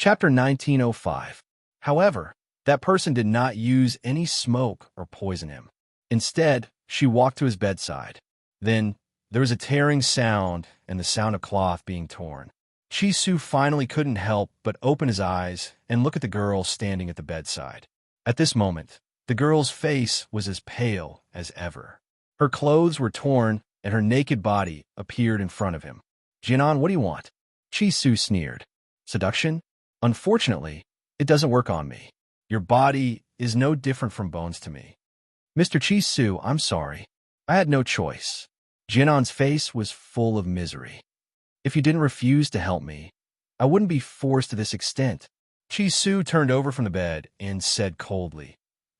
Chapter 1905. However, that person did not use any smoke or poison him. Instead, she walked to his bedside. Then, there was a tearing sound and the sound of cloth being torn. Chi-Su finally couldn't help but open his eyes and look at the girl standing at the bedside. At this moment, the girl's face was as pale as ever. Her clothes were torn and her naked body appeared in front of him. "Jianan, what do you want?" Chi-Su sneered. "Seduction? Unfortunately, it doesn't work on me. Your body is no different from bones to me." "Mr. Chi-Su, I'm sorry. I had no choice." Jianan's face was full of misery. "If you didn't refuse to help me, I wouldn't be forced to this extent." Chi-Su turned over from the bed and said coldly,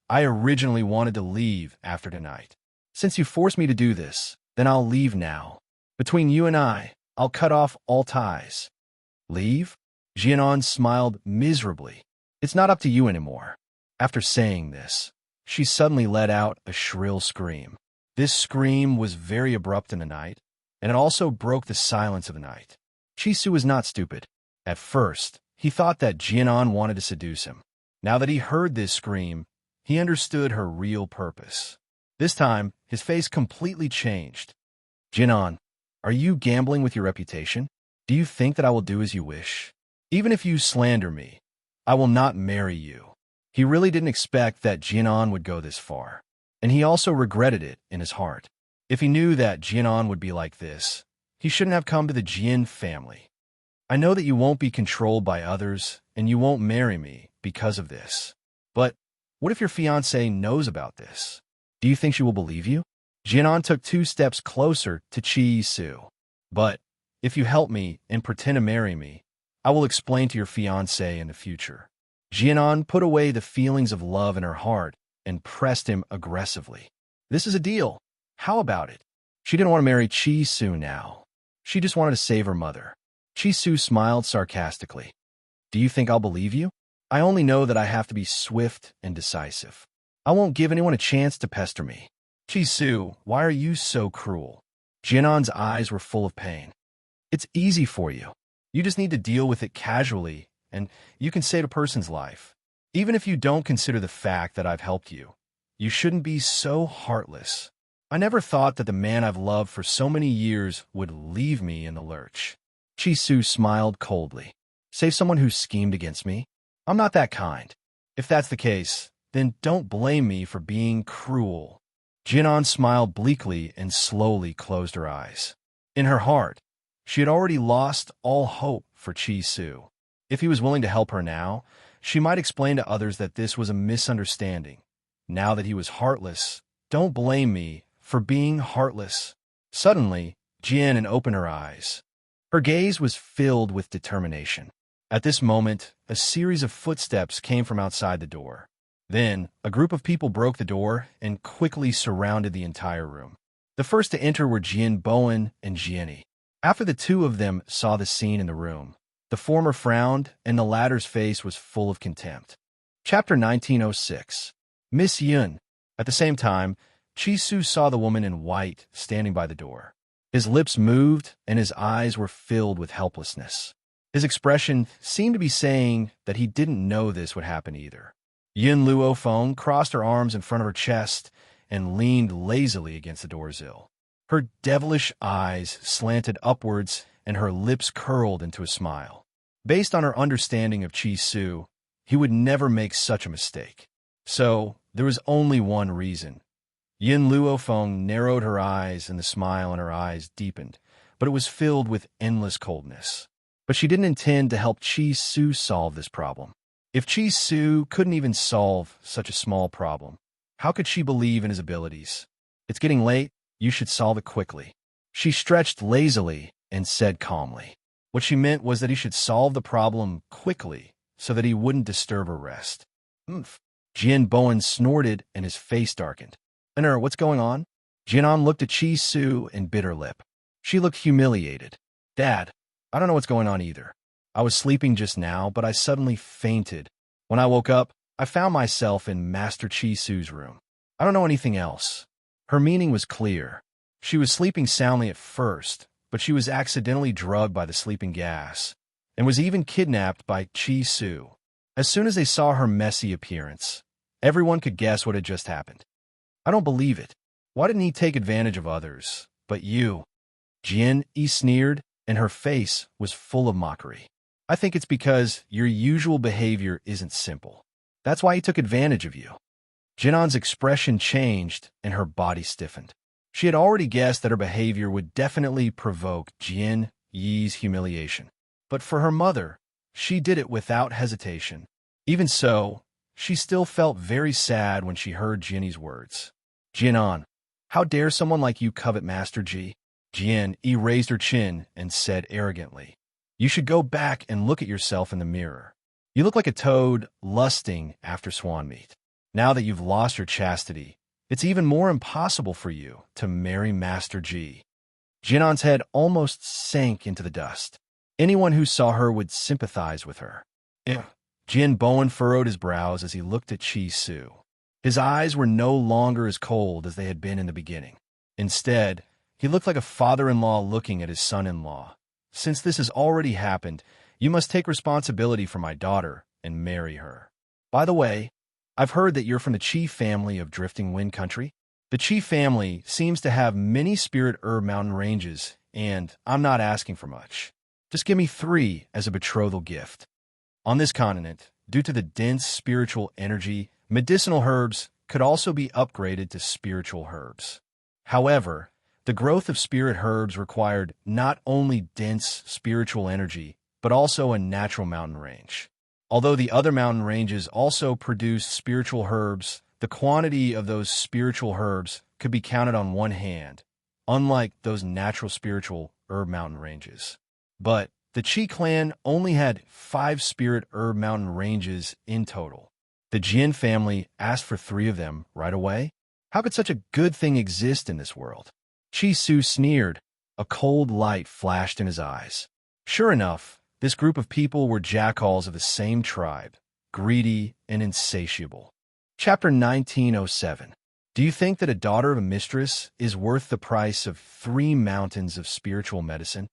"I originally wanted to leave after tonight. Since you forced me to do this, then I'll leave now. Between you and I'll cut off all ties." "Leave?" Jianan smiled miserably. "It's not up to you anymore." After saying this, she suddenly let out a shrill scream. This scream was very abrupt in the night, and it also broke the silence of the night. Chi-Su was not stupid. At first, he thought that Jianan wanted to seduce him. Now that he heard this scream, he understood her real purpose. This time, his face completely changed. "Jianan, are you gambling with your reputation? Do you think that I will do as you wish? Even if you slander me, I will not marry you." He really didn't expect that Jianan would go this far, and he also regretted it in his heart. If he knew that Jianan would be like this, he shouldn't have come to the Jian family. "I know that you won't be controlled by others, and you won't marry me because of this. But what if your fiancée knows about this? Do you think she will believe you?" Jianan took 2 steps closer to Chi-Su. "But if you help me and pretend to marry me, I will explain to your fiancé in the future." Jianan put away the feelings of love in her heart and pressed him aggressively. "This is a deal. How about it?" She didn't want to marry Chi-Su now. She just wanted to save her mother. Chi-Su smiled sarcastically. "Do you think I'll believe you? I only know that I have to be swift and decisive. I won't give anyone a chance to pester me." "Chi-Su, why are you so cruel?" Jianan's eyes were full of pain. "It's easy for you. You just need to deal with it casually, and you can save a person's life. Even if you don't consider the fact that I've helped you, you shouldn't be so heartless. I never thought that the man I've loved for so many years would leave me in the lurch." Chi-Su smiled coldly. "Save someone who schemed against me? I'm not that kind. If that's the case, then don't blame me for being cruel." Jianan smiled bleakly and slowly closed her eyes. In her heart, she had already lost all hope for Chi-Su. If he was willing to help her now, she might explain to others that this was a misunderstanding. Now that he was heartless, don't blame me for being heartless. Suddenly, Jian opened her eyes. Her gaze was filled with determination. At this moment, a series of footsteps came from outside the door. Then, a group of people broke the door and quickly surrounded the entire room. The first to enter were Jian Bowen and Jianni. After the two of them saw the scene in the room, the former frowned and the latter's face was full of contempt. Chapter 1906. Miss Yun. At the same time, Chi-Su saw the woman in white standing by the door. His lips moved and his eyes were filled with helplessness. His expression seemed to be saying that he didn't know this would happen either. Yin Luofeng crossed her arms in front of her chest and leaned lazily against the doorsill. Her devilish eyes slanted upwards and her lips curled into a smile. Based on her understanding of Chi-Su, he would never make such a mistake. So, there was only one reason. Yin Luofeng narrowed her eyes and the smile in her eyes deepened, but it was filled with endless coldness. But she didn't intend to help Chi-Su solve this problem. If Chi-Su couldn't even solve such a small problem, how could she believe in his abilities? "It's getting late. You should solve it quickly." She stretched lazily and said calmly. What she meant was that he should solve the problem quickly so that he wouldn't disturb her rest. "Oomph." Jian Bowen snorted and his face darkened. "What's going on?" Jianan looked at Chi-Su and bit her lip. She looked humiliated. "Dad, I don't know what's going on either. I was sleeping just now, but I suddenly fainted. When I woke up, I found myself in Master Chi-Su's room. I don't know anything else." Her meaning was clear. She was sleeping soundly at first, but she was accidentally drugged by the sleeping gas. and was even kidnapped by Chi Su. As soon as they saw her messy appearance, everyone could guess what had just happened. I don't believe it. Why didn't he take advantage of others, but you? Jian Yi sneered, and her face was full of mockery. I think it's because your usual behavior isn't simple. That's why he took advantage of you. Jinan's expression changed, and her body stiffened. She had already guessed that her behavior would definitely provoke Jian Yi's humiliation. But for her mother, she did it without hesitation. Even so, she still felt very sad when she heard Jian's words. Jian, how dare someone like you covet Master Ji? Jian Yi raised her chin and said arrogantly, you should go back and look at yourself in the mirror. You look like a toad lusting after swan meat. Now that you've lost your chastity, it's even more impossible for you to marry Master Ji. Jinan's head almost sank into the dust. Anyone who saw her would sympathize with her. Jin Bowen furrowed his brows as he looked at Chi Su. His eyes were no longer as cold as they had been in the beginning. Instead, he looked like a father-in-law looking at his son-in-law. Since this has already happened, you must take responsibility for my daughter and marry her. By the way, I've heard that you're from the Qi family of Drifting Wind Country. The Qi family seems to have many spirit herb mountain ranges, and I'm not asking for much. Just give me 3 as a betrothal gift. On this continent, due to the dense spiritual energy, medicinal herbs could also be upgraded to spiritual herbs. However, the growth of spirit herbs required not only dense spiritual energy, but also a natural mountain range. Although the other mountain ranges also produce spiritual herbs, the quantity of those spiritual herbs could be counted on one hand, unlike those natural spiritual herb mountain ranges. But the Qi clan only had 5 spirit herb mountain ranges in total. The Jian family asked for 3 of them right away. How could such a good thing exist in this world? Chi Su sneered. A cold light flashed in his eyes. Sure enough, this group of people were jackals of the same tribe, greedy and insatiable. Chapter 1907. Do you think that a daughter of a mistress is worth the price of 3 mountains of spiritual medicine?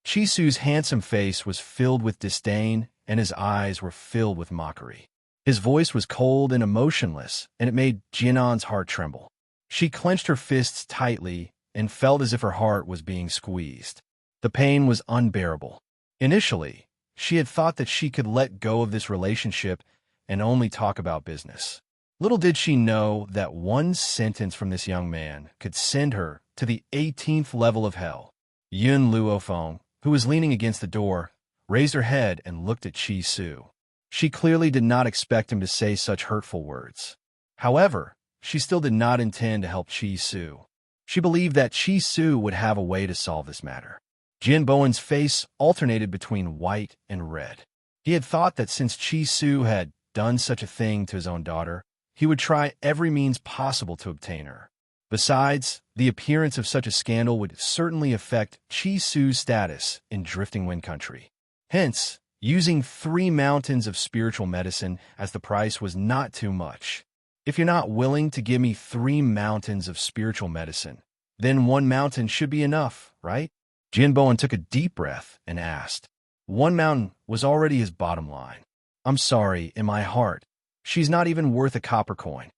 Chi Su's handsome face was filled with disdain, and his eyes were filled with mockery. His voice was cold and emotionless, and it made Jinan's heart tremble. She clenched her fists tightly and felt as if her heart was being squeezed. The pain was unbearable. Initially, she had thought that she could let go of this relationship and only talk about business. Little did she know that one sentence from this young man could send her to the 18th level of hell. Yun Luofeng, who was leaning against the door, raised her head and looked at Chi Su. She clearly did not expect him to say such hurtful words. However, she still did not intend to help Chi Su. She believed that Chi Su would have a way to solve this matter. Jin Bowen's face alternated between white and red. He had thought that since Chi Su had done such a thing to his own daughter, he would try every means possible to obtain her. Besides, the appearance of such a scandal would certainly affect Chi Su's status in Drifting Wind Country. Hence, using 3 mountains of spiritual medicine as the price was not too much. If you're not willing to give me 3 mountains of spiritual medicine, then 1 mountain should be enough, right? Jin Bowen took a deep breath and asked. 1 mountain was already his bottom line. I'm sorry, in my heart, she's not even worth a copper coin.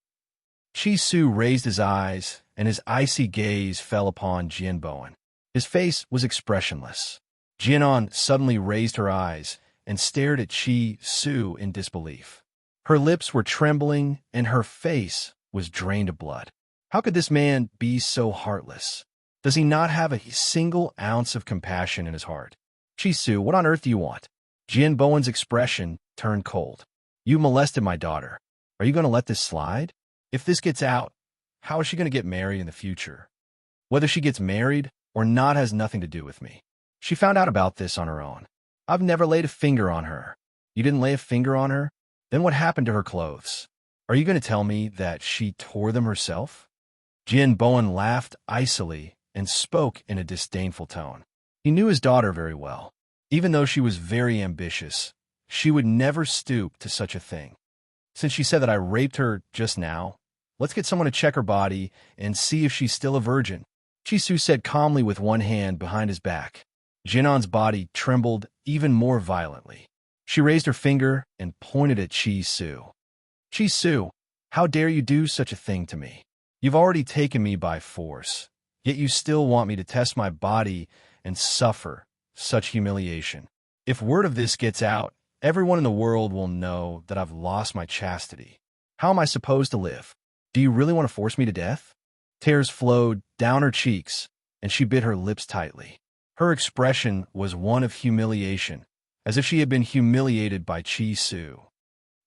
Chi Su raised his eyes, and his icy gaze fell upon Jin Bowen. His face was expressionless. Jinan suddenly raised her eyes and stared at Chi Su in disbelief. Her lips were trembling, and her face was drained of blood. How could this man be so heartless? Does he not have a single ounce of compassion in his heart? Chi Su, what on earth do you want? Jin Bowen's expression turned cold. You molested my daughter. Are you going to let this slide? If this gets out, how is she going to get married in the future? Whether she gets married or not has nothing to do with me. She found out about this on her own. I've never laid a finger on her. You didn't lay a finger on her? Then what happened to her clothes? Are you going to tell me that she tore them herself? Jin Bowen laughed icily and spoke in a disdainful tone. He knew his daughter very well. Even though she was very ambitious, she would never stoop to such a thing. Since she said that I raped her just now, let's get someone to check her body and see if she's still a virgin. Chi Su said calmly with one hand behind his back. Jianan's body trembled even more violently. She raised her finger and pointed at Qi Su. Qi Su, how dare you do such a thing to me? You've already taken me by force, yet you still want me to test my body and suffer such humiliation. If word of this gets out, everyone in the world will know that I've lost my chastity. How am I supposed to live? Do you really want to force me to death? Tears flowed down her cheeks, and she bit her lips tightly. Her expression was one of humiliation, as if she had been humiliated by Qi Su.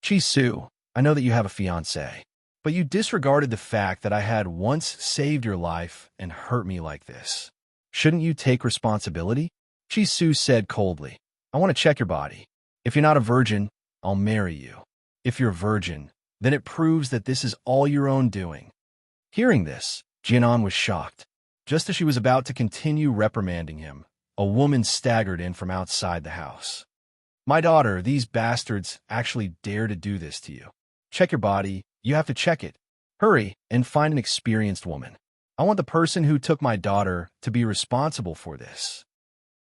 Qi Su, I know that you have a fiancé, but you disregarded the fact that I had once saved your life and hurt me like this. Shouldn't you take responsibility? Qi Su said coldly. I want to check your body. If you're not a virgin, I'll marry you. If you're a virgin, then it proves that this is all your own doing. Hearing this, Jianan was shocked. Just as she was about to continue reprimanding him, a woman staggered in from outside the house. My daughter, these bastards actually dare to do this to you. Check your body. You have to check it. Hurry and find an experienced woman. I want the person who took my daughter to be responsible for this.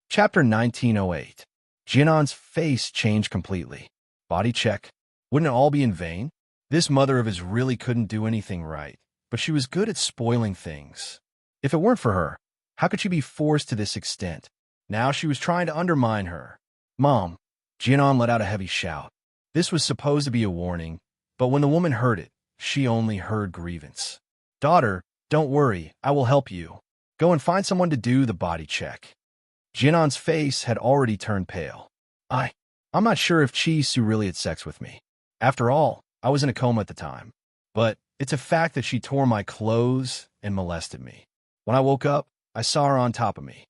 Chapter 1908. Jianan's face changed completely. Body check. Wouldn't it all be in vain? This mother of his really couldn't do anything right, but she was good at spoiling things. If it weren't for her, how could she be forced to this extent? Now she was trying to undermine her. Mom, Jianan let out a heavy shout. This was supposed to be a warning, but when the woman heard it, she only heard grievance. Daughter, don't worry, I will help you. Go and find someone to do the body check. Jianan's face had already turned pale. I'm not sure if Qi Su really had sex with me. After all, I was in a coma at the time. But it's a fact that she tore my clothes and molested me. When I woke up, I saw her on top of me.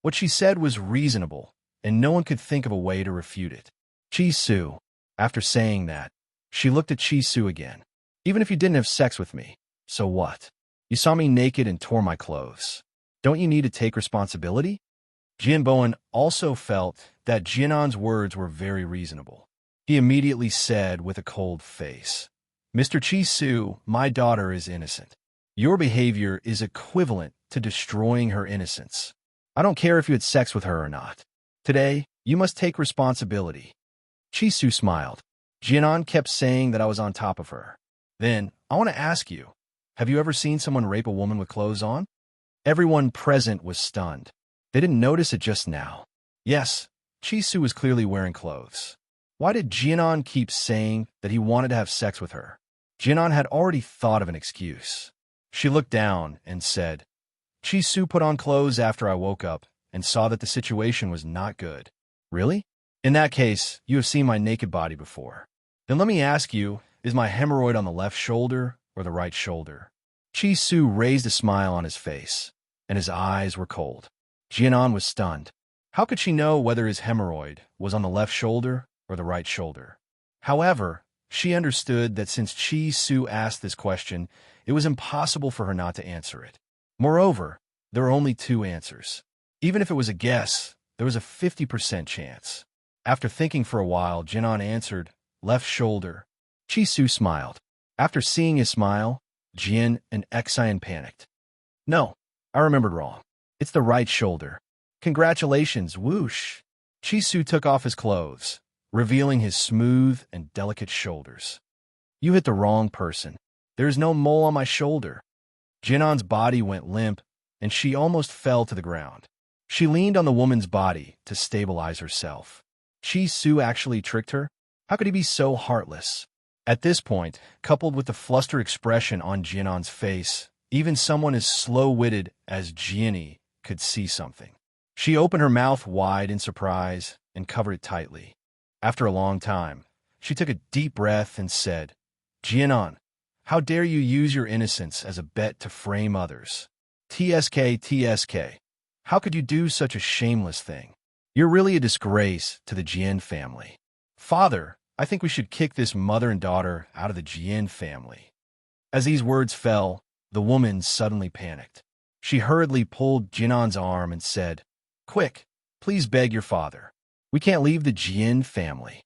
What she said was reasonable, and no one could think of a way to refute it. Qi Su, after saying that, she looked at Qi Su again. Even if you didn't have sex with me, so what? You saw me naked and tore my clothes. Don't you need to take responsibility? Jian Bowen also felt that Jianan's words were very reasonable. He immediately said with a cold face, Mr. Qi Su, my daughter is innocent. Your behavior is equivalent to destroying her innocence. I don't care if you had sex with her or not. Today, you must take responsibility. Qi Su smiled. Jianan kept saying that I was on top of her. Then, I want to ask you, have you ever seen someone rape a woman with clothes on? Everyone present was stunned. They didn't notice it just now. Yes, Qi Su was clearly wearing clothes. Why did Jianan keep saying that he wanted to have sex with her? Jianan had already thought of an excuse. She looked down and said, Qi Su put on clothes after I woke up and saw that the situation was not good. Really? In that case, you have seen my naked body before. Then let me ask you, is my hemorrhoid on the left shoulder or the right shoulder? Qi Su raised a smile on his face, and his eyes were cold. Jianan was stunned. How could she know whether his hemorrhoid was on the left shoulder or the right shoulder? However, she understood that since Qi Su asked this question, it was impossible for her not to answer it. Moreover, there were only two answers. Even if it was a guess, there was a 50% chance. After thinking for a while, Jianan answered, left shoulder. Qi Su smiled. After seeing his smile, Jian and Xian panicked. No, I remembered wrong. It's the right shoulder. Congratulations, whoosh. Qi Su took off his clothes, revealing his smooth and delicate shoulders. You hit the wrong person. There is no mole on my shoulder. Jianan's body went limp, and she almost fell to the ground. She leaned on the woman's body to stabilize herself. Qi Su actually tricked her? How could he be so heartless? At this point, coupled with the flustered expression on Jianan's face, even someone as slow-witted as Jianni could see something. She opened her mouth wide in surprise and covered it tightly. After a long time, she took a deep breath and said, Jianan, how dare you use your innocence as a bet to frame others? TSK. How could you do such a shameless thing? You're really a disgrace to the Jian family. Father, I think we should kick this mother and daughter out of the Jian family. As these words fell, the woman suddenly panicked. She hurriedly pulled Jianan's arm and said, Quick, please beg your father. We can't leave the Jian family.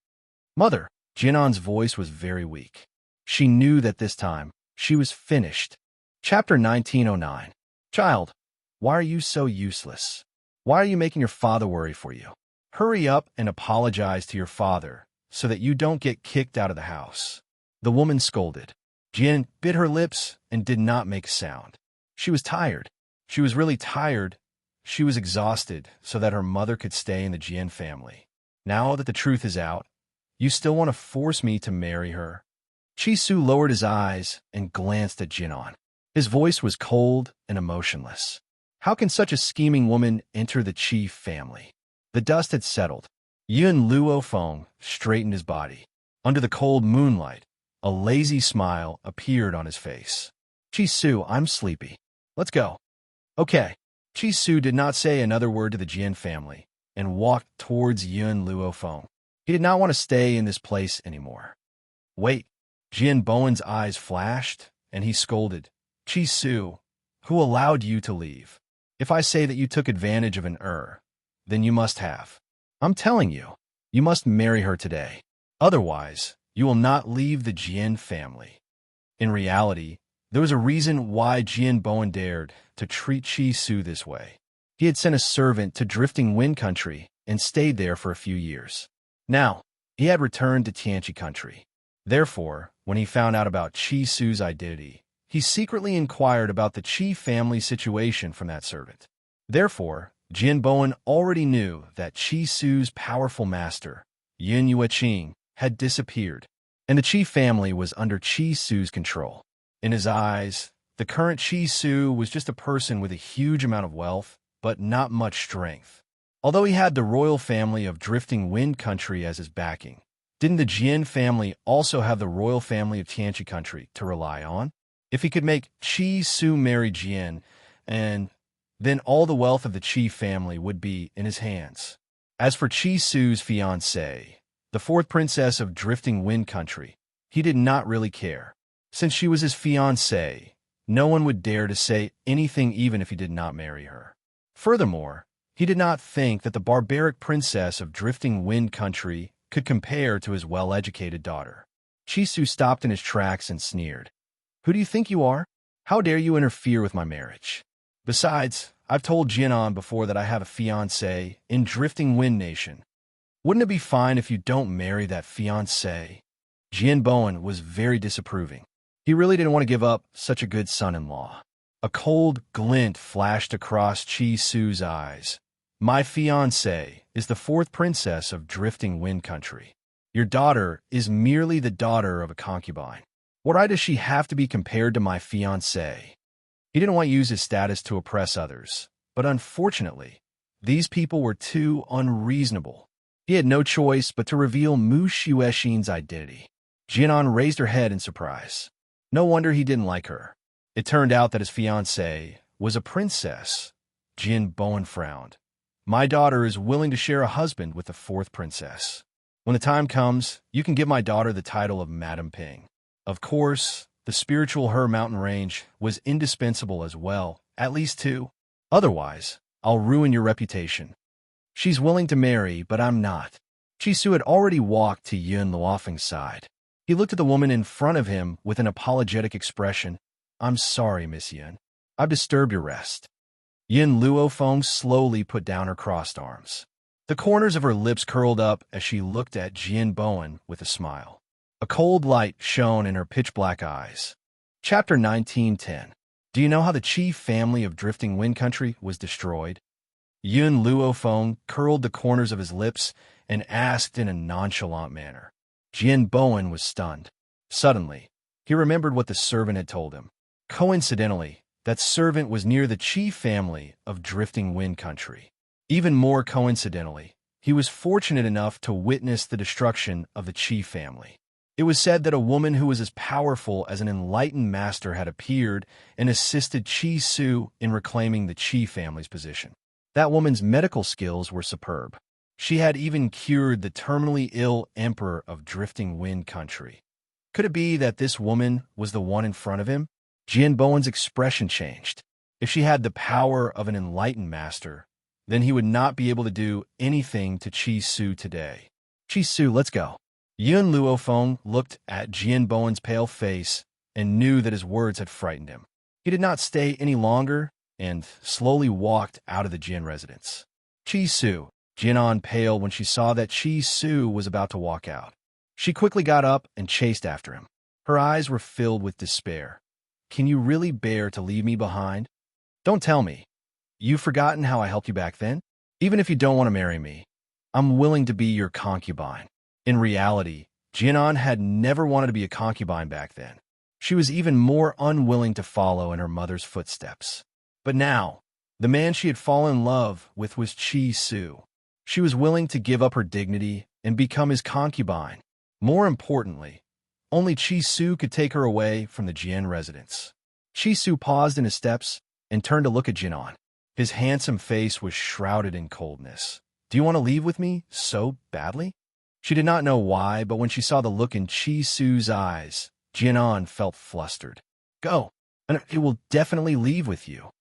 Mother, Jianan's voice was very weak. She knew that this time, she was finished. Chapter 1909. Child, why are you so useless? Why are you making your father worry for you? Hurry up and apologize to your father so that you don't get kicked out of the house." The woman scolded. Jian bit her lips and did not make a sound. She was tired. She was really tired. She was exhausted so that her mother could stay in the Jian family. "Now that the truth is out, you still want to force me to marry her?" Chi Su lowered his eyes and glanced at Jinan. His voice was cold and emotionless. How can such a scheming woman enter the Qi family? The dust had settled. Yun Luofeng straightened his body. Under the cold moonlight, a lazy smile appeared on his face. "Chi Su, I'm sleepy. Let's go." "Okay." Chi Su did not say another word to the Jian family and walked towards Yun Luofeng. He did not want to stay in this place anymore. "Wait." Jian Bowen's eyes flashed, and he scolded. "Chi Su, who allowed you to leave? If I say that you took advantage of an then you must have. I'm telling you, you must marry her today. Otherwise, you will not leave the Jian family." In reality, there was a reason why Jian Bowen dared to treat Chi Su this way. He had sent a servant to Drifting Wind Country and stayed there for a few years. Now, he had returned to Tianqi Country. Therefore, when he found out about Chi Su's identity, he secretly inquired about the Qi family situation from that servant. Therefore, Jian Bowen already knew that Chi Su's powerful master, Yin Yueqing, had disappeared, and the Qi family was under Chi Su's control. In his eyes, the current Chi Su was just a person with a huge amount of wealth, but not much strength. Although he had the royal family of Drifting Wind Country as his backing, didn't the Jian family also have the royal family of Tianqi Country to rely on? If he could make Chi Su marry Jian, and then all the wealth of the Qi family would be in his hands. As for Chi Su's fiancée, the fourth princess of Drifting Wind Country, he did not really care. Since she was his fiancée, no one would dare to say anything even if he did not marry her. Furthermore, he did not think that the barbaric princess of Drifting Wind Country could compare to his well-educated daughter. Chi Su stopped in his tracks and sneered. "Who do you think you are? How dare you interfere with my marriage? Besides, I've told Jinan before that I have a fiancé in Drifting Wind Nation. Wouldn't it be fine if you don't marry that fiancé?" Jian Bowen was very disapproving. He really didn't want to give up such a good son-in-law. A cold glint flashed across Chi Su's eyes. "My fiancée is the fourth princess of Drifting Wind Country. Your daughter is merely the daughter of a concubine. What right does she have to be compared to my fiancé?" He didn't want to use his status to oppress others, but unfortunately, these people were too unreasonable. He had no choice but to reveal Mu Xuexin's identity. Jianan raised her head in surprise. No wonder he didn't like her. It turned out that his fiancée was a princess. Jian Bowen frowned. "My daughter is willing to share a husband with the fourth princess. When the time comes, you can give my daughter the title of Madam Ping." Of course, the spiritual Her mountain range was indispensable as well, at least two. "Otherwise, I'll ruin your reputation. She's willing to marry, but I'm not." Chi Su had already walked to Yun Luofeng's side. He looked at the woman in front of him with an apologetic expression. "I'm sorry, Miss Yun. I've disturbed your rest." Yun Luofeng slowly put down her crossed arms. The corners of her lips curled up as she looked at Jian Bowen with a smile. A cold light shone in her pitch-black eyes. Chapter 19:10. Do you know how the Qi family of Drifting Wind Country was destroyed? Yun Luofeng curled the corners of his lips and asked in a nonchalant manner. Jian Bowen was stunned. Suddenly, he remembered what the servant had told him. Coincidentally, that servant was near the Qi family of Drifting Wind Country. Even more coincidentally, he was fortunate enough to witness the destruction of the Qi family. It was said that a woman who was as powerful as an enlightened master had appeared and assisted Chi Su in reclaiming the Qi family's position. That woman's medical skills were superb. She had even cured the terminally ill emperor of Drifting Wind Country. Could it be that this woman was the one in front of him? Jian Bowen's expression changed. If she had the power of an enlightened master, then he would not be able to do anything to Chi Su today. Chi Su, let's go. Yun Luofeng looked at Jian Bowen's pale face and knew that his words had frightened him. He did not stay any longer and slowly walked out of the Jian residence. Chi Su. Jinan paled when she saw that Chi Su was about to walk out. She quickly got up and chased after him. Her eyes were filled with despair. Can you really bear to leave me behind? Don't tell me. You've forgotten how I helped you back then? Even if you don't want to marry me, I'm willing to be your concubine. In reality, Jinan had never wanted to be a concubine back then. She was even more unwilling to follow in her mother's footsteps. But now, the man she had fallen in love with was Chi Su. She was willing to give up her dignity and become his concubine. More importantly, only Chi Su could take her away from the Jian residence. Chi Su paused in his steps and turned to look at Jinan. His handsome face was shrouded in coldness. Do you want to leave with me so badly? She did not know why, but when she saw the look in Chi Su's eyes, Jinan felt flustered. Go, and it will definitely leave with you.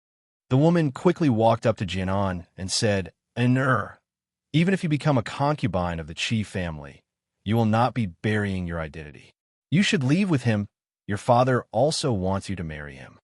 The woman quickly walked up to Jinan and said, even if you become a concubine of the Qi family, you will not be burying your identity. You should leave with him. Your father also wants you to marry him.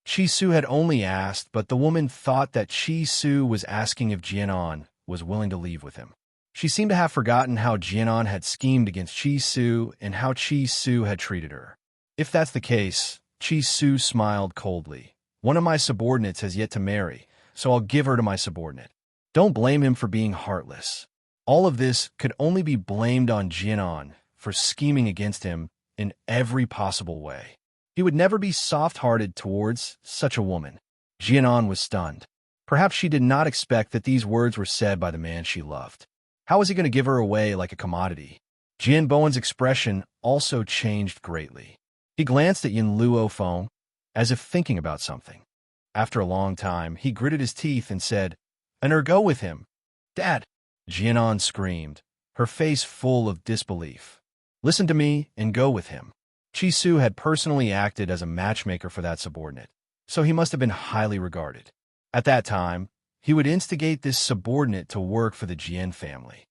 Chi Su had only asked, but the woman thought that Chi Su was asking if Jianan was willing to leave with him. She seemed to have forgotten how Jianan had schemed against Chi Su and how Chi Su had treated her. If that's the case, Chi Su smiled coldly. One of my subordinates has yet to marry, so I'll give her to my subordinate. Don't blame him for being heartless. All of this could only be blamed on Jianan for scheming against him in every possible way. He would never be soft-hearted towards such a woman. Jianan was stunned. Perhaps she did not expect that these words were said by the man she loved. How was he going to give her away like a commodity? Jian Bowen's expression also changed greatly. He glanced at Yin Luofeng as if thinking about something. After a long time, he gritted his teeth and said, go with him. Dad! Jianan screamed, her face full of disbelief. Listen to me and go with him. Chi Su had personally acted as a matchmaker for that subordinate, so he must have been highly regarded. At that time, he would instigate this subordinate to work for the Jian family.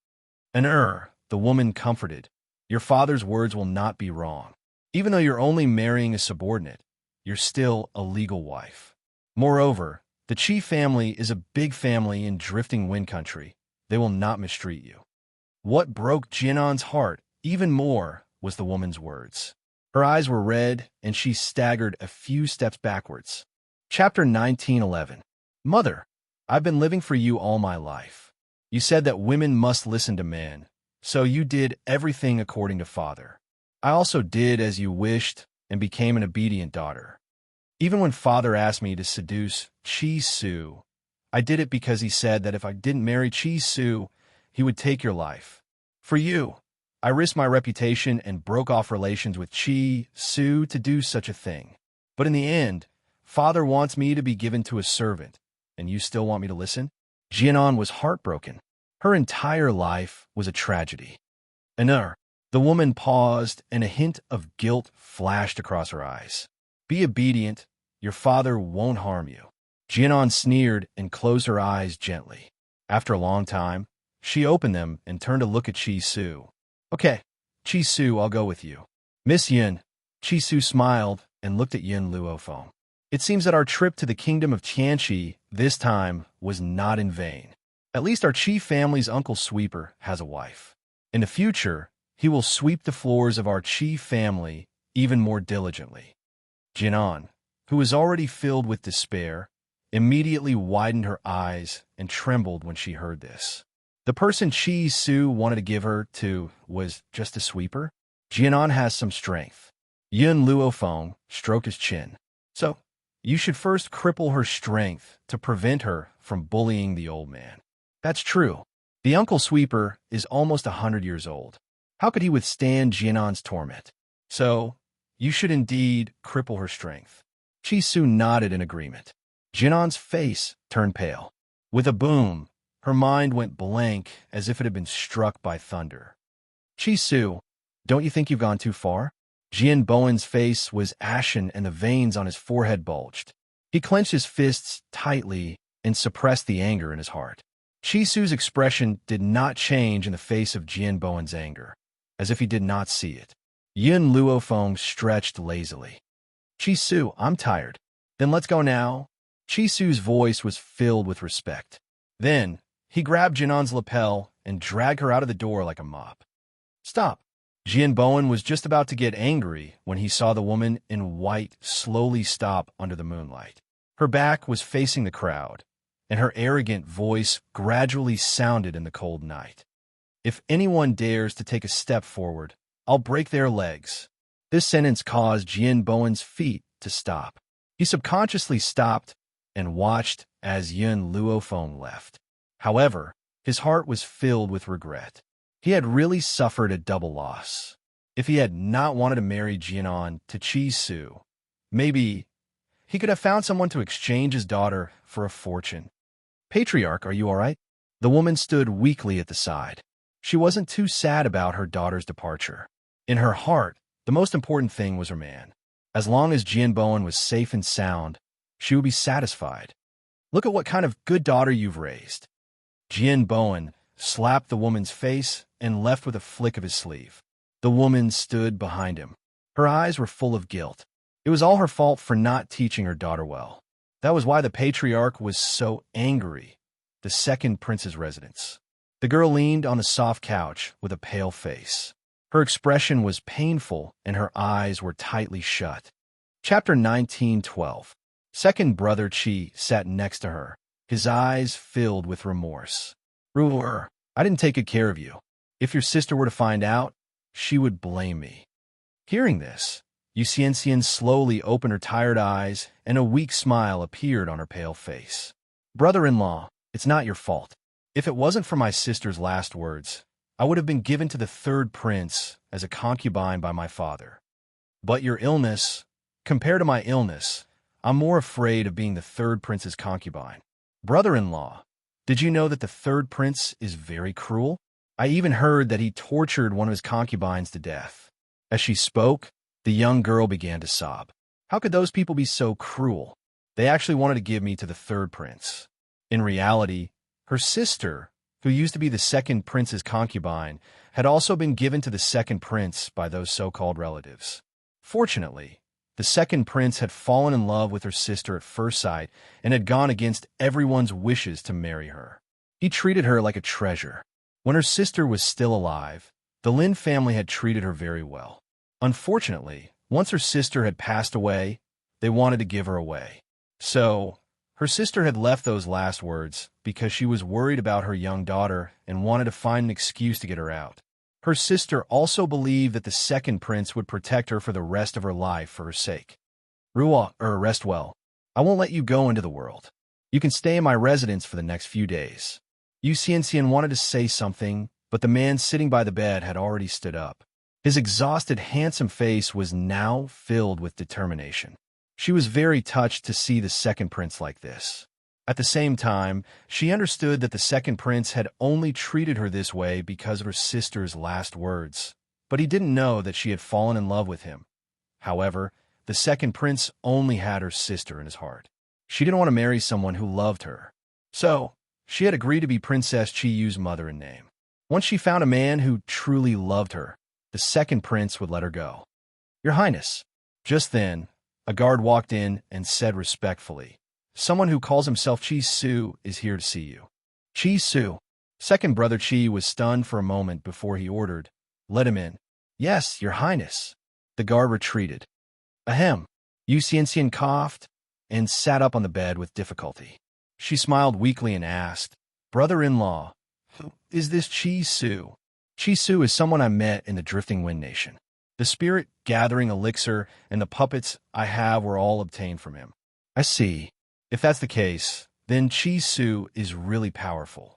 The woman comforted. Your father's words will not be wrong. Even though you're only marrying a subordinate, you're still a legal wife. Moreover, the Qi family is a big family in drifting wind country. They will not mistreat you. What broke Jianan's heart even more was the woman's words. Her eyes were red, and she staggered a few steps backwards. Chapter 1911. Mother, I've been living for you all my life. You said that women must listen to men, so you did everything according to father. I also did as you wished and became an obedient daughter. Even when father asked me to seduce Chi Su, I did it because he said that if I didn't marry Chi Su, he would take your life. For you, I risked my reputation and broke off relations with Chi Su to do such a thing. But in the end, father wants me to be given to a servant, and you still want me to listen? Jianan was heartbroken. Her entire life was a tragedy. The woman paused, and a hint of guilt flashed across her eyes. Be obedient. Your father won't harm you. Jianan sneered and closed her eyes gently. After a long time, she opened them and turned to look at Chi Su. Okay, Chi Su, I'll go with you. Miss Yin. Chi Su smiled and looked at Yin Luofeng. It seems that our trip to the kingdom of Xianxia this time was not in vain. At least our Qi family's uncle sweeper has a wife. In the future, he will sweep the floors of our Qi family even more diligently. Jianan, who was already filled with despair, immediately widened her eyes and trembled when she heard this. The person Chi Su wanted to give her to was just a sweeper? Jianan has some strength. Yin Luofeng stroked his chin. So, you should first cripple her strength to prevent her from bullying the old man. That's true. The uncle sweeper is almost 100 years old. How could he withstand Jianan's torment? So, you should indeed cripple her strength. Chi Su nodded in agreement. Jianan's face turned pale. With a boom, her mind went blank as if it had been struck by thunder. Chi Su, don't you think you've gone too far? Jian Bowen's face was ashen and the veins on his forehead bulged. He clenched his fists tightly and suppressed the anger in his heart. Chi Su's expression did not change in the face of Jian Bowen's anger, as if he did not see it. Yin Luofeng stretched lazily. Chi Su, I'm tired. Then let's go now. Chi Su's voice was filled with respect. Then, He grabbed Jinan's lapel and dragged her out of the door like a mop. Stop! Jian Bowen was just about to get angry when he saw the woman in white slowly stop under the moonlight. Her back was facing the crowd, and her arrogant voice gradually sounded in the cold night. If anyone dares to take a step forward, I'll break their legs. This sentence caused Jian Bowen's feet to stop. He subconsciously stopped and watched as Yun Luofeng left. However, his heart was filled with regret. He had really suffered a double loss. If he had not wanted to marry Jianan to Qi Su, maybe he could have found someone to exchange his daughter for a fortune. Patriarch, are you all right? The woman stood weakly at the side. She wasn't too sad about her daughter's departure. In her heart, the most important thing was her man. As long as Jian Bowen was safe and sound, she would be satisfied. Look at what kind of good daughter you've raised. Jian Bowen slapped the woman's face and left with a flick of his sleeve. The woman stood behind him. Her eyes were full of guilt. It was all her fault for not teaching her daughter well. That was why the patriarch was so angry. The second prince's residence. The girl leaned on the soft couch with a pale face. Her expression was painful and her eyes were tightly shut. Chapter 19:12. Second brother Qi sat next to her, his eyes filled with remorse. Ruler, I didn't take good care of you. If your sister were to find out, she would blame me. Hearing this, Xianxia slowly opened her tired eyes and a weak smile appeared on her pale face. Brother-in-law, it's not your fault. If it wasn't for my sister's last words, I would have been given to the third prince as a concubine by my father. But your illness, compared to my illness, I'm more afraid of being the third prince's concubine. Brother-in-law, did you know that the third prince is very cruel? I even heard that he tortured one of his concubines to death. As she spoke, the young girl began to sob. How could those people be so cruel? They actually wanted to give me to the third prince. In reality, her sister, who used to be the second prince's concubine, had also been given to the second prince by those so-called relatives. Fortunately, the second prince had fallen in love with her sister at first sight and had gone against everyone's wishes to marry her. He treated her like a treasure. When her sister was still alive, the Lin family had treated her very well. Unfortunately, once her sister had passed away, they wanted to give her away. So, her sister had left those last words because she was worried about her young daughter and wanted to find an excuse to get her out. Her sister also believed that the second prince would protect her for the rest of her life for her sake. Rest well. I won't let you go into the world. You can stay in my residence for the next few days. Xianxia wanted to say something, but the man sitting by the bed had already stood up. His exhausted, handsome face was now filled with determination. She was very touched to see the second prince like this. At the same time, she understood that the second prince had only treated her this way because of her sister's last words, but he didn't know that she had fallen in love with him. However, the second prince only had her sister in his heart. She didn't want to marry someone who loved her. So, she had agreed to be Princess Qi Yu's mother in name. Once she found a man who truly loved her, the second prince would let her go. Your Highness. Just then, a guard walked in and said respectfully, someone who calls himself Qi Su is here to see you. Qi Su. Second brother Qi was stunned for a moment before he ordered, let him in. Yes, Your Highness. The guard retreated. Ahem. Xianxia coughed and sat up on the bed with difficulty. She smiled weakly and asked, brother-in-law, who is this Qi Su? Qi Su is someone I met in the Drifting Wind Nation. The spirit gathering elixir and the puppets I have were all obtained from him. I see. If that's the case, then Qi Su is really powerful.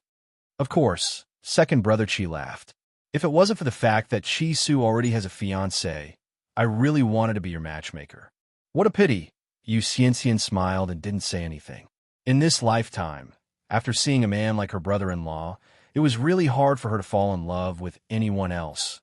Of course, second brother Qi laughed. If it wasn't for the fact that Qi Su already has a fiancé, I really wanted to be your matchmaker. What a pity. Xianxia smiled and didn't say anything. In this lifetime, after seeing a man like her brother-in-law, it was really hard for her to fall in love with anyone else.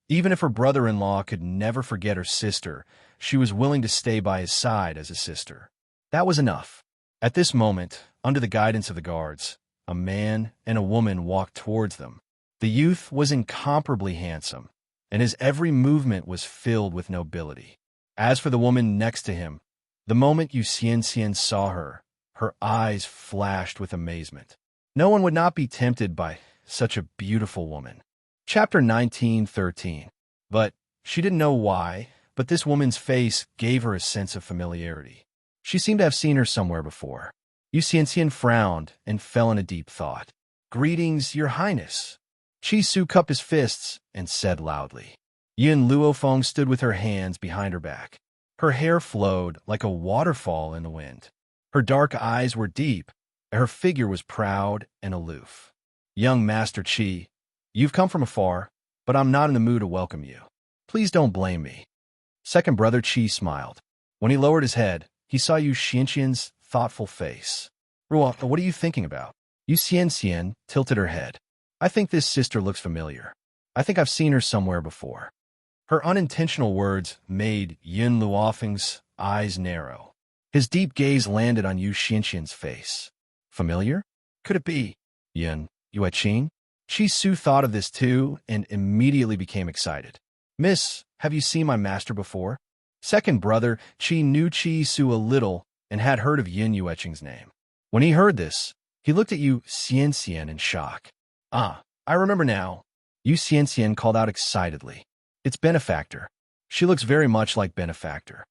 Even if her brother-in-law could never forget her sister, she was willing to stay by his side as a sister. That was enough. At this moment, under the guidance of the guards, a man and a woman walked towards them. The youth was incomparably handsome, and his every movement was filled with nobility. As for the woman next to him, the moment Xianxia saw her, her eyes flashed with amazement. No one would not be tempted by such a beautiful woman. Chapter 19:13. But she didn't know why, but this woman's face gave her a sense of familiarity. She seemed to have seen her somewhere before. Xianxia frowned and fell in a deep thought. "Greetings, Your Highness." Chi Su cupped his fists and said loudly. Yin Luofeng stood with her hands behind her back. Her hair flowed like a waterfall in the wind. Her dark eyes were deep, and her figure was proud and aloof. "Young Master Qi, you've come from afar, but I'm not in the mood to welcome you. Please don't blame me." Second brother Qi smiled. When he lowered his head, he saw Xianxian's thoughtful face. "Ruo, what are you thinking about?" Xianxian tilted her head. "I think this sister looks familiar. I think I've seen her somewhere before." Her unintentional words made Yin Luofeng's eyes narrow. His deep gaze landed on Xianxian's face. Familiar? Could it be Yin Yueqing? Chi Su thought of this too and immediately became excited. "Miss, have you seen my master before?" Second brother Chi knew Chi Su a little and had heard of Yin Yueqing's name. When he heard this, he looked at Xianxian in shock. "Ah, I remember now." Xianxian called out excitedly. "It's Benefactor. She looks very much like Benefactor."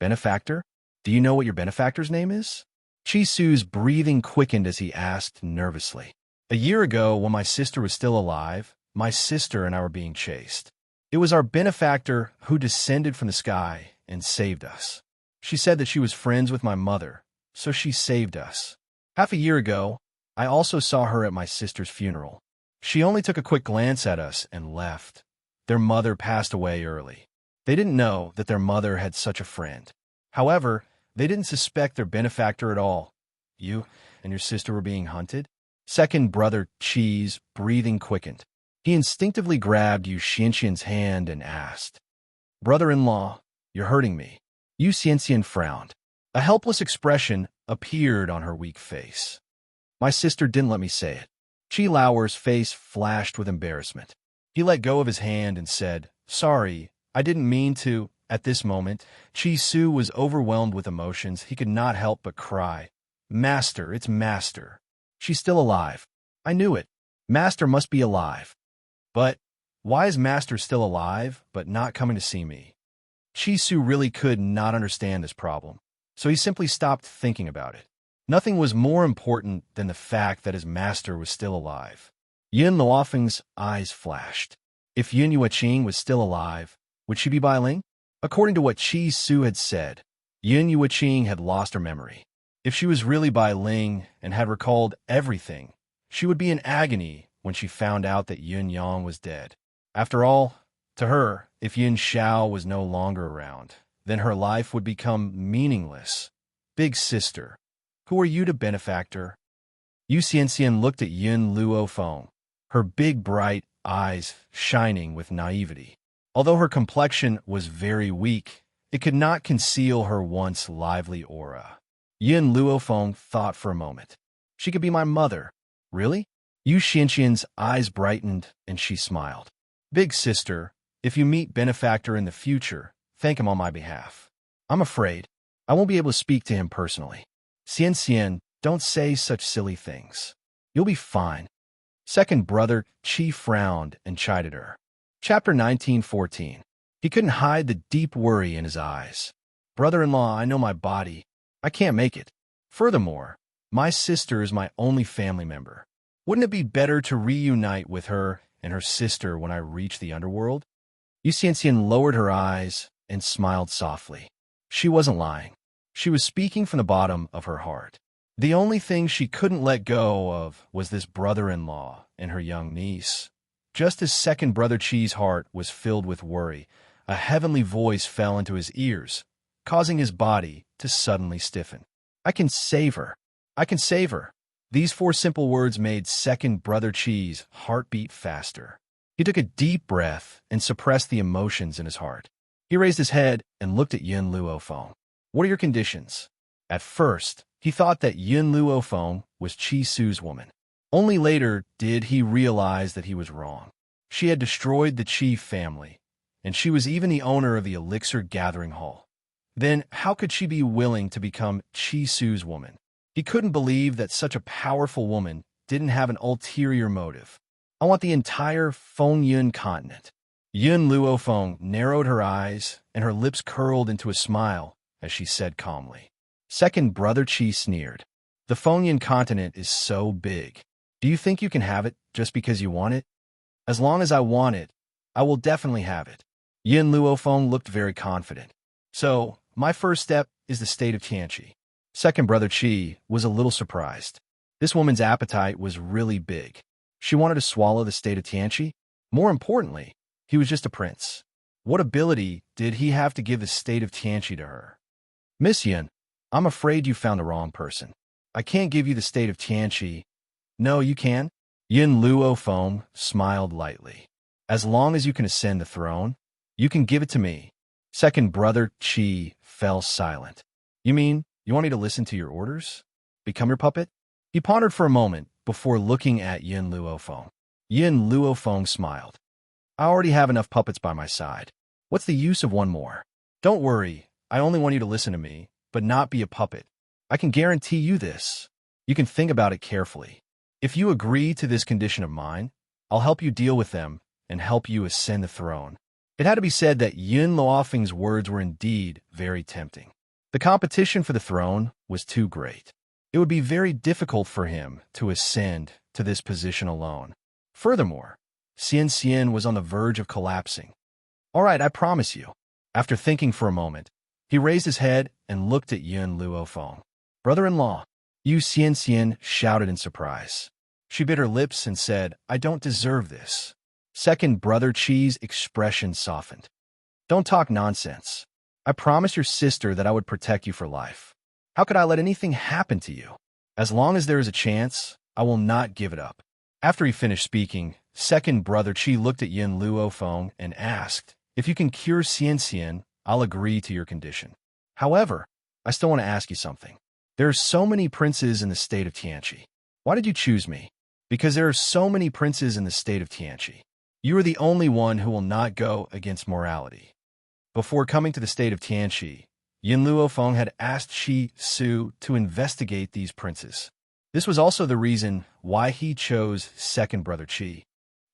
"Benefactor? Do you know what your benefactor's name is?" Chi Su's breathing quickened as he asked nervously. "A year ago, when my sister was still alive, my sister and I were being chased. It was our benefactor who descended from the sky and saved us. She said that she was friends with my mother, so she saved us. Half a year ago, I also saw her at my sister's funeral. She only took a quick glance at us and left. Their mother passed away early. They didn't know that their mother had such a friend. However, they didn't suspect their benefactor at all. You and your sister were being hunted?" Second brother Chi's breathing quickened. He instinctively grabbed Xianxian's hand and asked, "Brother-in-law, you're hurting me." Xianxian frowned. A helpless expression appeared on her weak face. "My sister didn't let me say it." Qi Lauer's face flashed with embarrassment. He let go of his hand and said, "Sorry, I didn't mean to." At this moment, Chi Su was overwhelmed with emotions. He could not help but cry. "Master, it's Master. She's still alive. I knew it. Master must be alive. But why is Master still alive but not coming to see me?" Chi Su really could not understand this problem, so he simply stopped thinking about it. Nothing was more important than the fact that his master was still alive. Yin Luofeng's eyes flashed. If Yin Yueqing was still alive, would she be Bai Ling? According to what Chi Su had said, Yin Yueqing had lost her memory. If she was really Bai Ling and had recalled everything, she would be in agony when she found out that Yin Yang was dead. After all, to her, if Yin Xiao was no longer around, then her life would become meaningless. "Big sister, who are you to benefactor?" Xianxian looked at Yin Luofeng, her big bright eyes shining with naivety. Although her complexion was very weak, it could not conceal her once lively aura. Yin Luofeng thought for a moment. "She could be my mother." "Really?" Xianxian's eyes brightened and she smiled. "Big sister, if you meet Benefactor in the future, thank him on my behalf. I'm afraid I won't be able to speak to him personally." "Xianxian, don't say such silly things. You'll be fine." Second brother Qi frowned and chided her. Chapter 19:14. He couldn't hide the deep worry in his eyes. "Brother-in-law, I know my body. I can't make it. Furthermore, my sister is my only family member. Wouldn't it be better to reunite with her and her sister when I reach the underworld?" Xianxian lowered her eyes and smiled softly. She wasn't lying. She was speaking from the bottom of her heart. The only thing she couldn't let go of was this brother-in-law and her young niece. Just as second brother Chi's heart was filled with worry, a heavenly voice fell into his ears, causing his body to suddenly stiffen. "I can save her. I can save her." These four simple words made second brother Chi's heart beat faster. He took a deep breath and suppressed the emotions in his heart. He raised his head and looked at Yin Luofeng. "What are your conditions?" At first, he thought that Yin Luofeng was Chi Su's woman. Only later did he realize that he was wrong. She had destroyed the Chi family, and she was even the owner of the Elixir Gathering Hall. Then how could she be willing to become Chi Su's woman? He couldn't believe that such a powerful woman didn't have an ulterior motive. I want the entire Fengyun continent. Yun Luofeng narrowed her eyes, and her lips curled into a smile as she said calmly. Second brother Qi sneered. The Fengyun continent is so big. Do you think you can have it just because you want it? As long as I want it, I will definitely have it. Yin Luofeng looked very confident. So, my first step is the state of Xianxia. Second brother Qi was a little surprised. This woman's appetite was really big. She wanted to swallow the state of Xianxia. More importantly, he was just a prince. What ability did he have to give the state of Xianxia to her? Miss Yin, I'm afraid you found the wrong person. I can't give you the state of Xianxia. No, you can. Yin Luofeng smiled lightly. As long as you can ascend the throne, you can give it to me. Second brother Qi fell silent. You mean you want me to listen to your orders? Become your puppet? He pondered for a moment before looking at Yin Luofeng. Yin Luofeng smiled. I already have enough puppets by my side. What's the use of one more? Don't worry, I only want you to listen to me, but not be a puppet. I can guarantee you this. You can think about it carefully. If you agree to this condition of mine, I'll help you deal with them and help you ascend the throne. It had to be said that Yin Luofeng's words were indeed very tempting. The competition for the throne was too great. It would be very difficult for him to ascend to this position alone. Furthermore, Xianxia was on the verge of collapsing. All right, I promise you. After thinking for a moment, he raised his head and looked at Yin Luofeng. Brother-in-law, you Xianxia shouted in surprise. She bit her lips and said, I don't deserve this. Second brother Qi's expression softened. Don't talk nonsense. I promised your sister that I would protect you for life. How could I let anything happen to you? As long as there is a chance, I will not give it up. After he finished speaking, second brother Qi looked at Yin Luofeng and asked, if you can cure Xianxia, I'll agree to your condition. However, I still want to ask you something. There are so many princes in the state of Xianxia. Why did you choose me? Because there are so many princes in the state of Xianxia. You are the only one who will not go against morality. Before coming to the state of Xianxia, Yin Luofeng had asked Qi Su to investigate these princes. This was also the reason why he chose second brother Qi.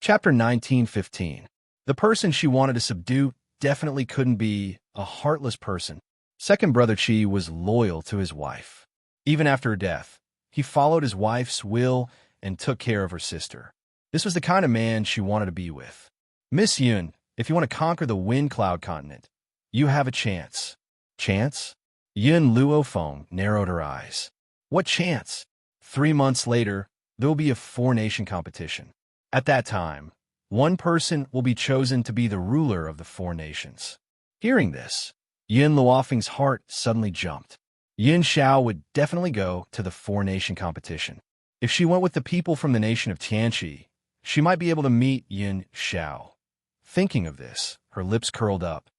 Chapter 19:15. The person she wanted to subdue definitely couldn't be a heartless person. Second brother Qi was loyal to his wife. Even after her death, he followed his wife's will and took care of her sister. This was the kind of man she wanted to be with. Miss Yun, if you want to conquer the Wind Cloud continent, you have a chance. Chance? Yin Luofeng narrowed her eyes. What chance? 3 months later, there will be a 4-nation competition. At that time, one person will be chosen to be the ruler of the 4 nations. Hearing this, Yin Luofeng's heart suddenly jumped. Yin Xiao would definitely go to the 4-nation competition. If she went with the people from the nation of Tianqi, she might be able to meet Yin Xiao. Thinking of this, her lips curled up.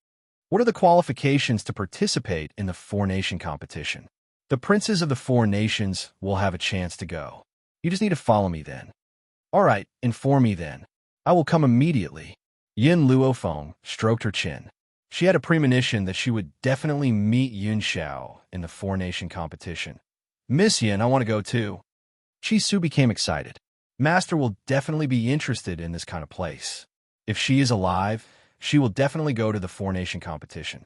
What are the qualifications to participate in the 4-nation competition? The princes of the 4 nations will have a chance to go. You just need to follow me then. All right, inform me then. I will come immediately. Yin Luofeng stroked her chin. She had a premonition that she would definitely meet Yin Xiao in the 4-nation competition. Miss Yin, I want to go too. Qi Su became excited. Master will definitely be interested in this kind of place. If she is alive, she will definitely go to the 4-nation competition.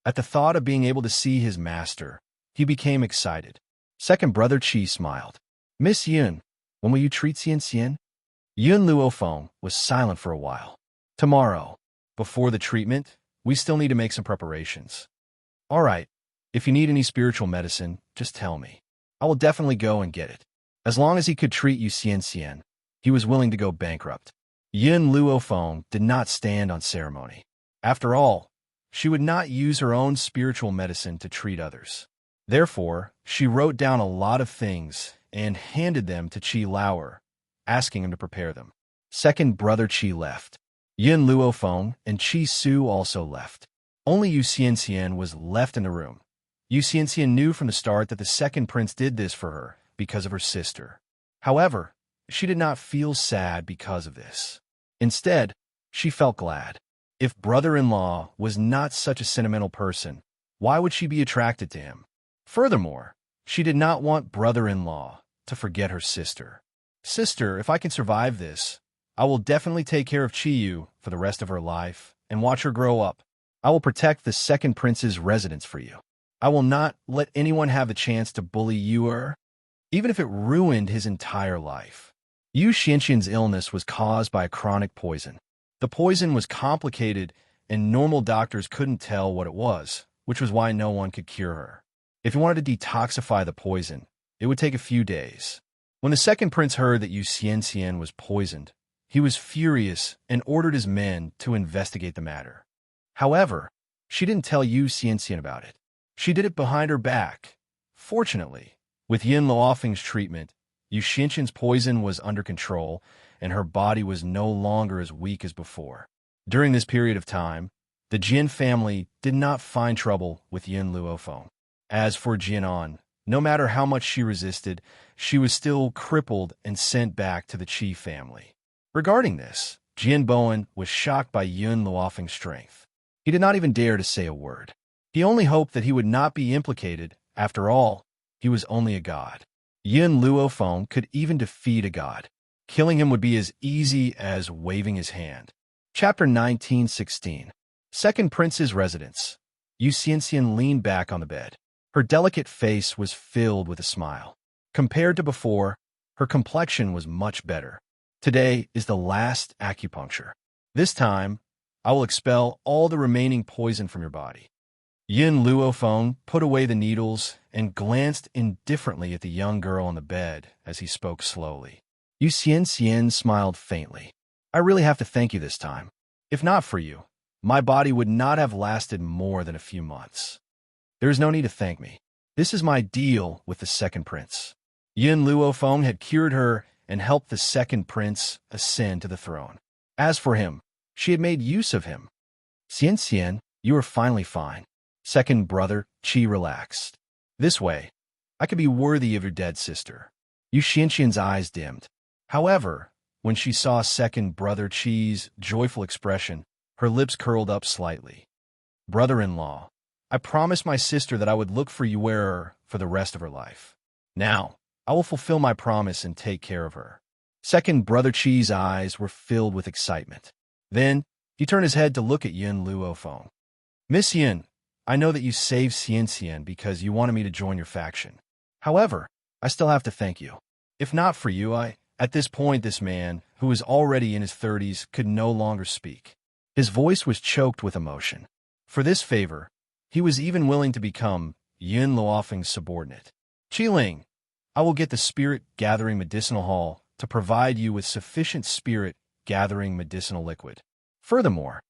At the thought of being able to see his master, he became excited. Second brother Qi smiled. Miss Yun, when will you treat Xianxia? Yun Luofeng was silent for a while. Tomorrow. Before the treatment, we still need to make some preparations. All right, if you need any spiritual medicine, just tell me. I will definitely go and get it. As long as he could treat you Xianxia, he was willing to go bankrupt. Yin Luofeng did not stand on ceremony. After all, she would not use her own spiritual medicine to treat others. Therefore, she wrote down a lot of things and handed them to Qi Lauer, asking him to prepare them. Second brother Qi left. Yin Luofeng and Qi Su also left. Only Yu Xianxia was left in the room. Yu Xianxia knew from the start that the second prince did this for her because of her sister. However, she did not feel sad because of this. Instead, she felt glad. If brother-in-law was not such a sentimental person, why would she be attracted to him? Furthermore, she did not want brother-in-law to forget her sister. Sister, if I can survive this, I will definitely take care of Chiyu for the rest of her life and watch her grow up. I will protect the second prince's residence for you. I will not let anyone have the chance to bully you or even if it ruined his entire life. Yu Xianxian's illness was caused by a chronic poison. The poison was complicated and normal doctors couldn't tell what it was, which was why no one could cure her. If you wanted to detoxify the poison, it would take a few days. When the second prince heard that Yu Xianxian was poisoned, he was furious and ordered his men to investigate the matter. However, she didn't tell Yu Xianxian about it. She did it behind her back. Fortunately, with Yin Luofeng's treatment, Yu Xianxian's poison was under control, and her body was no longer as weak as before. During this period of time, the Jin family did not find trouble with Yin Luofeng. As for Jianan, no matter how much she resisted, she was still crippled and sent back to the Qi family. Regarding this, Jian Bowen was shocked by Yin Luofeng's strength. He did not even dare to say a word. He only hoped that he would not be implicated. After all, he was only a god. Yin Luofeng could even defeat a god. Killing him would be as easy as waving his hand. Chapter 1916. Second Prince's Residence. Yu Xianxian leaned back on the bed. Her delicate face was filled with a smile. Compared to before, her complexion was much better. Today is the last acupuncture. This time, I will expel all the remaining poison from your body. Yin Luofeng put away the needles and glanced indifferently at the young girl on the bed as he spoke slowly. Yu Xianxian smiled faintly. I really have to thank you this time. If not for you, my body would not have lasted more than a few months. There is no need to thank me. This is my deal with the second prince. Yin Luofeng had cured her and helped the second prince ascend to the throne. As for him, she had made use of him. Xianxian, you are finally fine. Second brother, Qi relaxed. This way, I could be worthy of your dead sister. Yu Xianxian's eyes dimmed. However, when she saw second brother Qi's joyful expression, her lips curled up slightly. Brother-in-law, I promised my sister that I would look for you for the rest of her life. Now, I will fulfill my promise and take care of her. Second brother Qi's eyes were filled with excitement. Then, he turned his head to look at Yin Luofeng. Miss Yin, I know that you saved Xianxian because you wanted me to join your faction. However, I still have to thank you. If not for you, at this point, this man, who was already in his 30s, could no longer speak. His voice was choked with emotion. For this favor, he was even willing to become Yin Luofeng's subordinate. Qiling, I will get the spirit-gathering medicinal hall to provide you with sufficient spirit-gathering medicinal liquid. Furthermore,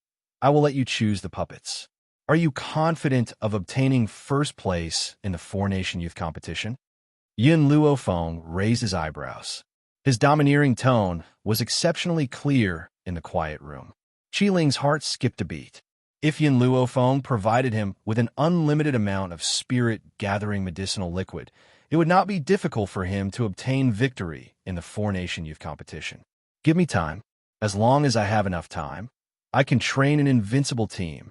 I will let you choose the puppets. Are you confident of obtaining first place in the four-nation youth competition? Yin Luofeng raised his eyebrows. His domineering tone was exceptionally clear in the quiet room. Qiling's heart skipped a beat. If Yin Luofeng provided him with an unlimited amount of spirit-gathering medicinal liquid, it would not be difficult for him to obtain victory in the four-nation youth competition. Give me time. As long as I have enough time, I can train an invincible team.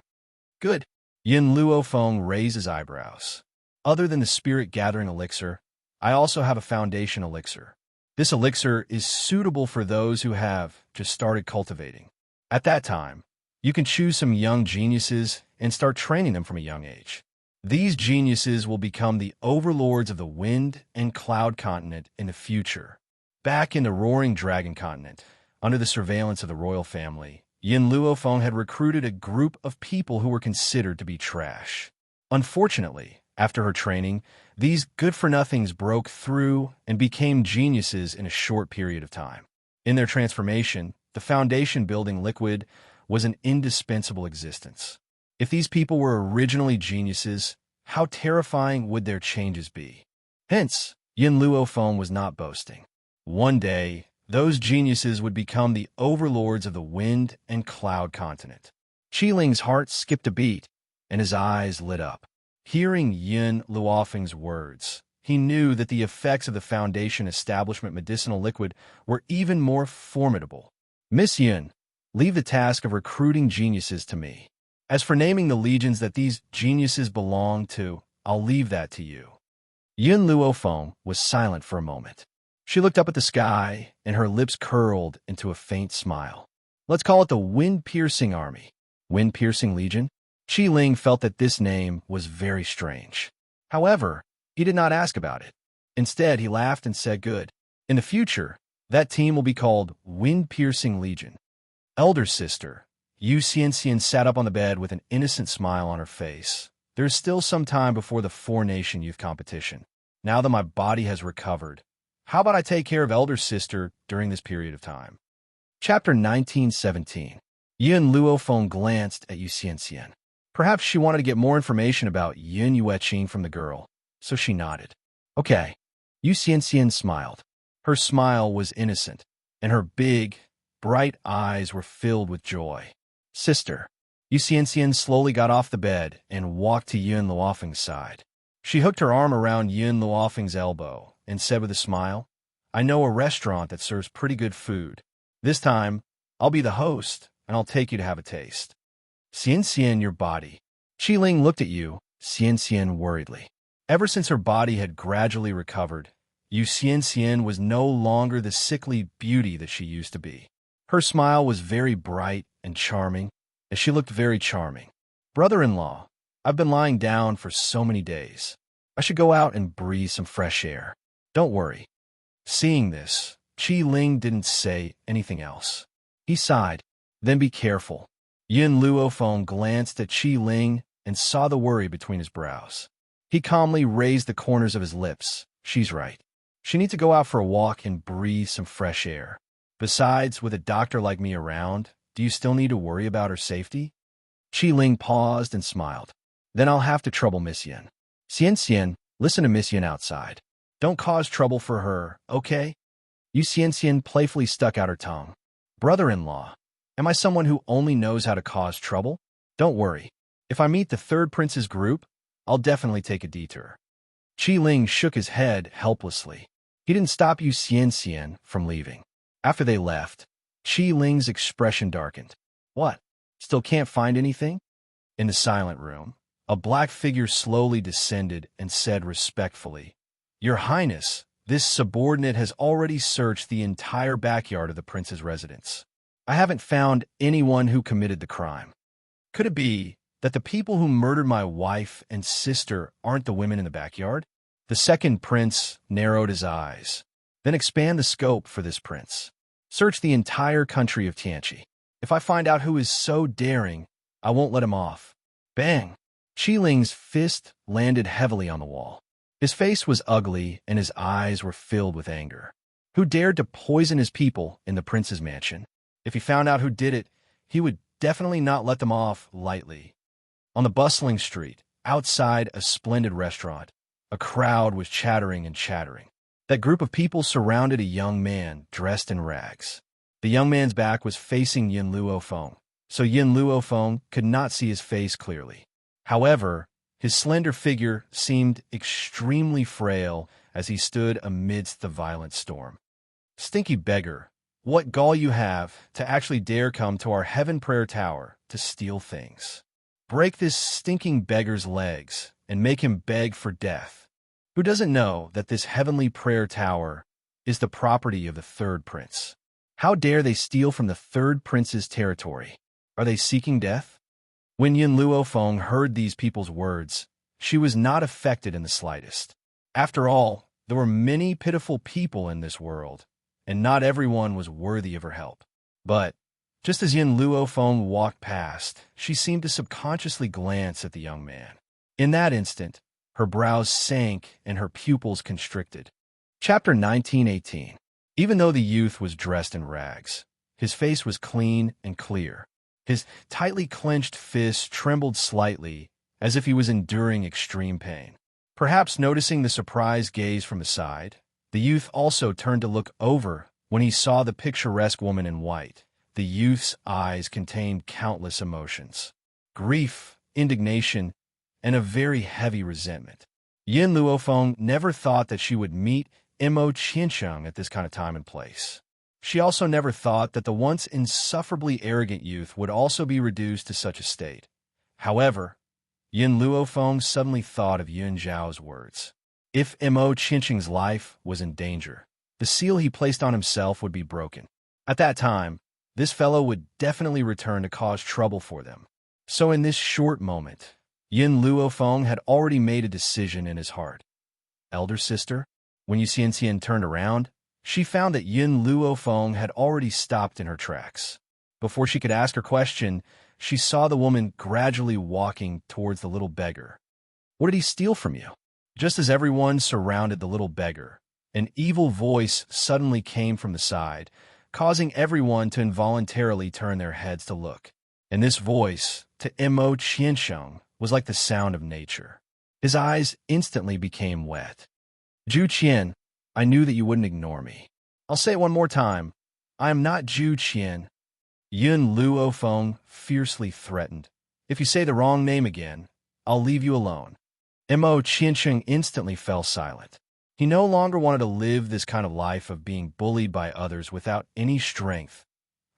Good. Yin Luofeng raised his eyebrows. Other than the spirit-gathering elixir, I also have a foundation elixir. This elixir is suitable for those who have just started cultivating. At that time, you can choose some young geniuses and start training them from a young age. These geniuses will become the overlords of the Wind and Cloud continent in the future. Back in the Roaring Dragon continent, under the surveillance of the royal family, Yin Luofeng had recruited a group of people who were considered to be trash. Unfortunately, after her training, these good-for-nothings broke through and became geniuses in a short period of time. In their transformation, the foundation-building liquid was an indispensable existence. If these people were originally geniuses, how terrifying would their changes be? Hence, Yin Luofeng was not boasting. One day, those geniuses would become the overlords of the Wind and Cloud continent. Qiling's heart skipped a beat, and his eyes lit up. Hearing Yin Luofeng's words, he knew that the effects of the Foundation Establishment medicinal liquid were even more formidable. Miss Yin, leave the task of recruiting geniuses to me. As for naming the legions that these geniuses belong to, I'll leave that to you. Yin Luofeng was silent for a moment. She looked up at the sky, and her lips curled into a faint smile. Let's call it the Wind-Piercing Army. Wind-Piercing Legion? Qi Ling felt that this name was very strange. However, he did not ask about it. Instead, he laughed and said, good. In the future, that team will be called Wind-Piercing Legion. Elder sister, Xianxia sat up on the bed with an innocent smile on her face. There's still some time before the four-nation youth competition. Now that my body has recovered, how about I take care of elder sister during this period of time? Chapter 1917. Yun Luofeng glanced at Xianxia. Perhaps she wanted to get more information about Yun Yueqing from the girl, so she nodded. Okay. Xianxia smiled. Her smile was innocent, and her big, bright eyes were filled with joy. Sister. Xianxia slowly got off the bed and walked to Yun Luofeng's side. She hooked her arm around Yun Luofeng's elbow and said with a smile, I know a restaurant that serves pretty good food. This time, I'll be the host, and I'll take you to have a taste. Xianxia, your body. Qi Ling looked at Xianxia worriedly. Ever since her body had gradually recovered, Xianxia was no longer the sickly beauty that she used to be. Her smile was very bright and charming, and she looked very charming. Brother-in-law, I've been lying down for so many days. I should go out and breathe some fresh air. Don't worry. Seeing this, Qi Ling didn't say anything else. He sighed, then be careful. Yun Luofeng glanced at Qi Ling and saw the worry between his brows. He calmly raised the corners of his lips. She's right. She needs to go out for a walk and breathe some fresh air. Besides, with a doctor like me around, do you still need to worry about her safety? Qi Ling paused and smiled. Then I'll have to trouble Miss Yin. Xianxia, listen to Miss Yin outside. Don't cause trouble for her, okay? Xianxia playfully stuck out her tongue. Brother-in-law, am I someone who only knows how to cause trouble? Don't worry. If I meet the third prince's group, I'll definitely take a detour. Qi Ling shook his head helplessly. He didn't stop Xianxia from leaving. After they left, Qi Ling's expression darkened. What? Still can't find anything? In the silent room, a black figure slowly descended and said respectfully, Your Highness, this subordinate has already searched the entire backyard of the prince's residence. I haven't found anyone who committed the crime. Could it be that the people who murdered my wife and sister aren't the women in the backyard? The second prince narrowed his eyes. Then expand the scope for this prince. Search the entire country of Xianxia. If I find out who is so daring, I won't let him off. Bang! Qi Ling's fist landed heavily on the wall. His face was ugly and his eyes were filled with anger. Who dared to poison his people in the prince's mansion? If he found out who did it, he would definitely not let them off lightly. On the bustling street, outside a splendid restaurant, a crowd was chattering and chattering. That group of people surrounded a young man dressed in rags. The young man's back was facing Yun Luofeng, so Yun Luofeng could not see his face clearly. However, his slender figure seemed extremely frail as he stood amidst the violent storm. Stinky beggar, what gall you have to actually dare come to our heaven prayer tower to steal things. Break this stinking beggar's legs and make him beg for death. Who doesn't know that this heavenly prayer tower is the property of the third prince? How dare they steal from the third prince's territory? Are they seeking death? When Yun Luofeng heard these people's words, she was not affected in the slightest. After all, there were many pitiful people in this world, and not everyone was worthy of her help. But, just as Yun Luofeng walked past, she seemed to subconsciously glance at the young man. In that instant, her brows sank and her pupils constricted. Chapter 1918. Even though the youth was dressed in rags, his face was clean and clear. His tightly clenched fist trembled slightly, as if he was enduring extreme pain. Perhaps noticing the surprised gaze from the side, the youth also turned to look over when he saw the picturesque woman in white. The youth's eyes contained countless emotions: grief, indignation, and a very heavy resentment. Yun Luofeng never thought that she would meet Xianxia at this kind of time and place. She also never thought that the once insufferably arrogant youth would also be reduced to such a state. However, Yun Luofeng suddenly thought of Yun Zhao's words. If Xianxia's life was in danger, the seal he placed on himself would be broken. At that time, this fellow would definitely return to cause trouble for them. So in this short moment, Yin Luofeng had already made a decision in his heart. Elder sister? When Xianxia turned around, she found that Yin Luofeng had already stopped in her tracks. Before she could ask her question, she saw the woman gradually walking towards the little beggar. What did he steal from you? Just as everyone surrounded the little beggar, an evil voice suddenly came from the side, causing everyone to involuntarily turn their heads to look. And this voice, to Imo Qiansheng, was like the sound of nature. His eyes instantly became wet. Zhu Qian, I knew that you wouldn't ignore me. I'll say it one more time. I am not Zhu Qian. Yun Luofeng fiercely threatened. If you say the wrong name again, I'll leave you alone. Mo Qiansheng instantly fell silent. He no longer wanted to live this kind of life of being bullied by others without any strength.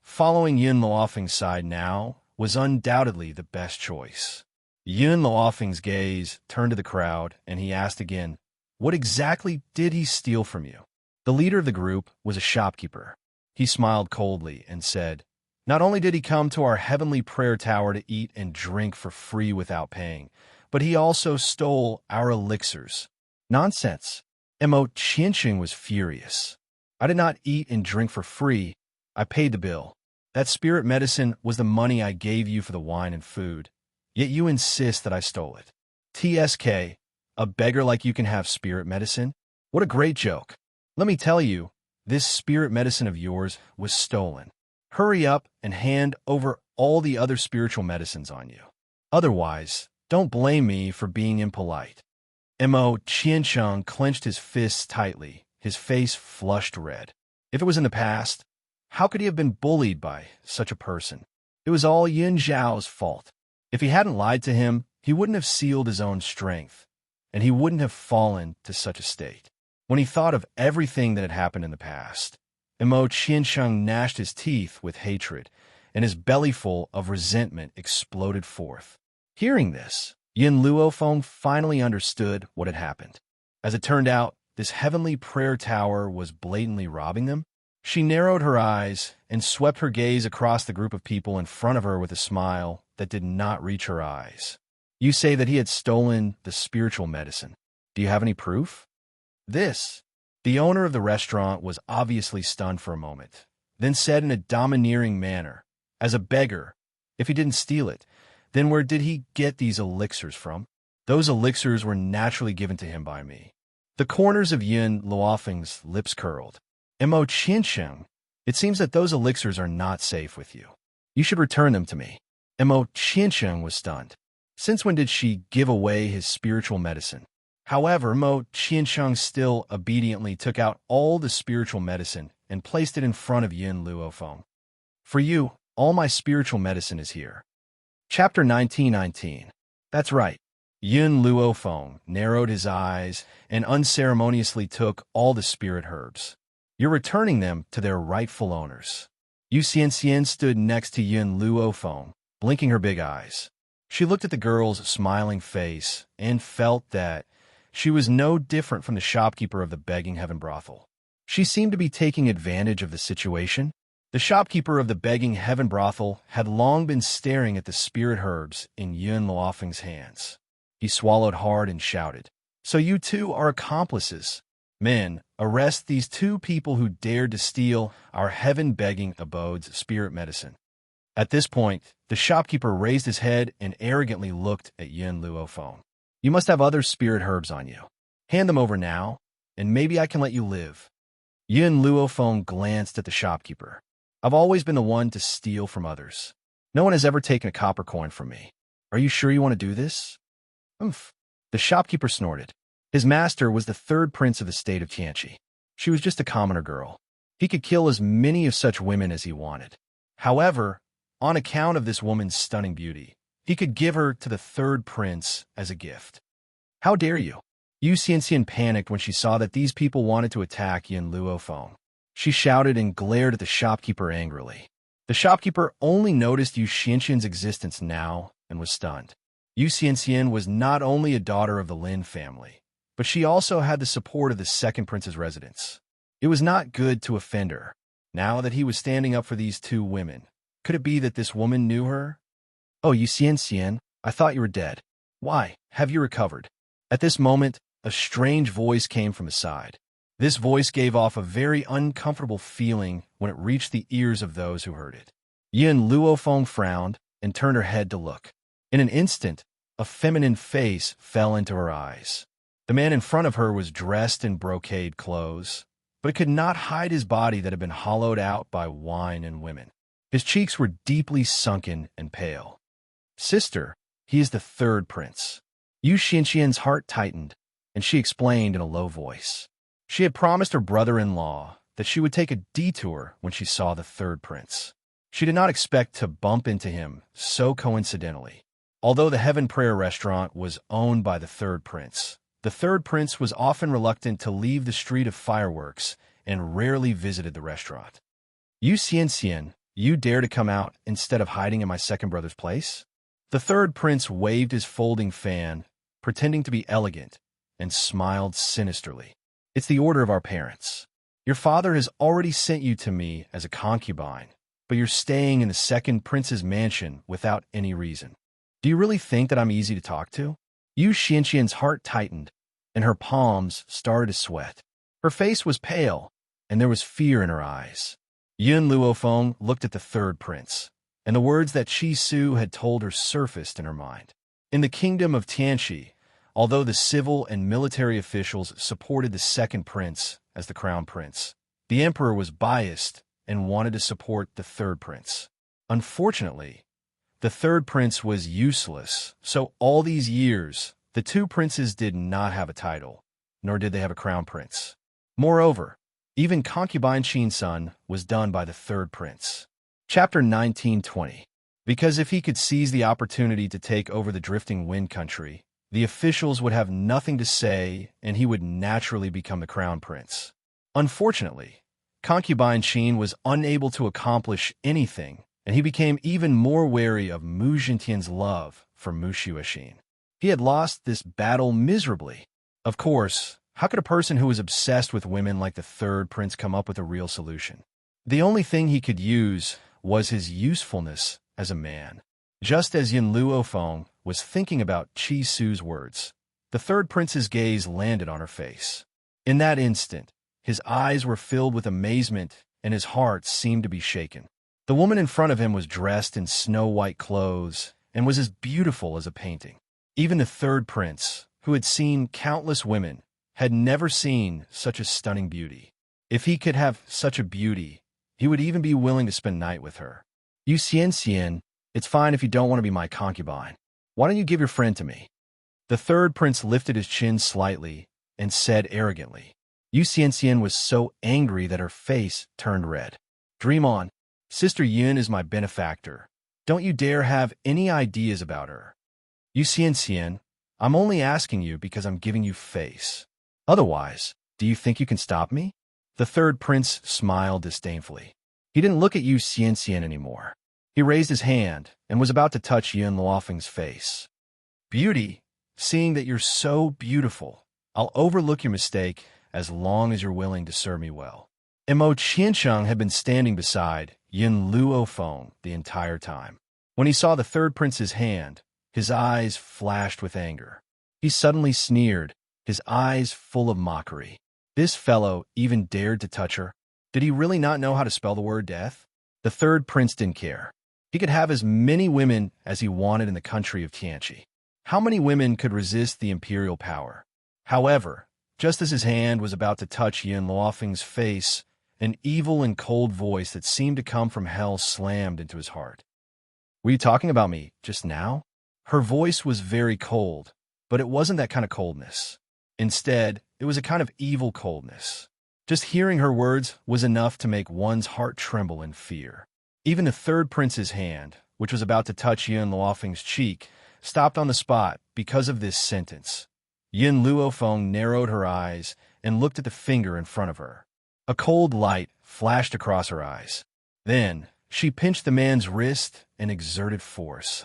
Following Yun Luofeng's side now was undoubtedly the best choice. Yun Luofeng's gaze turned to the crowd, and he asked again, what exactly did he steal from you? The leader of the group was a shopkeeper. He smiled coldly and said, not only did he come to our heavenly prayer tower to eat and drink for free without paying, but he also stole our elixirs. Nonsense. Mo Qiansheng was furious. I did not eat and drink for free. I paid the bill. That spirit medicine was the money I gave you for the wine and food. Yet you insist that I stole it. TSK, a beggar like you can have spirit medicine? What a great joke. Let me tell you, this spirit medicine of yours was stolen. Hurry up and hand over all the other spiritual medicines on you. Otherwise, don't blame me for being impolite. Mo Qiansheng clenched his fists tightly, his face flushed red. If it was in the past, how could he have been bullied by such a person? It was all Yin Zhao's fault. If he hadn't lied to him, he wouldn't have sealed his own strength, and he wouldn't have fallen to such a state. When he thought of everything that had happened in the past, Mo Qiansheng gnashed his teeth with hatred, and his bellyful of resentment exploded forth. Hearing this, Yin Luofeng finally understood what had happened. As it turned out, this heavenly prayer tower was blatantly robbing them. She narrowed her eyes and swept her gaze across the group of people in front of her with a smile that did not reach her eyes. You say that he had stolen the spiritual medicine. Do you have any proof? The owner of the restaurant was obviously stunned for a moment, then said in a domineering manner, as a beggar, if he didn't steal it, then where did he get these elixirs from? Those elixirs were naturally given to him by me. The corners of Yin Luofeng's lips curled. Mo Qiansheng, it seems that those elixirs are not safe with you. You should return them to me. Mo Qiansheng was stunned. Since when did she give away his spiritual medicine? However, Mo Qiansheng still obediently took out all the spiritual medicine and placed it in front of Yin Luofeng. For you, all my spiritual medicine is here. Chapter 1919. That's right. Yin Luofeng narrowed his eyes and unceremoniously took all the spirit herbs. You're returning them to their rightful owners. Xianxia stood next to Yin Luofeng, blinking her big eyes. She looked at the girl's smiling face and felt that she was no different from the shopkeeper of the begging heaven brothel. She seemed to be taking advantage of the situation. The shopkeeper of the begging heaven brothel had long been staring at the spirit herbs in Yun Luofeng's hands. He swallowed hard and shouted, so you two are accomplices. Men, arrest these two people who dared to steal our heaven-begging abode's spirit medicine. At this point, the shopkeeper raised his head and arrogantly looked at Yin Luofeng. You must have other spirit herbs on you. Hand them over now, and maybe I can let you live. Yin Luofeng glanced at the shopkeeper. I've always been the one to steal from others. No one has ever taken a copper coin from me. Are you sure you want to do this? Oomph. The shopkeeper snorted. His master was the third prince of the state of Xianxia. She was just a commoner girl. He could kill as many of such women as he wanted. However, on account of this woman's stunning beauty, he could give her to the third prince as a gift. How dare you? Xianxia panicked when she saw that these people wanted to attack Yin Luofeng. She shouted and glared at the shopkeeper angrily. The shopkeeper only noticed Xianxia's existence now and was stunned. Xianxia was not only a daughter of the Lin family, but she also had the support of the second prince's residence. It was not good to offend her. Now that he was standing up for these two women, could it be that this woman knew her? "Oh, you Xianxian, I thought you were dead. Why, have you recovered?" At this moment, a strange voice came from his side. This voice gave off a very uncomfortable feeling when it reached the ears of those who heard it. Yin Luofeng frowned and turned her head to look. In an instant, a feminine face fell into her eyes. The man in front of her was dressed in brocade clothes, but it could not hide his body that had been hollowed out by wine and women. His cheeks were deeply sunken and pale. "Sister, he is the third prince." Yu Xianxian's heart tightened, and she explained in a low voice. She had promised her brother-in-law that she would take a detour when she saw the third prince. She did not expect to bump into him so coincidentally. Although the Heaven Prayer restaurant was owned by the third prince was often reluctant to leave the street of fireworks and rarely visited the restaurant. "You Xianxian, you dare to come out instead of hiding in my second brother's place?" The third prince waved his folding fan, pretending to be elegant, and smiled sinisterly. "It's the order of our parents. Your father has already sent you to me as a concubine, but you're staying in the second prince's mansion without any reason. Do you really think that I'm easy to talk to?" Yu Xianxian's heart tightened, and her palms started to sweat. Her face was pale, and there was fear in her eyes. Yun Luofeng looked at the third prince, and the words that Qi Su had told her surfaced in her mind. In the kingdom of Tianxi, although the civil and military officials supported the second prince as the crown prince, the emperor was biased and wanted to support the third prince. Unfortunately, the third prince was useless, so all these years, the two princes did not have a title, nor did they have a crown prince. Moreover, even concubine Qinsun was done by the third prince. Chapter 1920. Because if he could seize the opportunity to take over the drifting wind country, the officials would have nothing to say and he would naturally become the crown prince. Unfortunately, concubine Qin was unable to accomplish anything, and he became even more wary of Mu Jintian's love for Mu Xuexin. He had lost this battle miserably. Of course, how could a person who was obsessed with women like the third prince come up with a real solution? The only thing he could use was his usefulness as a man. Just as Yin Luofeng was thinking about Qi Su's words, the third prince's gaze landed on her face. In that instant, his eyes were filled with amazement and his heart seemed to be shaken. The woman in front of him was dressed in snow-white clothes and was as beautiful as a painting. Even the third prince, who had seen countless women, had never seen such a stunning beauty. If he could have such a beauty, he would even be willing to spend night with her. "You Xianxian, it's fine if you don't want to be my concubine. Why don't you give your friend to me?" The third prince lifted his chin slightly and said arrogantly. Yu Xianxian was so angry that her face turned red. "Dream on. Sister Yun is my benefactor. Don't you dare have any ideas about her. Yu Xianxian, I'm only asking you because I'm giving you face. Otherwise, do you think you can stop me?" The third prince smiled disdainfully. He didn't look at Yu Xianxian anymore. He raised his hand and was about to touch Yun Luofeng's face. "Beauty, seeing that you're so beautiful, I'll overlook your mistake as long as you're willing to serve me well." Mo Qiansheng had been standing beside Yin Luofeng the entire time. When he saw the third prince's hand, his eyes flashed with anger. He suddenly sneered, his eyes full of mockery. This fellow even dared to touch her. Did he really not know how to spell the word death? The third prince didn't care. He could have as many women as he wanted in the country of Tianxi. How many women could resist the imperial power? However, just as his hand was about to touch Yin Luofeng's face, an evil and cold voice that seemed to come from hell slammed into his heart. "Were you talking about me just now?" Her voice was very cold, but it wasn't that kind of coldness. Instead, it was a kind of evil coldness. Just hearing her words was enough to make one's heart tremble in fear. Even the third prince's hand, which was about to touch Yin Luofeng's cheek, stopped on the spot because of this sentence. Yin Luofeng narrowed her eyes and looked at the finger in front of her. A cold light flashed across her eyes. Then, she pinched the man's wrist and exerted force.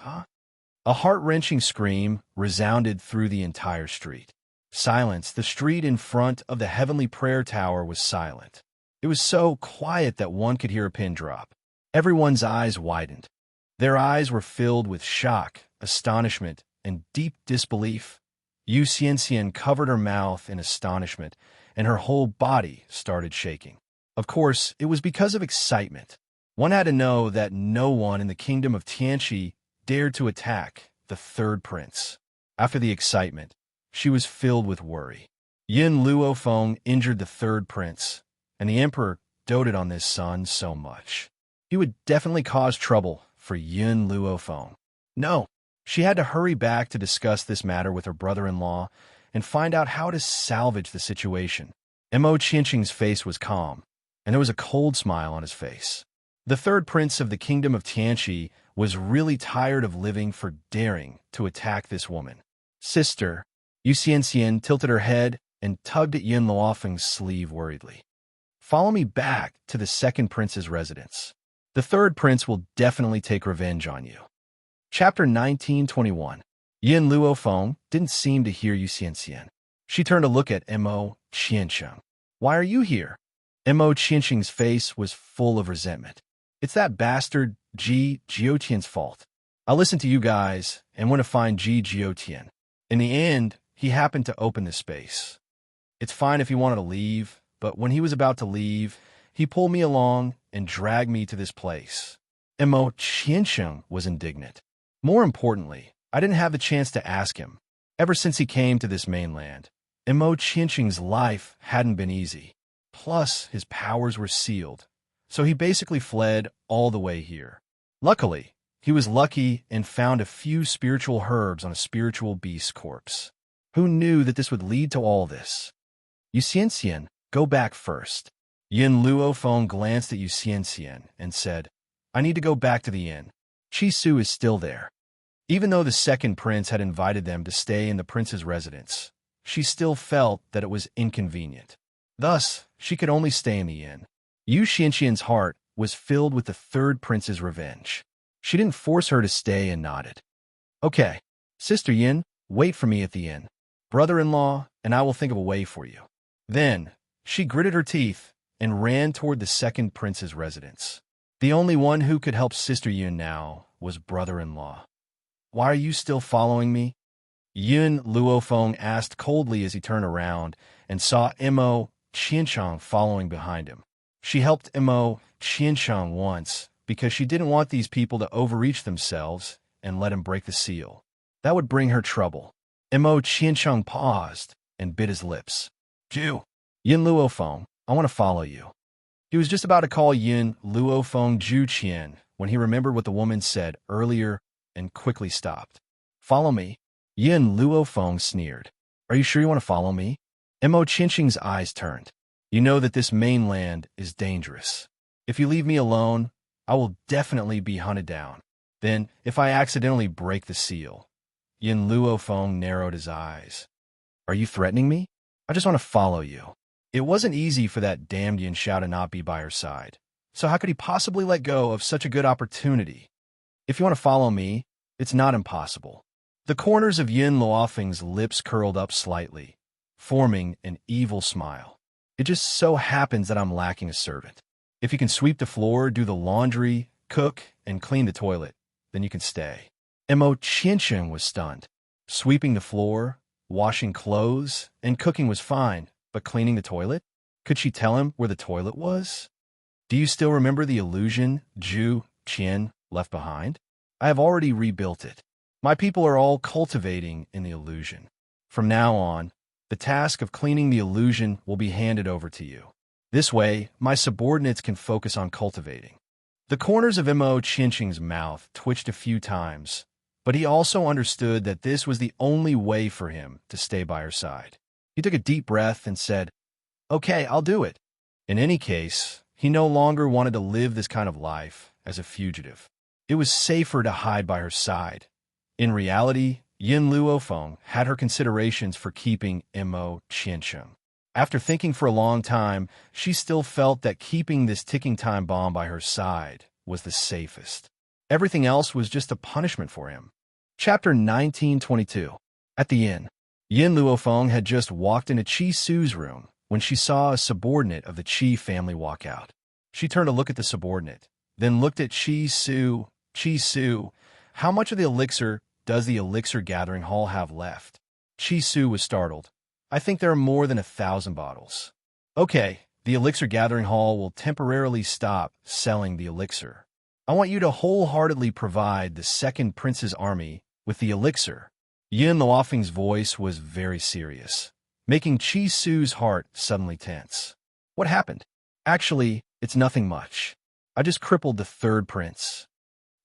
A heart-wrenching scream resounded through the entire street. Silence. The street in front of the heavenly prayer tower was silent. It was so quiet that one could hear a pin drop. Everyone's eyes widened. Their eyes were filled with shock, astonishment, and deep disbelief. Xianxia covered her mouth in astonishment, and her whole body started shaking. Of course, it was because of excitement. One had to know that no one in the kingdom of Tianqi dared to attack the third prince. After the excitement, she was filled with worry. Yin Luofeng injured the third prince, and the emperor doted on this son so much. He would definitely cause trouble for Yin Luofeng. No, she had to hurry back to discuss this matter with her brother-in-law and find out how to salvage the situation. Mo Qianqing's face was calm, and there was a cold smile on his face. The third prince of the kingdom of Tianqi was really tired of living for daring to attack this woman. Sister, Xianxia tilted her head and tugged at Yin Luofeng's sleeve worriedly. Follow me back to the second prince's residence. The third prince will definitely take revenge on you. Chapter 1921. Yin Luofeng didn't seem to hear Xianxia. She turned to look at Mo Qianqing. Why are you here? Mo Qianqing's face was full of resentment. It's that bastard Ji Jiotian's fault. I listened to you guys and went to find Ji Jiotian. In the end, he happened to open the space. It's fine if he wanted to leave, but when he was about to leave, he pulled me along and dragged me to this place. Mo Qianqing was indignant. More importantly, I didn't have the chance to ask him. Ever since he came to this mainland, Mo Qianqing's life hadn't been easy. Plus, his powers were sealed, so he basically fled all the way here. Luckily, he was lucky and found a few spiritual herbs on a spiritual beast's corpse. Who knew that this would lead to all this? Xianxia, go back first. Yin Luofeng glanced at Xianxia and said, I need to go back to the inn. Chisu is still there. Even though the second prince had invited them to stay in the prince's residence, she still felt that it was inconvenient. Thus, she could only stay in the inn. Xianxia's heart was filled with the third prince's revenge. She didn't force her to stay and nodded. Okay, Sister Yin, wait for me at the inn. Brother-in-law, and I will think of a way for you. Then, she gritted her teeth and ran toward the second prince's residence. The only one who could help Sister Yin now was brother-in-law. Why are you still following me? Yin Luofeng asked coldly as he turned around and saw Mo Qianqing following behind him. She helped Mo Qianqing once because she didn't want these people to overreach themselves and let him break the seal. That would bring her trouble. Mo Qianqing paused and bit his lips. Ju, Yin Luofeng, I want to follow you. He was just about to call Yin Luofeng Ju Qian when he remembered what the woman said earlier and quickly stopped. Follow me. Yin Luofeng sneered. Are you sure you want to follow me? Mo Qianqing's eyes turned. You know that this mainland is dangerous. If you leave me alone, I will definitely be hunted down. Then, if I accidentally break the seal. Yin Luofeng narrowed his eyes. Are you threatening me? I just want to follow you. It wasn't easy for that damned Xianxia to not be by her side. So how could he possibly let go of such a good opportunity? If you want to follow me, it's not impossible. The corners of Yin Luofeng's lips curled up slightly, forming an evil smile. It just so happens that I'm lacking a servant. If you can sweep the floor, do the laundry, cook, and clean the toilet, then you can stay. Mo Qianqing was stunned. Sweeping the floor, washing clothes, and cooking was fine, but cleaning the toilet? Could she tell him where the toilet was? Do you still remember the illusion Ju Qian left behind? I have already rebuilt it. My people are all cultivating in the illusion. From now on, the task of cleaning the illusion will be handed over to you. This way, my subordinates can focus on cultivating. The corners of Mo Qianqing's mouth twitched a few times, but he also understood that this was the only way for him to stay by her side. He took a deep breath and said, Okay, I'll do it. In any case, he no longer wanted to live this kind of life as a fugitive. It was safer to hide by her side. In reality, Yin Luofeng had her considerations for keeping Mo Qianqing. After thinking for a long time, she still felt that keeping this ticking time bomb by her side was the safest. Everything else was just a punishment for him. Chapter 1922. At the inn. Yin Luofeng had just walked into Qi Su's room when she saw a subordinate of the Qi family walk out. She turned to look at the subordinate, then looked at Qi Su. Qi Su, how much of the elixir does the elixir gathering hall have left? Qi Su was startled. I think there are more than 1,000 bottles. Okay, the elixir gathering hall will temporarily stop selling the elixir. I want you to wholeheartedly provide the second prince's army with the elixir. Yin Luofeng's voice was very serious, making Qi Su's heart suddenly tense. What happened? Actually, it's nothing much. I just crippled the third prince.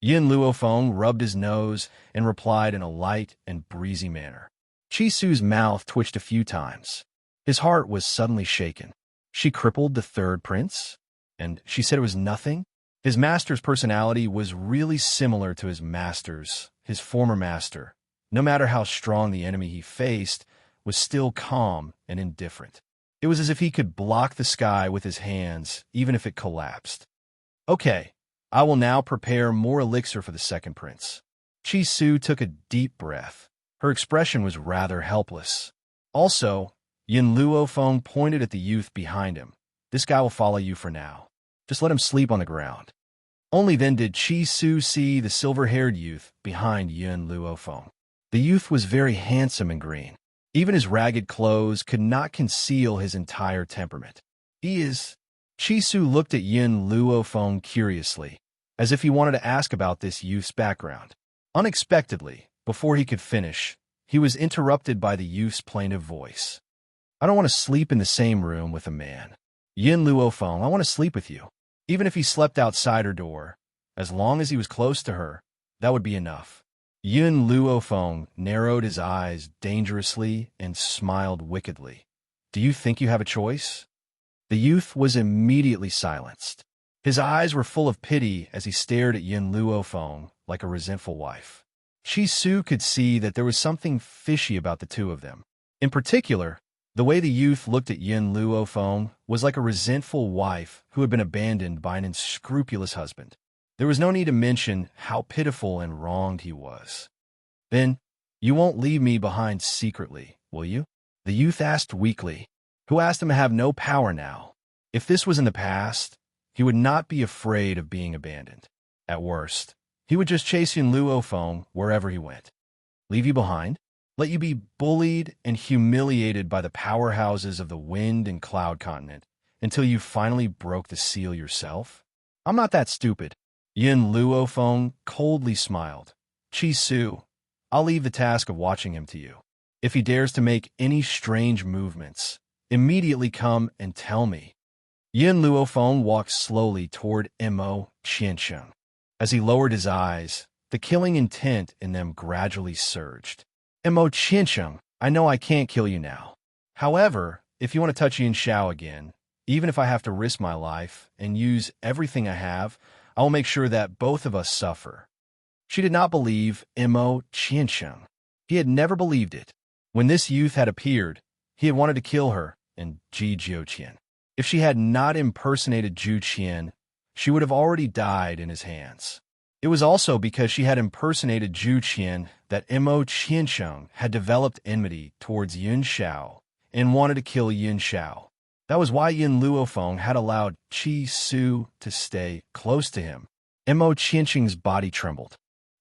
Yin Luofeng rubbed his nose and replied in a light and breezy manner. Qi Su's mouth twitched a few times. His heart was suddenly shaken. She crippled the third prince? And she said it was nothing? His master's personality was really similar to his master's, his former master. No matter how strong the enemy he faced, was still calm and indifferent. It was as if he could block the sky with his hands, even if it collapsed. Okay, I will now prepare more elixir for the second prince. Qi Su took a deep breath. Her expression was rather helpless. Also, Yin Luofeng pointed at the youth behind him. This guy will follow you for now. Just let him sleep on the ground. Only then did Qi Su see the silver-haired youth behind Yin Luofeng. The youth was very handsome and green. Even his ragged clothes could not conceal his entire temperament. He is... Qi Su looked at Yin Luofeng curiously, as if he wanted to ask about this youth's background. Unexpectedly, before he could finish, he was interrupted by the youth's plaintive voice. I don't want to sleep in the same room with a man. Yin Luofeng, I want to sleep with you. Even if he slept outside her door, as long as he was close to her, that would be enough. Yin Luofeng narrowed his eyes dangerously and smiled wickedly. Do you think you have a choice? The youth was immediately silenced. His eyes were full of pity as he stared at Yin Luofeng like a resentful wife. Qi Su could see that there was something fishy about the two of them. In particular, the way the youth looked at Yin Luofeng was like a resentful wife who had been abandoned by an unscrupulous husband. There was no need to mention how pitiful and wronged he was. Then, you won't leave me behind secretly, will you? The youth asked weakly, who asked him to have no power now. If this was in the past, he would not be afraid of being abandoned. At worst, he would just chase Yin Luofeng wherever he went. Leave you behind? Let you be bullied and humiliated by the powerhouses of the wind and cloud continent until you finally broke the seal yourself? I'm not that stupid. Yin Luofeng coldly smiled. Qi Su, I'll leave the task of watching him to you. If he dares to make any strange movements, immediately come and tell me. Yin Luofeng walked slowly toward Mo Xianxia. As he lowered his eyes, the killing intent in them gradually surged. Mo Xianxia, I know I can't kill you now. However, if you want to touch Xianxia again, even if I have to risk my life and use everything I have, I will make sure that both of us suffer. She did not believe Mo Xianxia. He had never believed it. When this youth had appeared, he had wanted to kill her and Ji Jiuqian. If she had not impersonated Zhu Qian, she would have already died in his hands. It was also because she had impersonated Zhu Qian that Mo Xianxiang had developed enmity towards Yun Xiao and wanted to kill Yun Xiao. That was why Yin Luofeng had allowed Qi Su to stay close to him. Mo Qianxiang's body trembled.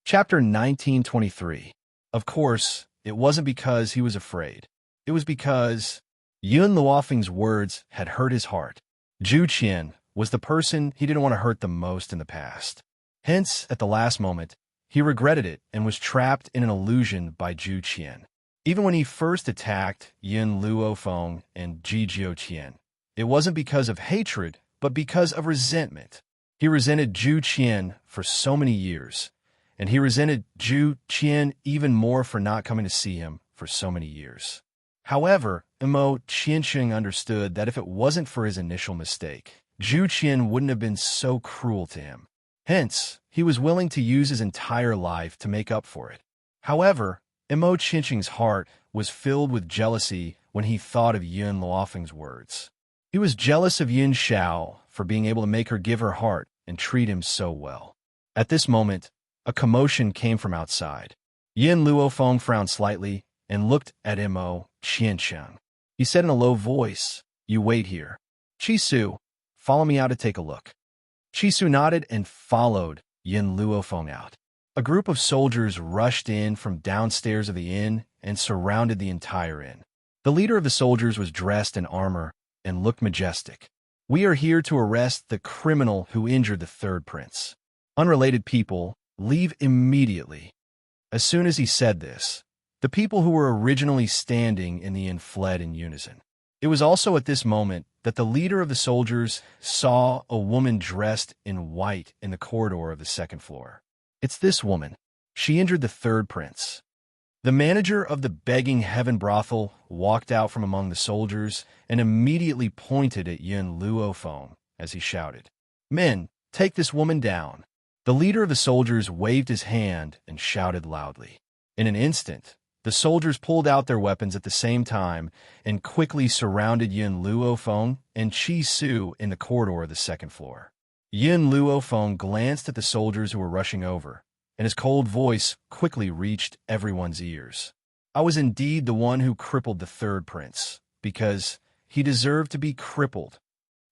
Chapter 1923. Of course, it wasn't because he was afraid. It was because Yin Luofeng's words had hurt his heart. Zhu Qian was the person he didn't want to hurt the most in the past. Hence, at the last moment, he regretted it and was trapped in an illusion by Zhu Qian. Even when he first attacked Yin Luofeng and Ji Jiuqian, it wasn't because of hatred, but because of resentment. He resented Zhu Qian for so many years, and he resented Zhu Qian even more for not coming to see him for so many years. However, Mo Qianxing understood that if it wasn't for his initial mistake, Zhu Qian wouldn't have been so cruel to him. Hence, he was willing to use his entire life to make up for it. However, Mo Qianxing's heart was filled with jealousy when he thought of Yin Luofeng's words. He was jealous of Yun Xiao for being able to make her give her heart and treat him so well. At this moment, a commotion came from outside. Yin Luofeng frowned slightly and looked at Xianxia. He said in a low voice, "You wait here. Chisu, follow me out to take a look." Chisu nodded and followed Yin Luofeng out. A group of soldiers rushed in from downstairs of the inn and surrounded the entire inn. The leader of the soldiers was dressed in armor and looked majestic. "We are here to arrest the criminal who injured the third prince. Unrelated people, leave immediately." As soon as he said this, the people who were originally standing in the inn fled in unison. It was also at this moment that the leader of the soldiers saw a woman dressed in white in the corridor of the second floor. "It's this woman. She injured the third prince." The manager of the Begging Heaven brothel walked out from among the soldiers and immediately pointed at Yin Luofeng as he shouted, "Men, take this woman down." The leader of the soldiers waved his hand and shouted loudly. In an instant, the soldiers pulled out their weapons at the same time and quickly surrounded Yin Luofeng and Chi Su in the corridor of the second floor. Yin Luofeng glanced at the soldiers who were rushing over, and his cold voice quickly reached everyone's ears. "I was indeed the one who crippled the third prince, because he deserved to be crippled."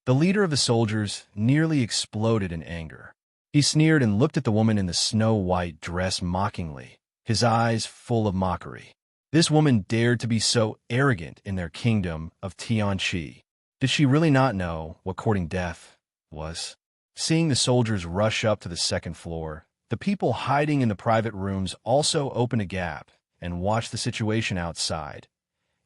The leader of the soldiers nearly exploded in anger. He sneered and looked at the woman in the snow-white dress mockingly, his eyes full of mockery. This woman dared to be so arrogant in their kingdom of Xianxia. Did she really not know what courting death was? Seeing the soldiers rush up to the second floor, the people hiding in the private rooms also opened a gap and watched the situation outside.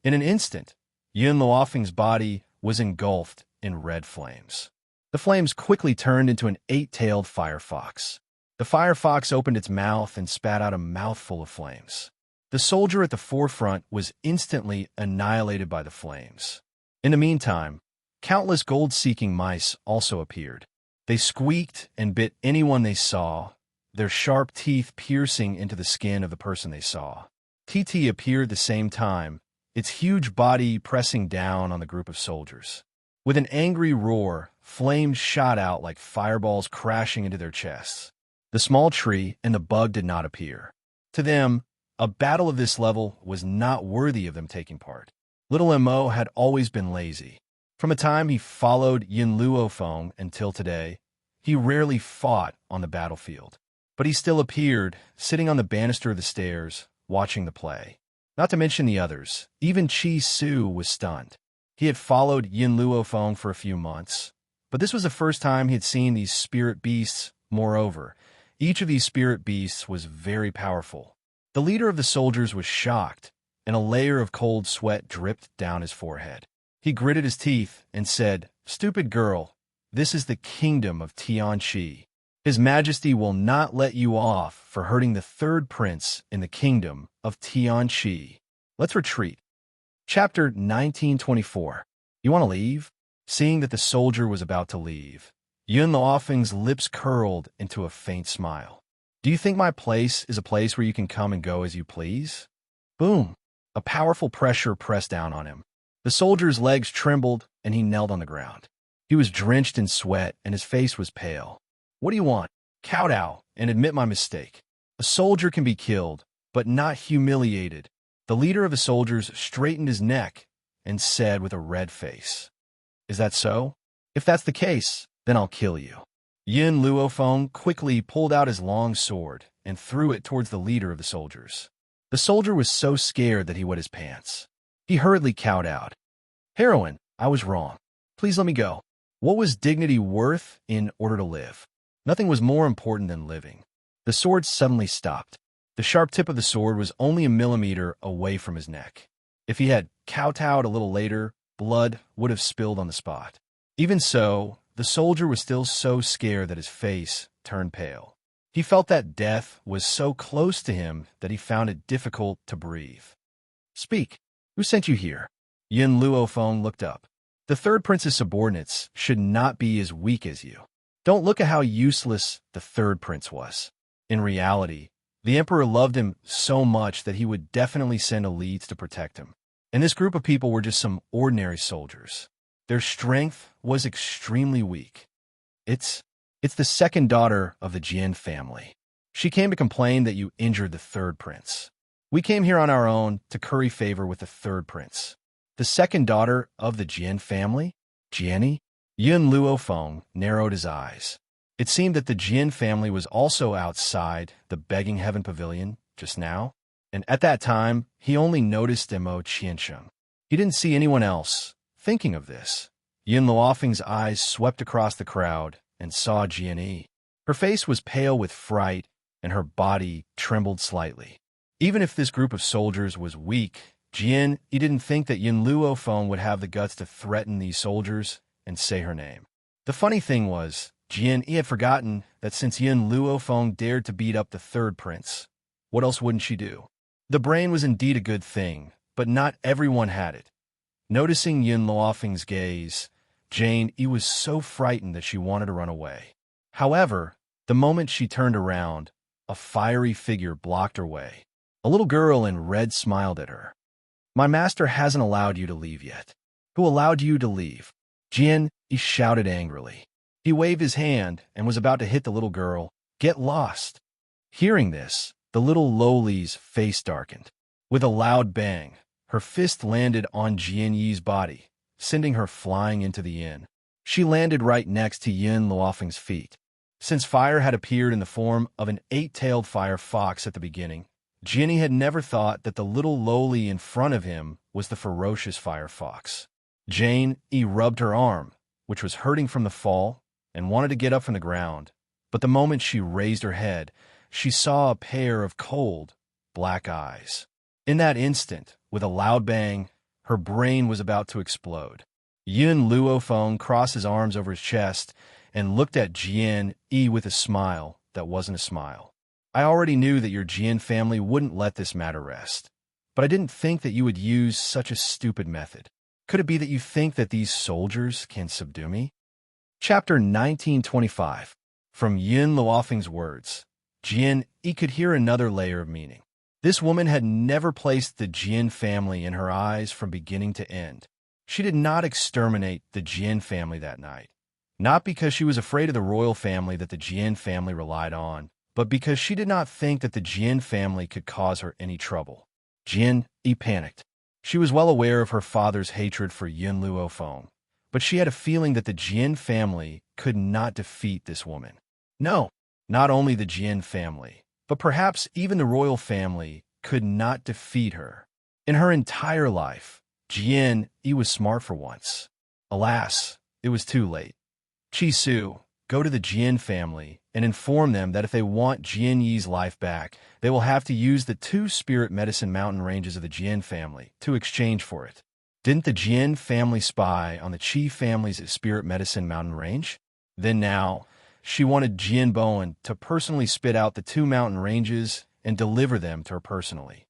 In an instant, Yin Luofeng's body was engulfed in red flames. The flames quickly turned into an 8-tailed firefox. The firefox opened its mouth and spat out a mouthful of flames. The soldier at the forefront was instantly annihilated by the flames. In the meantime, countless gold-seeking mice also appeared. They squeaked and bit anyone they saw, their sharp teeth piercing into the skin of the person they saw. TT appeared at the same time, its huge body pressing down on the group of soldiers. With an angry roar, flames shot out like fireballs crashing into their chests. The small tree and the bug did not appear. To them, a battle of this level was not worthy of them taking part. Little Mo had always been lazy. From the time he followed Yin Luofeng until today, he rarely fought on the battlefield. But he still appeared, sitting on the banister of the stairs, watching the play. Not to mention the others, even Chi Su was stunned. He had followed Yin Luofeng for a few months, but this was the first time he had seen these spirit beasts. Moreover, each of these spirit beasts was very powerful. The leader of the soldiers was shocked, and a layer of cold sweat dripped down his forehead. He gritted his teeth and said, "Stupid girl, this is the kingdom of Xianxia. His Majesty will not let you off for hurting the third prince in the kingdom of Xianxia. Let's retreat." Chapter 1924. "You want to leave?" Seeing that the soldier was about to leave, Yin Luofeng's lips curled into a faint smile. "Do you think my place is a place where you can come and go as you please?" Boom! A powerful pressure pressed down on him. The soldier's legs trembled, and he knelt on the ground. He was drenched in sweat, and his face was pale. "What do you want?" "Kowtow and admit my mistake. A soldier can be killed, but not humiliated." The leader of the soldiers straightened his neck and said with a red face, "Is that so? If that's the case, then I'll kill you." Yin Luofeng quickly pulled out his long sword and threw it towards the leader of the soldiers. The soldier was so scared that he wet his pants. He hurriedly kowtowed. "Heroine, I was wrong. Please let me go." What was dignity worth in order to live? Nothing was more important than living. The sword suddenly stopped. The sharp tip of the sword was only a millimeter away from his neck. If he had kowtowed a little later, blood would have spilled on the spot. Even so, the soldier was still so scared that his face turned pale. He felt that death was so close to him that he found it difficult to breathe. "Speak. Who sent you here?" Yin Luofeng looked up. "The third prince's subordinates should not be as weak as you. Don't look at how useless the third prince was. In reality, the emperor loved him so much that he would definitely send elites to protect him. And this group of people were just some ordinary soldiers. Their strength was extremely weak. It's the second daughter of the Jian family. She came to complain that you injured the third prince. We came here on our own to curry favor with the third prince, the second daughter of the Jian family, Jianni. Yun Luofeng narrowed his eyes. It seemed that the Jian family was also outside the Begging Heaven Pavilion just now, and at that time, he only noticed Emo Qiansheng. He didn't see anyone else. Thinking of this, Yun Luofeng's eyes swept across the crowd and saw Jianni. Her face was pale with fright, and her body trembled slightly. Even if this group of soldiers was weak, he didn't think that Yun Luofeng would have the guts to threaten these soldiers and say her name. The funny thing was, he had forgotten that since Yun Luofeng dared to beat up the third prince, what else wouldn't she do? The brain was indeed a good thing, but not everyone had it. Noticing Yun Luofeng's gaze, Jane was so frightened that she wanted to run away. However, the moment she turned around, a fiery figure blocked her way. A little girl in red smiled at her. "My master hasn't allowed you to leave yet." "Who allowed you to leave?" He shouted angrily. He waved his hand and was about to hit the little girl. "Get lost." Hearing this, the little lowly's face darkened. With a loud bang, her fist landed on Jianyi's body, sending her flying into the inn. She landed right next to Yun Luofeng's feet. Since fire had appeared in the form of an 8-tailed fire fox at the beginning, Jianyi had never thought that the little lowly in front of him was the ferocious fire fox. Jane rubbed her arm, which was hurting from the fall, and wanted to get up from the ground. But the moment she raised her head, she saw a pair of cold, black eyes. In that instant, with a loud bang, her brain was about to explode. Yun Luofeng crossed his arms over his chest and looked at Jian with a smile that wasn't a smile. "I already knew that your Jian family wouldn't let this matter rest, but I didn't think that you would use such a stupid method. Could it be that you think that these soldiers can subdue me?" Chapter 1925. From Yun Luofeng's words, Jian could hear another layer of meaning. This woman had never placed the Jian family in her eyes from beginning to end. She did not exterminate the Jian family that night, not because she was afraid of the royal family that the Jian family relied on, but because she did not think that the Jian family could cause her any trouble. Jian panicked. She was well aware of her father's hatred for Yun Luofeng, but she had a feeling that the Jian family could not defeat this woman. No, not only the Jian family, but perhaps even the royal family could not defeat her. In her entire life, Jian was smart for once. Alas, it was too late. Chi Su, go to the Jian family and inform them that if they want Jian Yi's life back, they will have to use the 2 spirit medicine mountain ranges of the Jian family to exchange for it. Didn't the Jian family spy on the Qi family's spirit medicine mountain range? Then now, she wanted Jian Bowen to personally spit out the 2 mountain ranges and deliver them to her personally.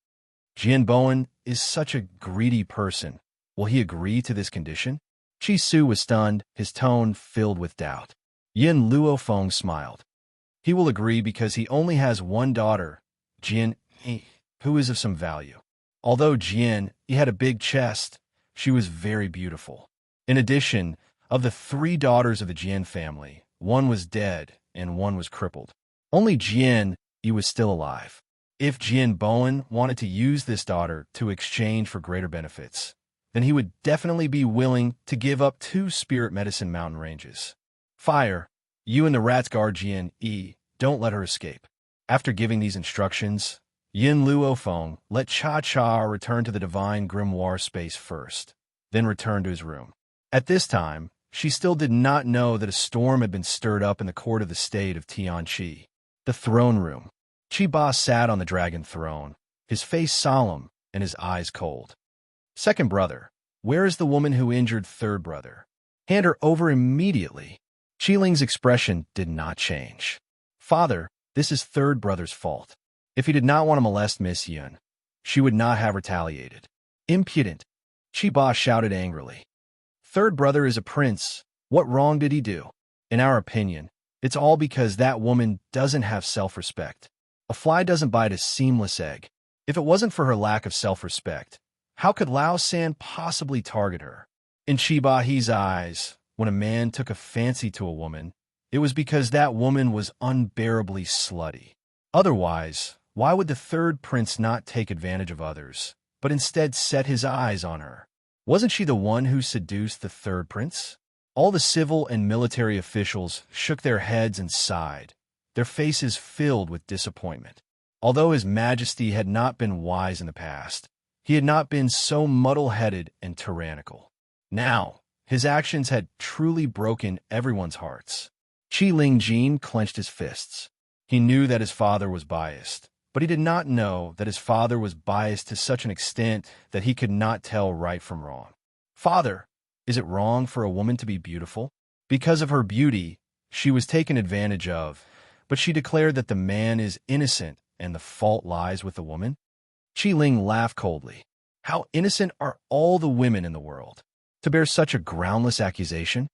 Jian Bowen is such a greedy person. Will he agree to this condition? Chi Su was stunned, his tone filled with doubt. Yun Luofeng smiled. He will agree because he only has one daughter, Jian who is of some value. Although Jian had a big chest, she was very beautiful. In addition, of the 3 daughters of the Jian family, one was dead and one was crippled. Only Jian was still alive. If Jian Bowen wanted to use this daughter to exchange for greater benefits, then he would definitely be willing to give up 2 spirit medicine mountain ranges. Fire, you and the rats guard Jian don't let her escape. After giving these instructions, Yun Luofeng let Cha-Cha return to the divine grimoire space first, then return to his room. At this time, she still did not know that a storm had been stirred up in the court of the state of Tianqi, the throne room. Qi sat on the dragon throne, his face solemn and his eyes cold. "Second brother, where is the woman who injured third brother? Hand her over immediately." Qiling's expression did not change. "Father, this is third brother's fault. If he did not want to molest Miss Yun, she would not have retaliated." "Impudent!" Qi shouted angrily. "Third brother is a prince. What wrong did he do? In our opinion, it's all because that woman doesn't have self-respect. A fly doesn't bite a seamless egg. If it wasn't for her lack of self-respect, how could Lao San possibly target her?" In Chibahi's eyes, when a man took a fancy to a woman, it was because that woman was unbearably slutty. Otherwise, Why would the third prince not take advantage of others, but instead set his eyes on her? Wasn't she the one who seduced the third prince? All the civil and military officials shook their heads and sighed, their faces filled with disappointment. Although His Majesty had not been wise in the past, he had not been so muddle-headed and tyrannical. Now, his actions had truly broken everyone's hearts. Qi Lingjin clenched his fists. He knew that his father was biased, but he did not know that his father was biased to such an extent that he could not tell right from wrong. Father, is it wrong for a woman to be beautiful? Because of her beauty, she was taken advantage of, but she declared that the man is innocent and the fault lies with the woman? Qi Ling laughed coldly. How innocent are all the women in the world, to bear such a groundless accusation?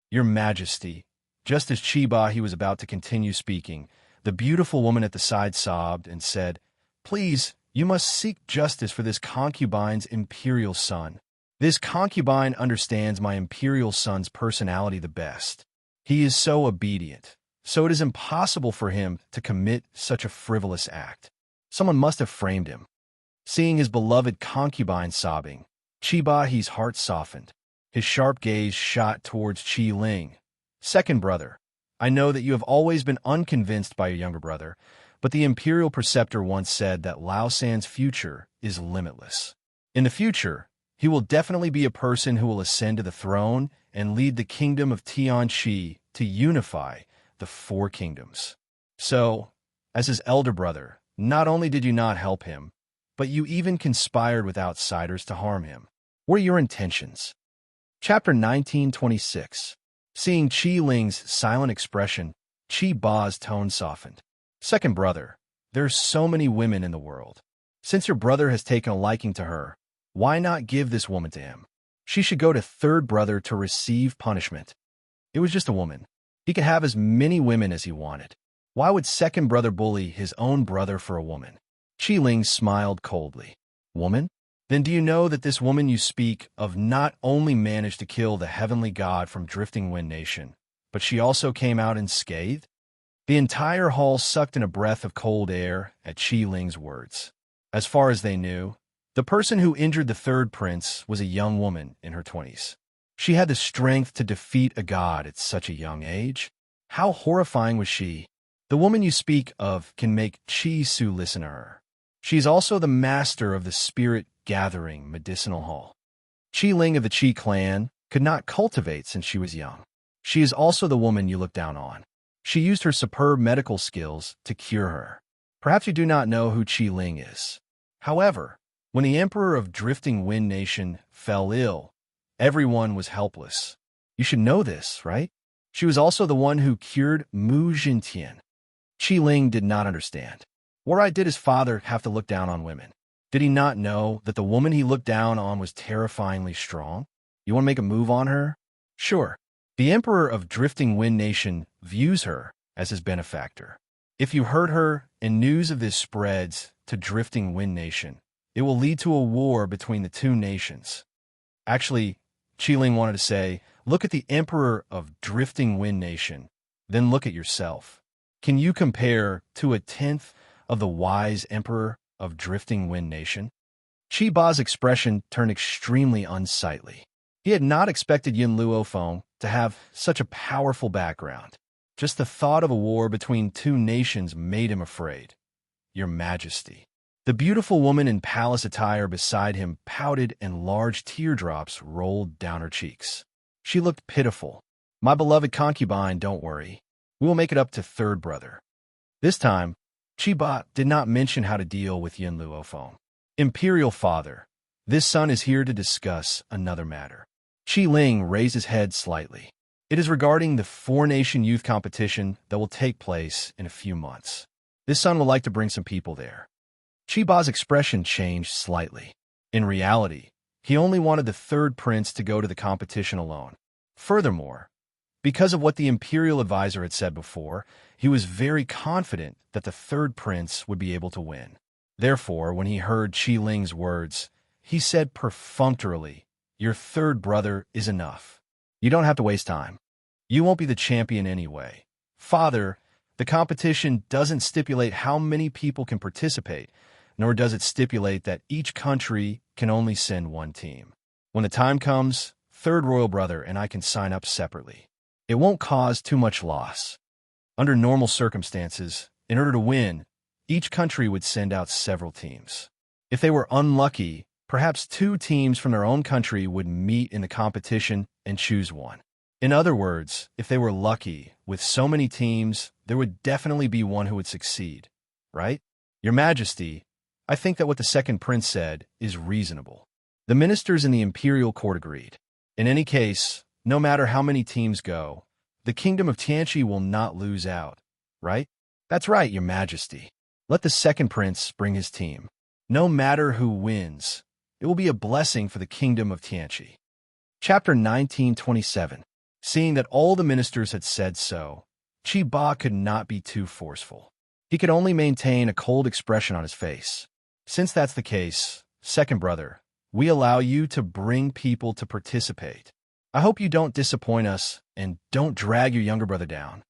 Your Majesty, just as Qi he was about to continue speaking, the beautiful woman at the side sobbed and said, Please, you must seek justice for this concubine's imperial son. This concubine understands my imperial son's personality the best. He is so obedient, so it is impossible for him to commit such a frivolous act. Someone must have framed him. Seeing his beloved concubine sobbing, Qi Hi's heart softened. His sharp gaze shot towards Qi Ling. Second brother, I know that you have always been unconvinced by your younger brother, but the imperial preceptor once said that Lao San's future is limitless. In the future, he will definitely be a person who will ascend to the throne and lead the kingdom of Tianqi to unify the four kingdoms. So, as his elder brother, not only did you not help him, but you even conspired with outsiders to harm him. What are your intentions? Chapter 1926. Seeing Qi Ling's silent expression, Qi Ba's tone softened. Second brother, there are so many women in the world. Since your brother has taken a liking to her, why not give this woman to him? She should go to third brother to receive punishment. It was just a woman. He could have as many women as he wanted. Why would second brother bully his own brother for a woman? Qi Ling smiled coldly. Woman? Then do you know that this woman you speak of not only managed to kill the heavenly god from Drifting Wind Nation, but she also came out unscathed? The entire hall sucked in a breath of cold air at Qi Ling's words. As far as they knew, the person who injured the third prince was a young woman in her 20s. She had the strength to defeat a god at such a young age. How horrifying was she? The woman you speak of can make Qi Su listen to her. She is also the master of the spirit gathering medicinal hall. Qi Ling of the Qi clan could not cultivate since she was young. She is also the woman you look down on. She used her superb medical skills to cure her. Perhaps you do not know who Qi Ling is. However, when the emperor of Drifting Wind Nation fell ill, everyone was helpless. You should know this, right? She was also the one who cured Mu Jintian. Qi Ling did not understand. Why did his father have to look down on women? Did he not know that the woman he looked down on was terrifyingly strong? You want to make a move on her? Sure. The emperor of Drifting Wind Nation views her as his benefactor. If you hurt her and news of this spreads to Drifting Wind Nation, it will lead to a war between the two nations. Actually, Qi Ling wanted to say, look at the emperor of Drifting Wind Nation, then look at yourself. Can you compare to a tenth of the wise emperor of Drifting Wind Nation? Qi Ba's expression turned extremely unsightly. He had not expected Yin Luofeng to have such a powerful background. Just the thought of a war between two nations made him afraid. Your Majesty. The beautiful woman in palace attire beside him pouted and large teardrops rolled down her cheeks. She looked pitiful. My beloved concubine, don't worry. We will make it up to third brother. This time, Qi Ba did not mention how to deal with Yin Luofeng. Imperial father, this son is here to discuss another matter. Qi Ling raised his head slightly. It is regarding the four-nation youth competition that will take place in a few months. This son would like to bring some people there. Qi Ba's expression changed slightly. In reality, he only wanted the third prince to go to the competition alone. Furthermore, because of what the imperial advisor had said before, he was very confident that the third prince would be able to win. Therefore, when he heard Qi Ling's words, he said perfunctorily, your third brother is enough. You don't have to waste time. You won't be the champion anyway. Father, The competition doesn't stipulate how many people can participate, nor does it stipulate that each country can only send one team. When the time comes, third royal brother and I can sign up separately. It won't cause too much loss. Under normal circumstances, in order to win, each country would send out several teams. If they were unlucky, perhaps 2 teams from their own country would meet in the competition and choose one. In other words, if they were lucky, with so many teams, there would definitely be one who would succeed, right? Your Majesty, I think that what the second prince said is reasonable. The ministers in the imperial court agreed. In any case, no matter how many teams go, the kingdom of Xianxia will not lose out, right? That's right, Your Majesty. Let the second prince bring his team. No matter who wins, it will be a blessing for the kingdom of Xianxia. Chapter 1927. Seeing that all the ministers had said so, Qi Ba could not be too forceful. He could only maintain a cold expression on his face. Since that's the case, second brother, we allow you to bring people to participate. I hope you don't disappoint us and don't drag your younger brother down.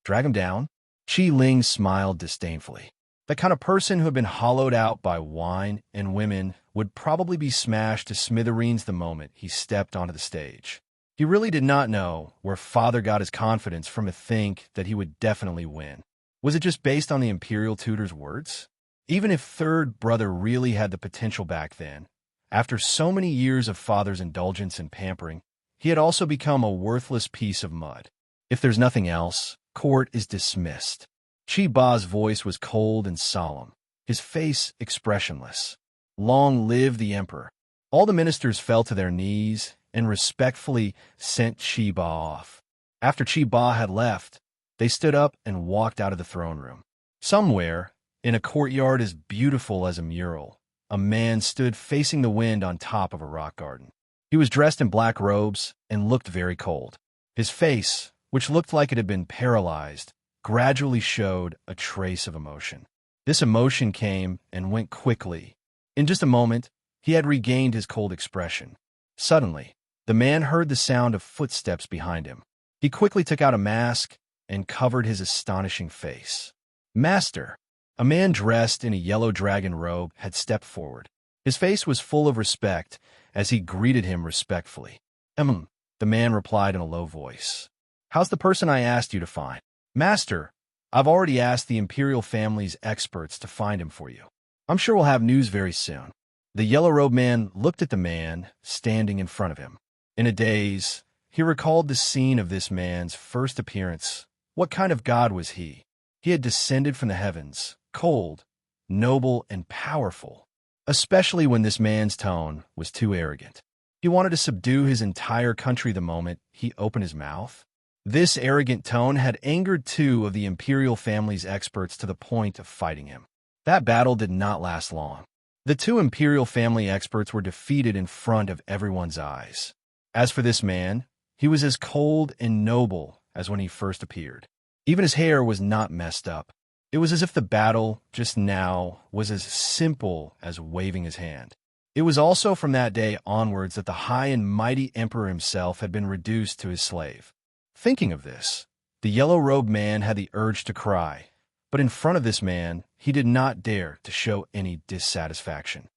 Drag him down? Qi Ling smiled disdainfully. The kind of person who had been hollowed out by wine and women would probably be smashed to smithereens the moment he stepped onto the stage. He really did not know where father got his confidence from to think that he would definitely win. Was it just based on the imperial tutor's words? Even if third brother really had the potential back then, after so many years of father's indulgence and pampering, he had also become a worthless piece of mud. If there's nothing else, court is dismissed. Qi Ba's voice was cold and solemn, his face expressionless. Long live the emperor. All the ministers fell to their knees and respectfully sent Qi Ba off. After Qi Ba had left, they stood up and walked out of the throne room. Somewhere, in a courtyard as beautiful as a mural, a man stood facing the wind on top of a rock garden. He was dressed in black robes and looked very cold. His face, which looked like it had been paralyzed, gradually showed a trace of emotion. This emotion came and went quickly. In just a moment, he had regained his cold expression. Suddenly, the man heard the sound of footsteps behind him. He quickly took out a mask and covered his astonishing face. Master, a man dressed in a yellow dragon robe had stepped forward. His face was full of respect as he greeted him respectfully. The man replied in a low voice. How's the person I asked you to find? Master, I've already asked the imperial family's experts to find him for you. I'm sure we'll have news very soon. The yellow-robed man looked at the man standing in front of him. In a daze, he recalled the scene of this man's first appearance. What kind of god was he? He had descended from the heavens, cold, noble, and powerful, especially when this man's tone was too arrogant. He wanted to subdue his entire country the moment he opened his mouth. This arrogant tone had angered 2 of the imperial family's experts to the point of fighting him. That battle did not last long. The 2 imperial family experts were defeated in front of everyone's eyes. As for this man, he was as cold and noble as when he first appeared. Even his hair was not messed up. It was as if the battle just now was as simple as waving his hand. It was also from that day onwards that the high and mighty emperor himself had been reduced to his slave. Thinking of this, the yellow-robed man had the urge to cry, but in front of this man, he did not dare to show any dissatisfaction.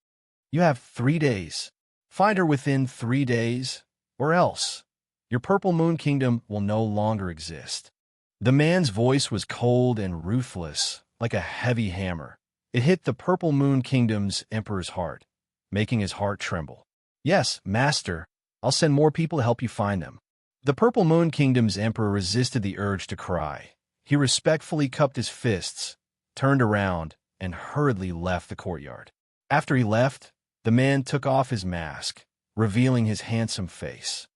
You have 3 days. Find her within 3 days, or else your Purple Moon Kingdom will no longer exist. The man's voice was cold and ruthless, like a heavy hammer. It hit the Purple Moon Kingdom's emperor's heart, making his heart tremble. Yes, master, I'll send more people to help you find them. The Purple Moon Kingdom's emperor resisted the urge to cry. He respectfully cupped his fists, turned around, and hurriedly left the courtyard. After he left, the man took off his mask, revealing his handsome face.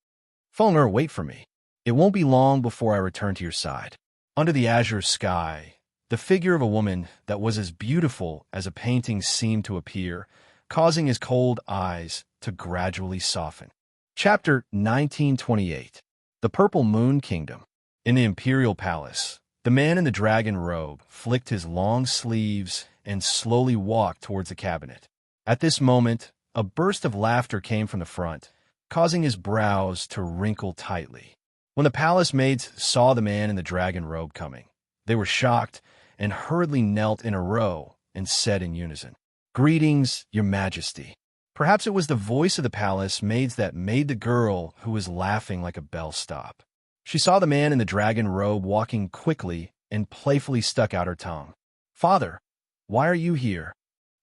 Fenger, wait for me. It won't be long before I return to your side. Under the azure sky, the figure of a woman that was as beautiful as a painting seemed to appear, causing his cold eyes to gradually soften. Chapter 1928. The Purple Moon Kingdom. In the imperial palace, the man in the dragon robe flicked his long sleeves and slowly walked towards the cabinet. At this moment, a burst of laughter came from the front, causing his brows to wrinkle tightly. When the palace maids saw the man in the dragon robe coming, They were shocked and hurriedly knelt in a row and said in unison, "Greetings, Your Majesty." Perhaps it was the voice of the palace maids that made the girl who was laughing like a bell stop. She saw the man in the dragon robe walking quickly and playfully stuck out her tongue. "Father, why are you here?"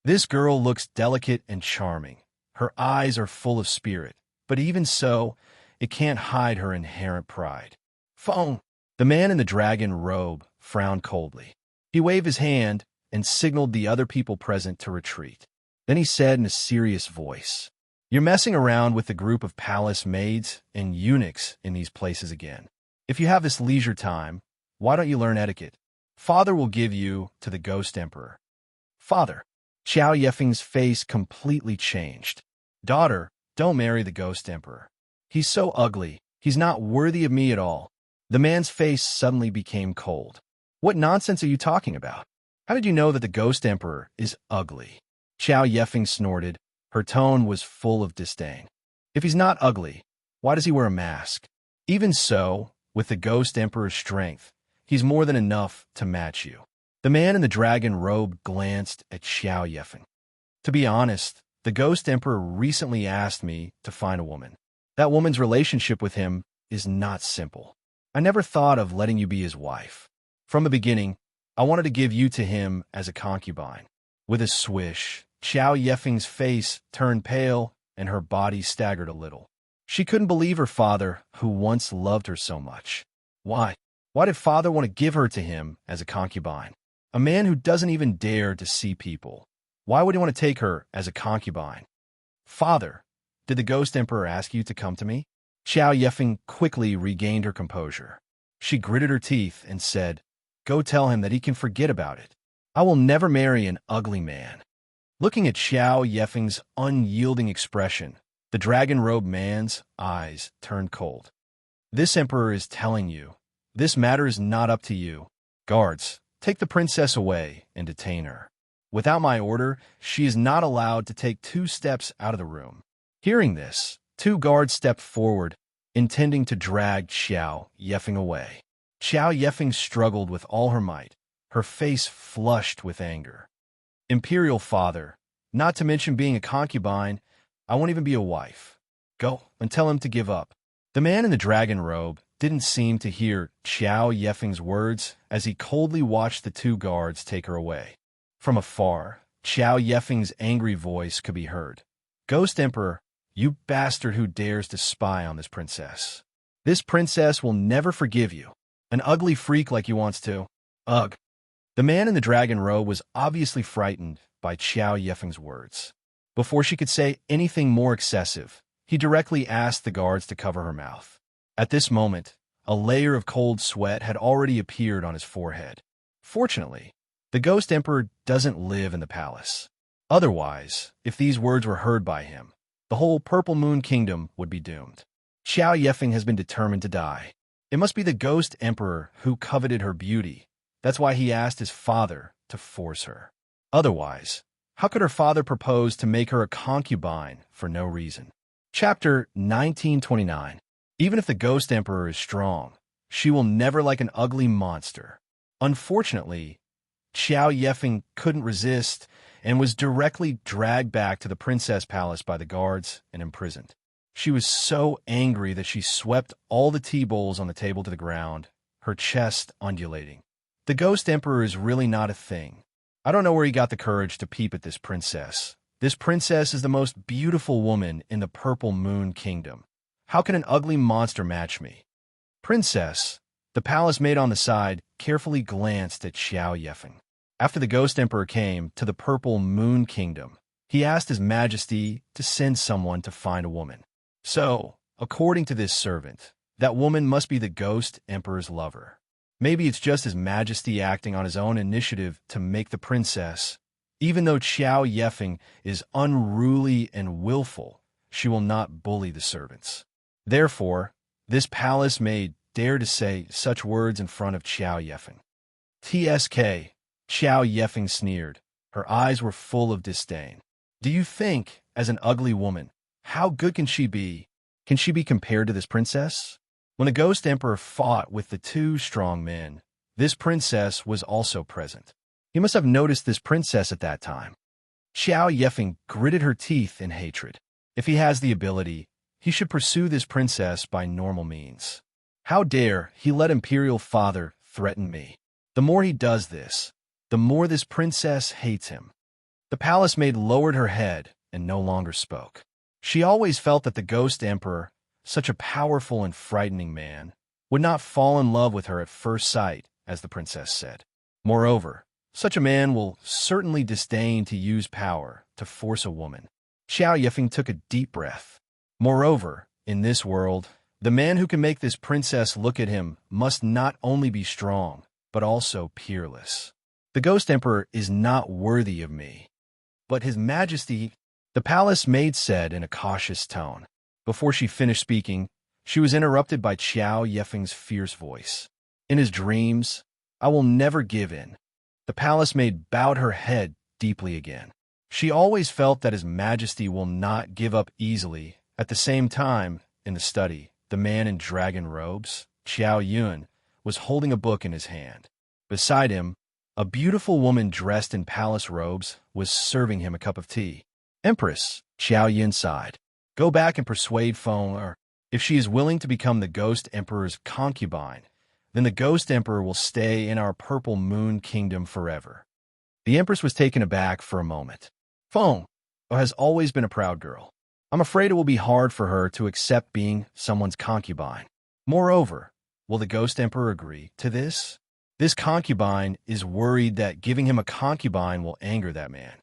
This girl looks delicate and charming. Her eyes are full of spirit, but even so, it can't hide her inherent pride. "Phone!" The man in the dragon robe frowned coldly. He waved his hand and signaled the other people present to retreat. Then he said in a serious voice, "You're messing around with the group of palace maids and eunuchs in these places again. If you have this leisure time, why don't you learn etiquette? Father will give you to the Ghost Emperor." "Father." Xiao Yefeng's face completely changed. "Daughter, don't marry the Ghost Emperor. He's so ugly. He's not worthy of me at all." The man's face suddenly became cold. "What nonsense are you talking about? How did you know that the Ghost Emperor is ugly?" Xiao Yefeng snorted. Her tone was full of disdain. "If he's not ugly, why does he wear a mask? Even so, with the Ghost Emperor's strength, he's more than enough to match you." The man in the dragon robe glanced at Xiao Yefeng. "To be honest, the Ghost Emperor recently asked me to find a woman. That woman's relationship with him is not simple. I never thought of letting you be his wife. From the beginning, I wanted to give you to him as a concubine." With a swish, Xiao Yefeng's face turned pale and her body staggered a little. She couldn't believe her father, who once loved her so much. Why? Why did father want to give her to him as a concubine? A man who doesn't even dare to see people. Why would he want to take her as a concubine? "Father, did the Ghost Emperor ask you to come to me?" Xiao Yefeng quickly regained her composure. She gritted her teeth and said, "Go tell him that he can forget about it. I will never marry an ugly man." Looking at Xiao Yefeng's unyielding expression, the dragon-robed man's eyes turned cold. "This emperor is telling you, this matter is not up to you. Guards, take the princess away and detain her. Without my order, she is not allowed to take 2 steps out of the room." Hearing this, 2 guards stepped forward, intending to drag Xiao Yefeng away. Xiao Yefeng struggled with all her might, her face flushed with anger. "Imperial father, not to mention being a concubine, I won't even be a wife. Go and tell him to give up." The man in the dragon robe didn't seem to hear Xiao Yefeng's words as he coldly watched the 2 guards take her away. From afar, Xiao Yefeng's angry voice could be heard. "Ghost Emperor, you bastard who dares to spy on this princess. This princess will never forgive you. An ugly freak like you wants to. Ugh." The man in the dragon robe was obviously frightened by Xiao Yefeng's words. Before she could say anything more excessive, he directly asked the guards to cover her mouth. At this moment, a layer of cold sweat had already appeared on his forehead. Fortunately, the Ghost Emperor doesn't live in the palace. Otherwise, if these words were heard by him, the whole Purple Moon Kingdom would be doomed. Xiao Yefeng has been determined to die. It must be the Ghost Emperor who coveted her beauty. That's why he asked his father to force her. Otherwise, how could her father propose to make her a concubine for no reason? Chapter 1929. Even if the Ghost Emperor is strong, she will never like an ugly monster. Unfortunately, Xiao Yefeng couldn't resist and was directly dragged back to the princess palace by the guards and imprisoned. She was so angry that she swept all the tea bowls on the table to the ground, her chest undulating. The Ghost Emperor is really not a thing. I don't know where he got the courage to peep at this princess. This princess is the most beautiful woman in the Purple Moon Kingdom. How can an ugly monster match me? Princess, the palace maid on the side, carefully glanced at Xiao Yefeng. After the Ghost Emperor came to the Purple Moon Kingdom, he asked His Majesty to send someone to find a woman. So, according to this servant, that woman must be the Ghost Emperor's lover. Maybe it's just His Majesty acting on his own initiative to make the princess. Even though Xiao Yefeng is unruly and willful, she will not bully the servants. Therefore, this palace maid dared to say such words in front of Xiao Yefeng. "TSK," Xiao Yefeng sneered. Her eyes were full of disdain. "Do you think, as an ugly woman, how good can she be? Can she be compared to this princess?" When the Ghost Emperor fought with the 2 strong men, This princess was also present. He must have noticed this princess at that time. Xiao Yefeng gritted her teeth in hatred. If he has the ability, he should pursue this princess by normal means. How dare he let Imperial Father threaten me? The more he does this, the more this princess hates him. The palace maid lowered her head and no longer spoke. She always felt that the Ghost Emperor, such a powerful and frightening man, would not fall in love with her at first sight, as the princess said. Moreover, such a man will certainly disdain to use power to force a woman. Xiao Yefeng took a deep breath. Moreover, in this world, the man who can make this princess look at him must not only be strong, but also peerless. The Ghost Emperor is not worthy of me. But His Majesty, the palace maid said in a cautious tone. Before she finished speaking, she was interrupted by Xiao Yefeng's fierce voice. In his dreams, I will never give in. The palace maid bowed her head deeply again. She always felt that His Majesty will not give up easily. At the same time, in the study, the man in dragon robes, Xiao Yun, was holding a book in his hand. Beside him, a beautiful woman dressed in palace robes was serving him a cup of tea. Empress, Xiao Yun sighed. Go back and persuade Feng, or if she is willing to become the Ghost Emperor's concubine, then the Ghost Emperor will stay in our Purple Moon Kingdom forever. The Empress was taken aback for a moment. Feng has always been a proud girl. I'm afraid it will be hard for her to accept being someone's concubine. Moreover, will the Ghost Emperor agree to this? This concubine is worried that giving him a concubine will anger that man.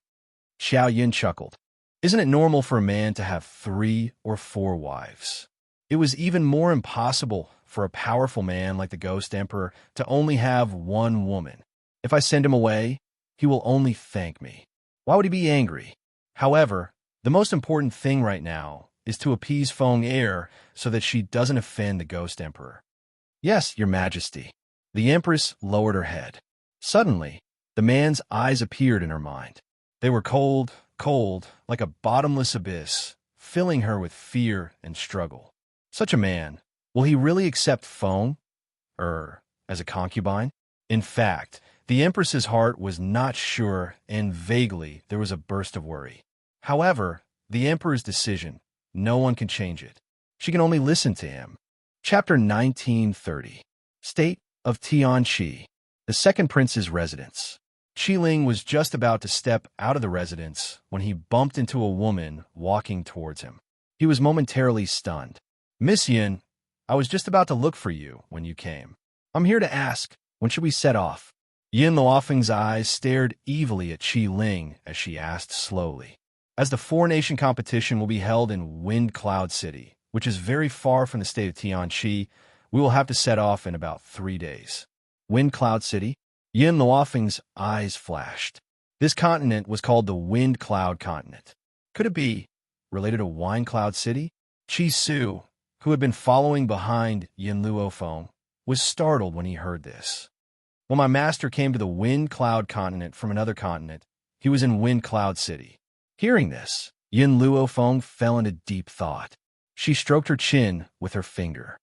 Xiao Yun chuckled. Isn't it normal for a man to have 3 or 4 wives? It was even more impossible for a powerful man like the Ghost Emperor to only have 1 woman. If I send him away, he will only thank me. Why would he be angry? However, the most important thing right now is to appease Feng Er so that she doesn't offend the Ghost Emperor. Yes, Your Majesty. The Empress lowered her head. Suddenly, the man's eyes appeared in her mind. They were cold, like a bottomless abyss, filling her with fear and struggle. Such a man, will he really accept Feng as a concubine? In fact, the Empress's heart was not sure, and vaguely there was a burst of worry. However, the Emperor's decision, no one can change it. She can only listen to him. Chapter 1930. State of Xianxia, the second prince's residence. Qiling was just about to step out of the residence when he bumped into a woman walking towards him. He was momentarily stunned. Miss Yin, I was just about to look for you when you came. I'm here to ask, when should we set off? Yin Luofeng's eyes stared evilly at Qiling as she asked slowly. As the 4-nation competition will be held in Wind Cloud City, which is very far from the state of Tianqi, we will have to set off in about 3 days. Wind Cloud City? Yin Luofeng's eyes flashed. This continent was called the Wind Cloud Continent. Could it be related to Wine Cloud City? Qi Su, who had been following behind Yin Luofeng, was startled when he heard this. When my master came to the Wind Cloud Continent from another continent, he was in Wind Cloud City. Hearing this, Yin Luofeng fell into deep thought. She stroked her chin with her finger.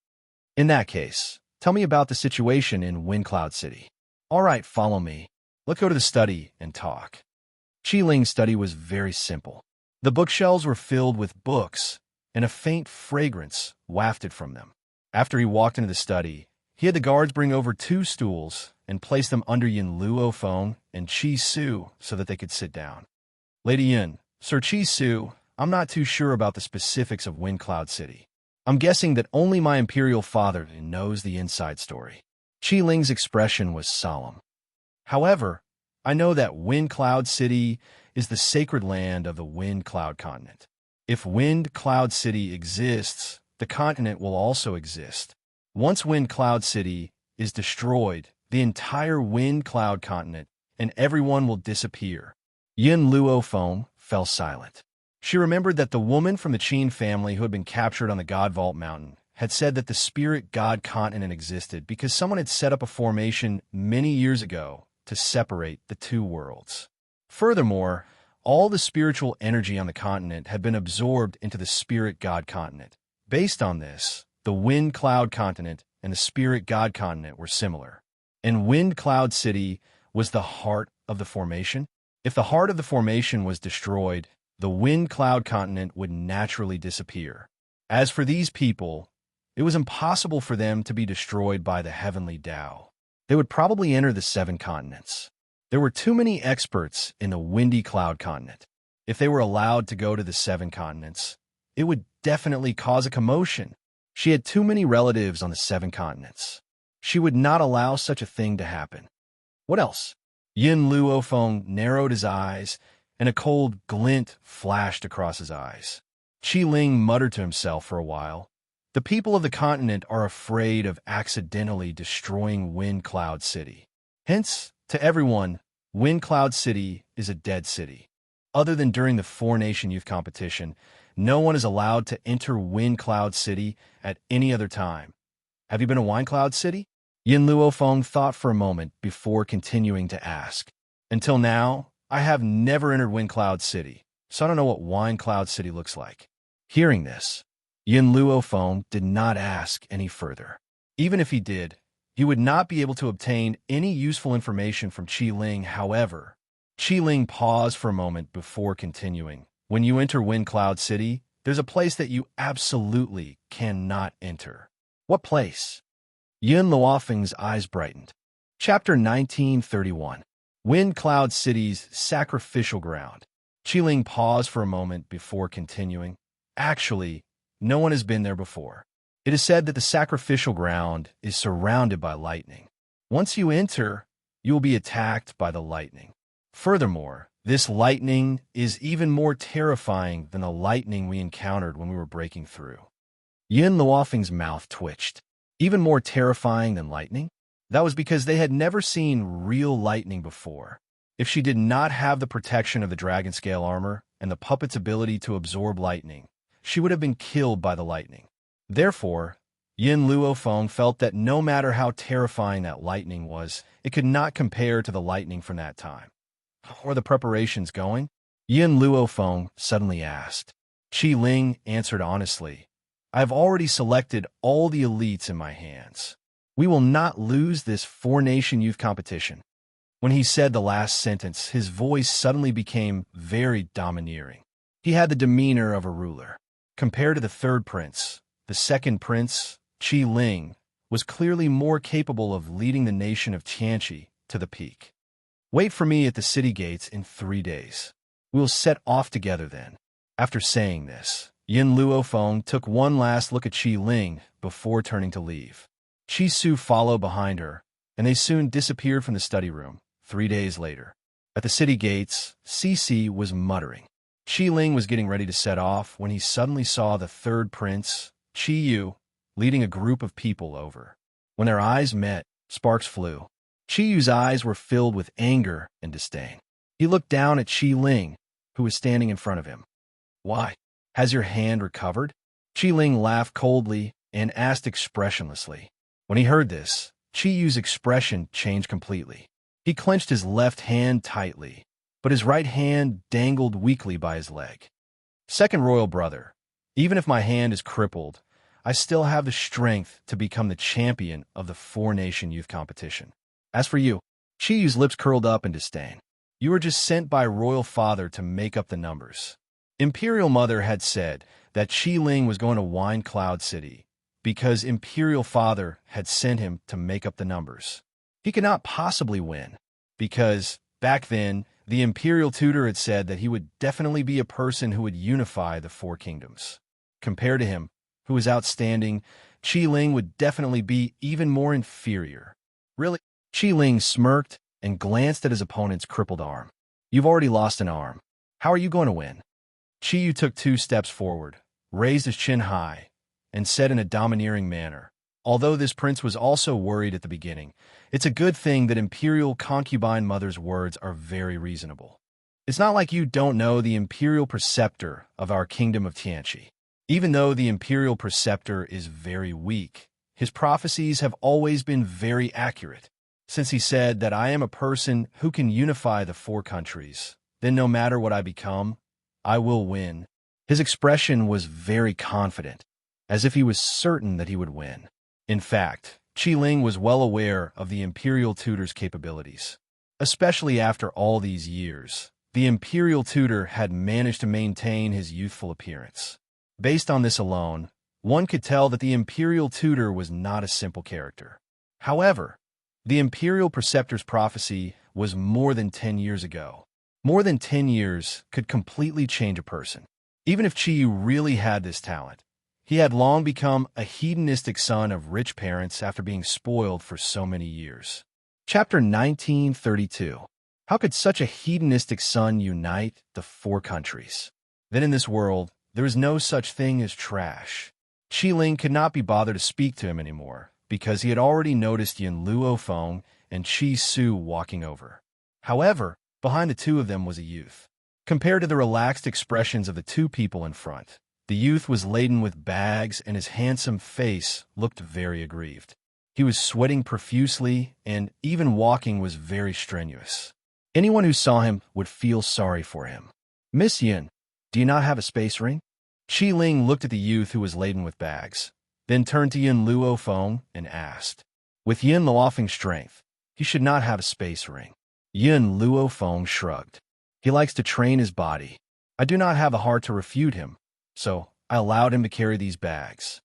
In that case, tell me about the situation in Wind Cloud City. All right, follow me. Let's go to the study and talk. Qiling's study was very simple. The bookshelves were filled with books, and a faint fragrance wafted from them. After he walked into the study, he had the guards bring over 2 stools and place them under Yin Luofeng and Qi Su so that they could sit down. Lady Yin, Sir Qi Su, I'm not too sure about the specifics of Wind Cloud City. I'm guessing that only my imperial father knows the inside story. Qiling's expression was solemn. However, I know that Wind Cloud City is the sacred land of the Wind Cloud Continent. If Wind Cloud City exists, the continent will also exist. Once Wind Cloud City is destroyed, the entire Wind Cloud Continent and everyone will disappear. Yin Luofeng fell silent. She remembered that the woman from the Qin family who had been captured on the God Vault Mountain had said that the spirit god continent existed because someone had set up a formation many years ago to separate the 2 worlds. Furthermore, all the spiritual energy on the continent had been absorbed into the spirit god continent. Based on this, the Wind Cloud Continent and the spirit god continent were similar. And Wind Cloud City was the heart of the formation. If the heart of the formation was destroyed, the Wind Cloud continent would naturally disappear. As for these people, it was impossible for them to be destroyed by the heavenly Tao. They would probably enter the 7 continents. There were too many experts in the Windy Cloud continent. If they were allowed to go to the 7 continents, it would definitely cause a commotion. She had too many relatives on the 7 continents. She would not allow such a thing to happen. What else? Yin Luofeng narrowed his eyes, and a cold glint flashed across his eyes. Qi Ling muttered to himself for a while. The people of the continent are afraid of accidentally destroying Wind Cloud City. Hence, to everyone, Wind Cloud City is a dead city. Other than during the 4-nation youth competition, no one is allowed to enter Wind Cloud City at any other time. Have you been to Wind Cloud City? Yin Luofeng thought for a moment before continuing to ask. Until now, I have never entered Wind Cloud City, so I don't know what Wind Cloud City looks like. Hearing this, Yin Luofeng did not ask any further. Even if he did, he would not be able to obtain any useful information from Qi Ling. However, Qi Ling paused for a moment before continuing. When you enter Wind Cloud City, there's a place that you absolutely cannot enter. What place? Yin Luofeng's eyes brightened. Chapter 1931. Wind Cloud City's Sacrificial Ground. Qi Ling paused for a moment before continuing. Actually, no one has been there before. It is said that the sacrificial ground is surrounded by lightning. Once you enter, you will be attacked by the lightning. Furthermore, this lightning is even more terrifying than the lightning we encountered when we were breaking through. Yin Luofeng's mouth twitched. Even more terrifying than lightning? That was because they had never seen real lightning before. If she did not have the protection of the dragon scale armor and the puppet's ability to absorb lightning, she would have been killed by the lightning. Therefore, Yin Luofeng felt that no matter how terrifying that lightning was, it could not compare to the lightning from that time. How are the preparations going? Yin Luofeng suddenly asked. Qi Ling answered honestly. I have already selected all the elites in my hands. We will not lose this 4-nation youth competition. When he said the last sentence, his voice suddenly became very domineering. He had the demeanor of a ruler. Compared to the 3rd prince, the 2nd prince, Qi Ling, was clearly more capable of leading the nation of Xianxia to the peak. Wait for me at the city gates in 3 days. We will set off together then. After saying this, Yin Luofeng took one last look at Qi Ling before turning to leave. Qi Su followed behind her, and they soon disappeared from the study room. 3 days later, at the city gates, Cici was muttering. Qi Ling was getting ready to set off when he suddenly saw the 3rd prince, Qi Yu, leading a group of people over. When their eyes met, sparks flew. Qi Yu's eyes were filled with anger and disdain. He looked down at Qi Ling, who was standing in front of him. Why? Has your hand recovered? Qi Ling laughed coldly and asked expressionlessly. When he heard this, Qi Yu's expression changed completely. He clenched his left hand tightly, but his right hand dangled weakly by his leg. Second royal brother, even if my hand is crippled, I still have the strength to become the champion of the 4-nation youth competition. As for you, Qi Yu's lips curled up in disdain. You were just sent by royal father to make up the numbers. Imperial Mother had said that Qi Ling was going to Wind Cloud City because Imperial Father had sent him to make up the numbers. He could not possibly win because, back then, the Imperial Tutor had said that he would definitely be a person who would unify the 4 kingdoms. Compared to him, who was outstanding, Qi Ling would definitely be even more inferior. Really? Qi Ling smirked and glanced at his opponent's crippled arm. You've already lost an arm. How are you going to win? Qi Yu took 2 steps forward, raised his chin high, and said in a domineering manner, although this prince was also worried at the beginning, it's a good thing that Imperial Concubine Mother's words are very reasonable. It's not like you don't know the Imperial Preceptor of our kingdom of Tianqi. Even though the Imperial Preceptor is very weak, his prophecies have always been very accurate. Since he said that I am a person who can unify the 4 countries, then no matter what I become, I will win. His expression was very confident, as if he was certain that he would win. In fact, Qi Ling was well aware of the Imperial Tutor's capabilities. Especially after all these years, the Imperial Tutor had managed to maintain his youthful appearance. Based on this alone, one could tell that the Imperial Tutor was not a simple character. However, the Imperial Preceptor's prophecy was more than 10 years ago. More than 10 years could completely change a person. Even if Qi Yu really had this talent, he had long become a hedonistic son of rich parents after being spoiled for so many years. Chapter 1932. How could such a hedonistic son unite the four countries? Then in this world, there is no such thing as trash. Qi Ling could not be bothered to speak to him anymore, because he had already noticed Yin Luofeng and Qi Su walking over. However, behind the two of them was a youth. Compared to the relaxed expressions of the two people in front, the youth was laden with bags and his handsome face looked very aggrieved. He was sweating profusely and even walking was very strenuous. Anyone who saw him would feel sorry for him. "Miss Yin, do you not have a space ring?" Qi Ling looked at the youth who was laden with bags, then turned to Yin Luofeng and asked. With Yin Luofeng's strength, he should not have a space ring. Yin Luofeng shrugged. He likes to train his body. I do not have a heart to refute him, so I allowed him to carry these bags.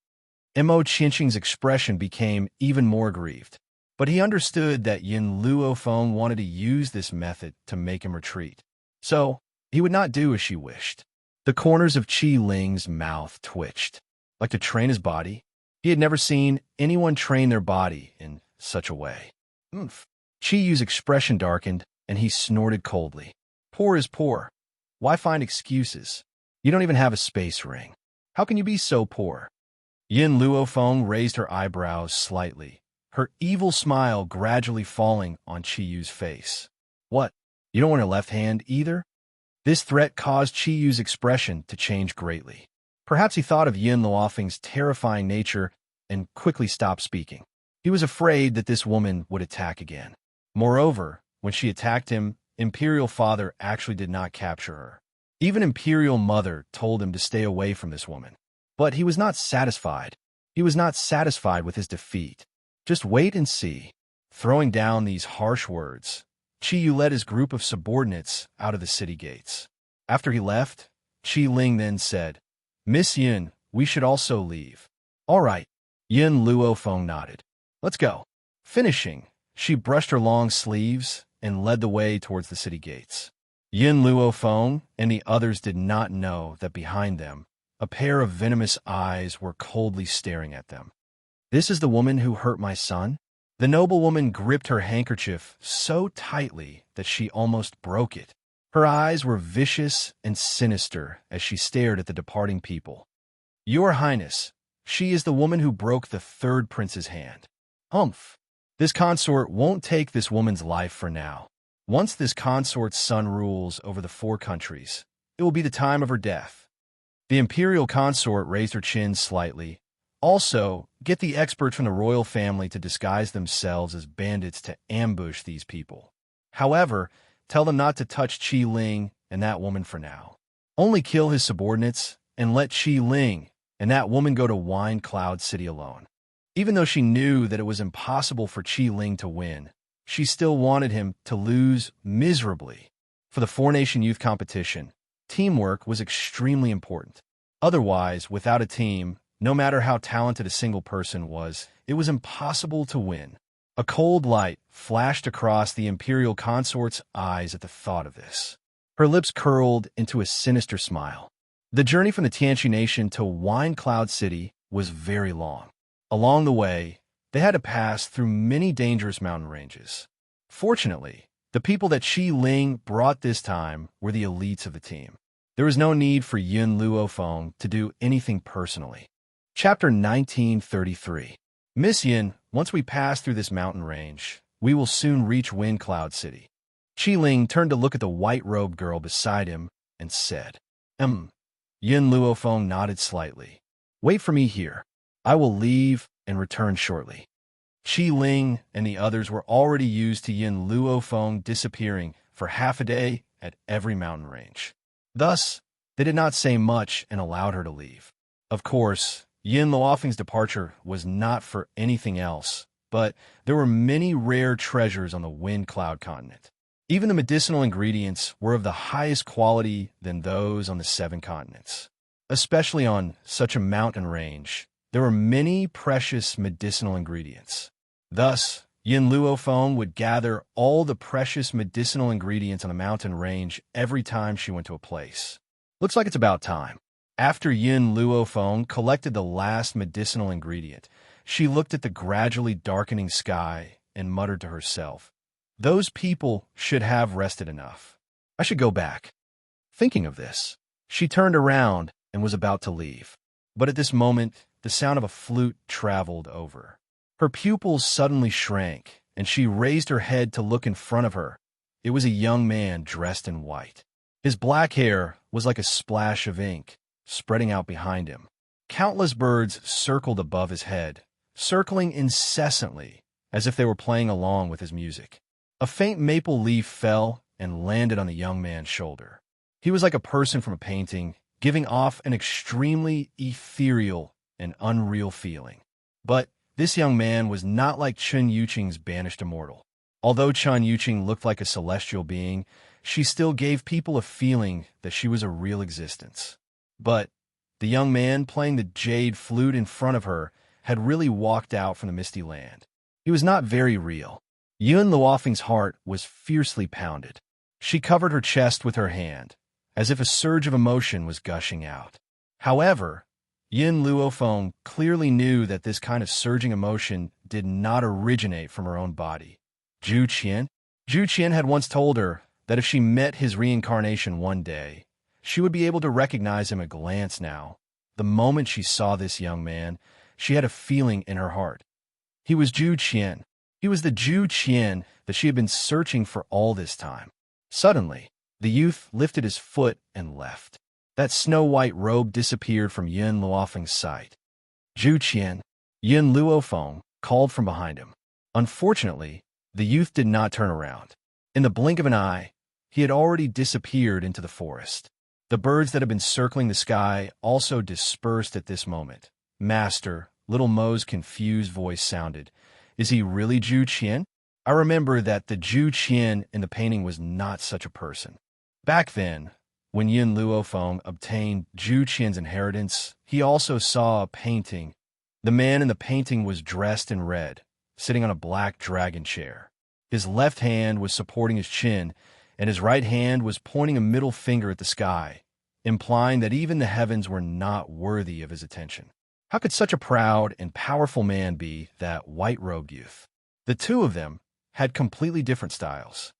Mo Qianxing's expression became even more aggrieved, but he understood that Yin Luofeng wanted to use this method to make him retreat, so he would not do as she wished. The corners of Qi Ling's mouth twitched. Like to train his body? He had never seen anyone train their body in such a way. Qi Yu's expression darkened, and he snorted coldly. Poor is poor. Why find excuses? You don't even have a space ring. How can you be so poor? Yin Luofeng raised her eyebrows slightly, her evil smile gradually falling on Qi Yu's face. What? You don't want a left hand either? This threat caused Qi Yu's expression to change greatly. Perhaps he thought of Yin Luofeng's terrifying nature and quickly stopped speaking. He was afraid that this woman would attack again. Moreover, when she attacked him, Imperial Father actually did not capture her. Even Imperial Mother told him to stay away from this woman. But he was not satisfied. He was not satisfied with his defeat. Just wait and see. Throwing down these harsh words, Qi Yu led his group of subordinates out of the city gates. After he left, Qi Ling then said, Miss Yin, we should also leave. All right. Yin Luofeng nodded. Let's go. Finishing, she brushed her long sleeves and led the way towards the city gates. Yin Luofeng and the others did not know that behind them, a pair of venomous eyes were coldly staring at them. This is the woman who hurt my son? The noblewoman gripped her handkerchief so tightly that she almost broke it. Her eyes were vicious and sinister as she stared at the departing people. Your Highness, she is the woman who broke the third prince's hand. Humph. This consort won't take this woman's life for now. Once this consort's son rules over the four countries, it will be the time of her death. The imperial consort raised her chin slightly. Also, get the experts from the royal family to disguise themselves as bandits to ambush these people. However, tell them not to touch Qi Ling and that woman for now. Only kill his subordinates and let Qi Ling and that woman go to Wine Cloud City alone. Even though she knew that it was impossible for Qi Ling to win, she still wanted him to lose miserably. For the four-nation youth competition, teamwork was extremely important. Otherwise, without a team, no matter how talented a single person was, it was impossible to win. A cold light flashed across the imperial consort's eyes at the thought of this. Her lips curled into a sinister smile. The journey from the Tianxi Nation to Wine Cloud City was very long. Along the way, they had to pass through many dangerous mountain ranges. Fortunately, the people that Qi Ling brought this time were the elites of the team. There was no need for Yin Luofeng to do anything personally. Chapter 1933. Miss Yin, once we pass through this mountain range, we will soon reach Wind Cloud City. Qi Ling turned to look at the white-robed girl beside him and said, Yin Luofeng nodded slightly. Wait for me here. I will leave and return shortly. Qi Ling and the others were already used to Yin Luofeng disappearing for half a day at every mountain range. Thus, they did not say much and allowed her to leave. Of course, Yin Luofeng's departure was not for anything else but there were many rare treasures on the Wind Cloud continent. Even the medicinal ingredients were of the highest quality than those on the 7 continents. Especially on such a mountain range, there were many precious medicinal ingredients. Thus, Yin Luofeng would gather all the precious medicinal ingredients on the mountain range every time she went to a place. Looks like it's about time. After Yin Luofeng collected the last medicinal ingredient, she looked at the gradually darkening sky and muttered to herself, "Those people should have rested enough. I should go back." Thinking of this, she turned around and was about to leave. But at this moment, the sound of a flute traveled over. Her pupils suddenly shrank, and she raised her head to look in front of her. It was a young man dressed in white. His black hair was like a splash of ink, spreading out behind him. Countless birds circled above his head, circling incessantly, as if they were playing along with his music. A faint maple leaf fell and landed on the young man's shoulder. He was like a person from a painting, giving off an extremely ethereal and unreal feeling. But this young man was not like Chen Yuqing's banished immortal. Although Chen Yuqing looked like a celestial being, she still gave people a feeling that she was a real existence. But the young man playing the jade flute in front of her had really walked out from the misty land. He was not very real. Yun Luofeng's heart was fiercely pounded. She covered her chest with her hand, as if a surge of emotion was gushing out. However, Yin Luofeng clearly knew that this kind of surging emotion did not originate from her own body. Zhu Qian had once told her that if she met his reincarnation one day, she would be able to recognize him at a glance now. The moment she saw this young man, she had a feeling in her heart. He was Zhu Qian. He was the Zhu Qian that she had been searching for all this time. Suddenly, the youth lifted his foot and left. That snow-white robe disappeared from Yin Luofeng's sight. "Zhu Qian," Yin Luofeng called from behind him. Unfortunately, the youth did not turn around. In the blink of an eye, he had already disappeared into the forest. The birds that had been circling the sky also dispersed at this moment. "Master," little Mo's confused voice sounded. "Is he really Zhu Qian? I remember that the Zhu Qian in the painting was not such a person." Back then, when Yin Luofeng obtained Zhu Qian's inheritance, he also saw a painting. The man in the painting was dressed in red, sitting on a black dragon chair. His left hand was supporting his chin, and his right hand was pointing a middle finger at the sky, implying that even the heavens were not worthy of his attention. How could such a proud and powerful man be that white-robed youth? The two of them had completely different styles.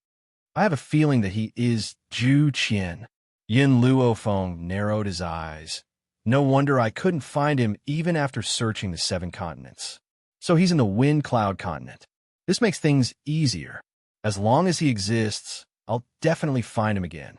"I have a feeling that he is Zhu Qian." Yin Luofeng narrowed his eyes. "No wonder I couldn't find him even after searching the 7 continents. So he's in the Wind Cloud continent. This makes things easier. As long as he exists, I'll definitely find him again."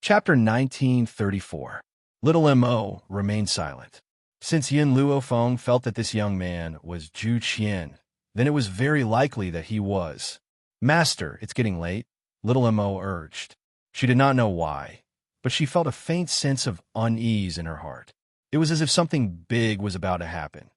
Chapter 1934. Little Mo remained silent. Since Yin Luofeng felt that this young man was Zhu Qian, then it was very likely that he was. "Master, it's getting late," Little Mo urged. She did not know why, but she felt a faint sense of unease in her heart. It was as if something big was about to happen.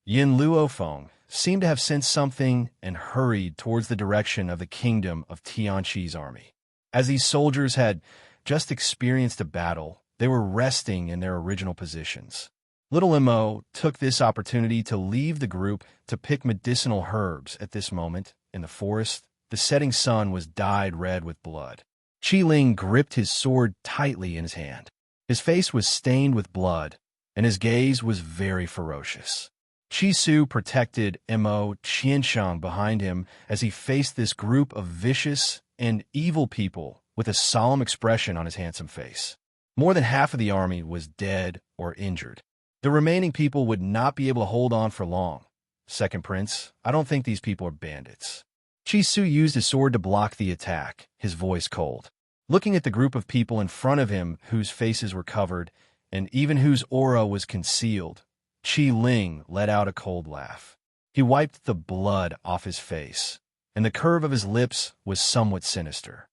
Yin Luofeng seemed to have sensed something and hurried towards the direction of the kingdom of Tianqi's army. As these soldiers had just experienced a battle, they were resting in their original positions. Little Mo took this opportunity to leave the group to pick medicinal herbs. At this moment, in the forest, the setting sun was dyed red with blood. Qi Ling gripped his sword tightly in his hand. His face was stained with blood, and his gaze was very ferocious. Qi Su protected Mo Qianshang behind him as he faced this group of vicious and evil people with a solemn expression on his handsome face. More than half of the army was dead or injured. The remaining people would not be able to hold on for long. "Second Prince, I don't think these people are bandits." Qi Su used his sword to block the attack, his voice cold. Looking at the group of people in front of him whose faces were covered, and even whose aura was concealed, Qi Ling let out a cold laugh. He wiped the blood off his face, and the curve of his lips was somewhat sinister.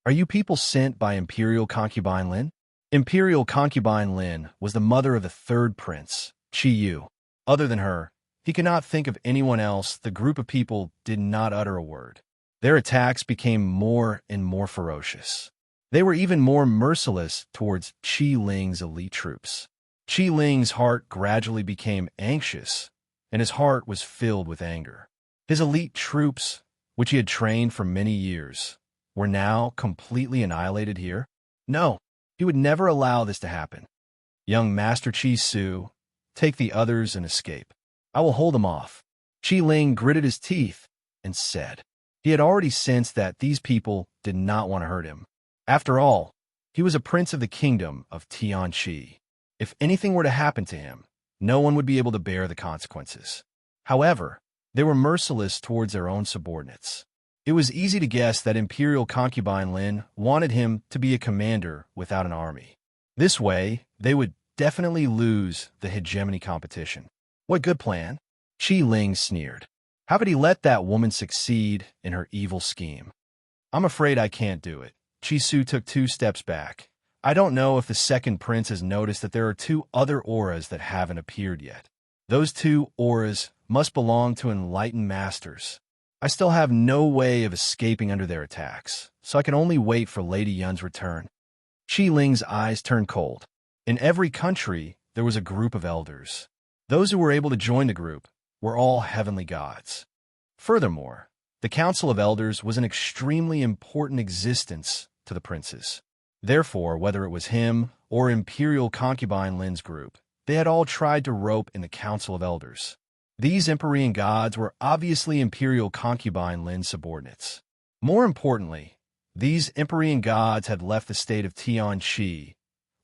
"Are you people sent by Imperial Concubine Lin?" Imperial Concubine Lin was the mother of the 3rd prince, Qi Yu. Other than her, He could not think of anyone else. The group of people did not utter a word. Their attacks became more and more ferocious. They were even more merciless towards Qi Ling's elite troops. Qi Ling's heart gradually became anxious, and his heart was filled with anger. His elite troops, which he had trained for many years, were now completely annihilated here? No, he would never allow this to happen. Young Master Qi Su, take the others and escape. I will hold them off. Qi Ling gritted his teeth and said. He had already sensed that these people did not want to hurt him. After all, he was a prince of the kingdom of Tianqi. If anything were to happen to him, no one would be able to bear the consequences. However, they were merciless towards their own subordinates. It was easy to guess that Imperial Concubine Lin wanted him to be a commander without an army. This way, they would definitely lose the hegemony competition. What good plan? Qi Ling sneered. How could he let that woman succeed in her evil scheme? I'm afraid I can't do it. Qi Su took 2 steps back. I don't know if the second prince has noticed that there are 2 other auras that haven't appeared yet. Those 2 auras must belong to enlightened masters. I still have no way of escaping under their attacks, so I can only wait for Lady Yun's return. Qi Ling's eyes turned cold. In every country, there was a group of elders. Those who were able to join the group were all heavenly gods. Furthermore, the Council of Elders was an extremely important existence to the princes. Therefore, whether it was him or Imperial Concubine Lin's group, they had all tried to rope in the Council of Elders. These Empyrean gods were obviously Imperial Concubine Lin's subordinates. More importantly, these Empyrean gods had left the state of Tianqi,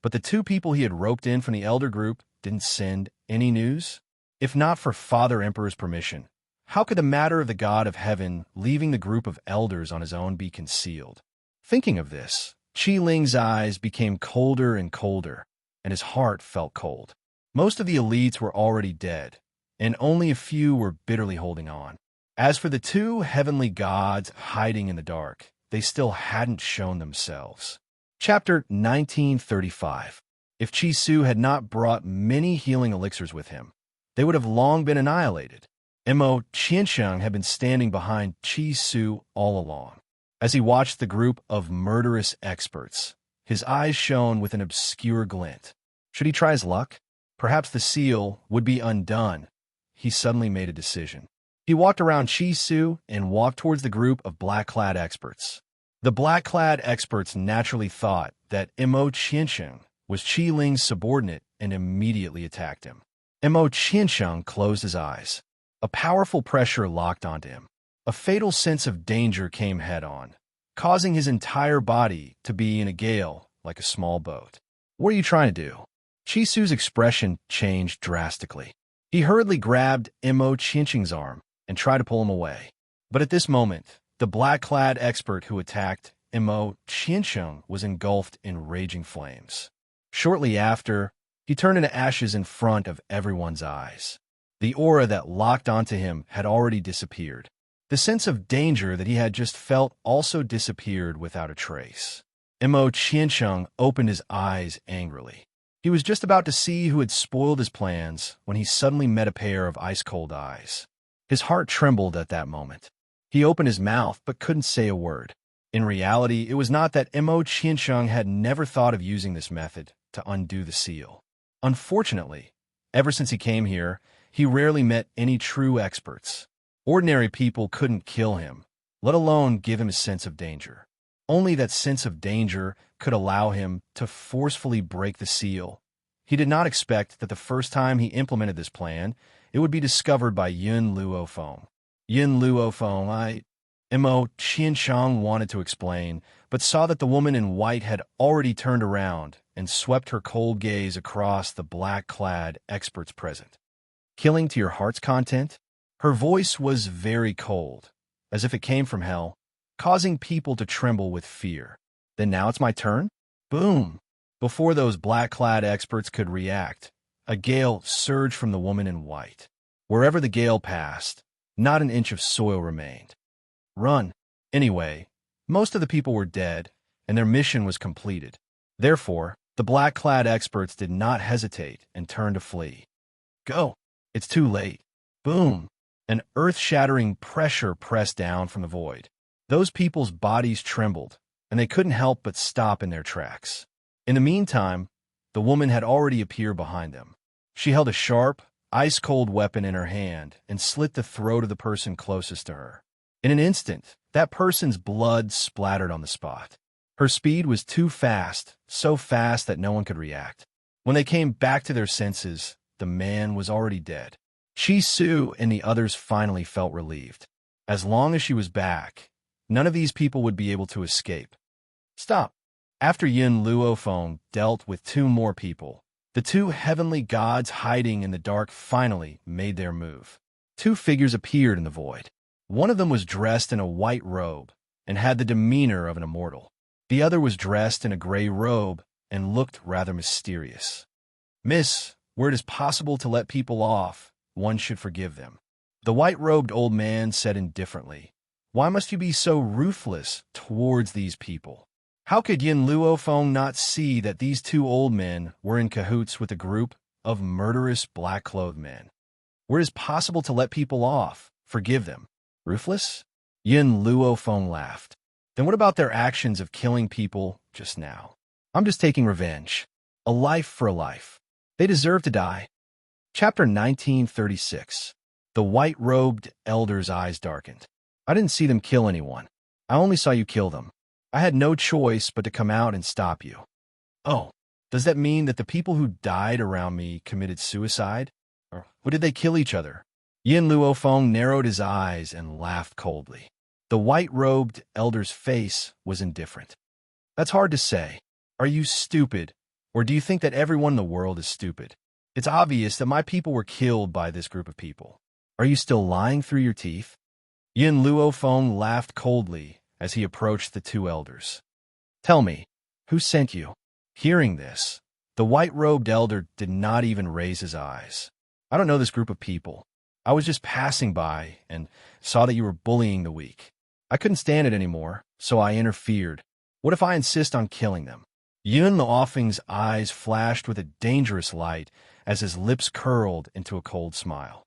but the 2 people he had roped in from the Elder group didn't send any news. If not for Father Emperor's permission, how could the matter of the God of Heaven leaving the group of elders on his own be concealed? Thinking of this, Qi Ling's eyes became colder and colder, and his heart felt cold. Most of the elites were already dead, and only a few were bitterly holding on. As for the 2 heavenly gods hiding in the dark, they still hadn't shown themselves. Chapter 1935. If Qi Su had not brought many healing elixirs with him, they would have long been annihilated. Xianxia had been standing behind Qi Su all along. As he watched the group of murderous experts, his eyes shone with an obscure glint. Should he try his luck? Perhaps the seal would be undone. He suddenly made a decision. He walked around Qi Su and walked towards the group of black-clad experts. The black-clad experts naturally thought that Xianxia was Qi Ling's subordinate and immediately attacked him. Xianxia closed his eyes. A powerful pressure locked onto him. A fatal sense of danger came head-on, causing his entire body to be in a gale like a small boat. What are you trying to do? Qi Su's expression changed drastically. He hurriedly grabbed Xianxia's arm and tried to pull him away. But at this moment, the black-clad expert who attacked Xianxia was engulfed in raging flames. Shortly after, he turned into ashes in front of everyone's eyes. The aura that locked onto him had already disappeared. The sense of danger that he had just felt also disappeared without a trace. Xianxia opened his eyes angrily. He was just about to see who had spoiled his plans when he suddenly met a pair of ice-cold eyes. His heart trembled at that moment. He opened his mouth but couldn't say a word. In reality, it was not that Xianxia had never thought of using this method to undo the seal. Unfortunately, ever since he came here, he rarely met any true experts. Ordinary people couldn't kill him, let alone give him a sense of danger. Only that sense of danger could allow him to forcefully break the seal. He did not expect that the first time he implemented this plan, it would be discovered by Yun Luofeng. Yun Luofeng, Xianxia wanted to explain, but saw that the woman in white had already turned around and swept her cold gaze across the black-clad experts present. Killing to your heart's content? Her voice was very cold, as if it came from hell, causing people to tremble with fear. Then now it's my turn? Boom! Before those black-clad experts could react, a gale surged from the woman in white. Wherever the gale passed, not an inch of soil remained. Run! Anyway, most of the people were dead, and their mission was completed. Therefore, the black-clad experts did not hesitate and turned to flee. Go! It's too late. Boom! An earth-shattering pressure pressed down from the void. Those people's bodies trembled, and they couldn't help but stop in their tracks. In the meantime, the woman had already appeared behind them. She held a sharp, ice-cold weapon in her hand and slit the throat of the person closest to her. In an instant, that person's blood splattered on the spot. Her speed was too fast, so fast that no one could react. When they came back to their senses, the man was already dead. Chi-Su and the others finally felt relieved. As long as she was back, none of these people would be able to escape. Stop. After Yin Luofeng dealt with 2 more people, the 2 heavenly gods hiding in the dark finally made their move. 2 figures appeared in the void. One of them was dressed in a white robe and had the demeanor of an immortal. The other was dressed in a gray robe and looked rather mysterious. Miss, where it is possible to let people off, one should forgive them. The white-robed old man said indifferently, "Why must you be so ruthless towards these people?" How could Yin Luofeng not see that these 2 old men were in cahoots with a group of murderous black-clothed men? Where it is possible to let people off, forgive them. Ruthless? Yin Luofeng laughed. Then what about their actions of killing people just now? I'm just taking revenge. A life for a life. They deserve to die. Chapter 1936. The white-robed elder's eyes darkened. I didn't see them kill anyone. I only saw you kill them. I had no choice but to come out and stop you. Oh, does that mean that the people who died around me committed suicide? Or did they kill each other? Yin Luofeng narrowed his eyes and laughed coldly. The white-robed elder's face was indifferent. That's hard to say. Are you stupid, or do you think that everyone in the world is stupid? It's obvious that my people were killed by this group of people. Are you still lying through your teeth? Yin Luofeng laughed coldly as he approached the 2 elders. Tell me, who sent you? Hearing this, the white-robed elder did not even raise his eyes. I don't know this group of people. I was just passing by and saw that you were bullying the weak. I couldn't stand it anymore, so I interfered. What if I insist on killing them? Yin Luofeng's eyes flashed with a dangerous light as his lips curled into a cold smile.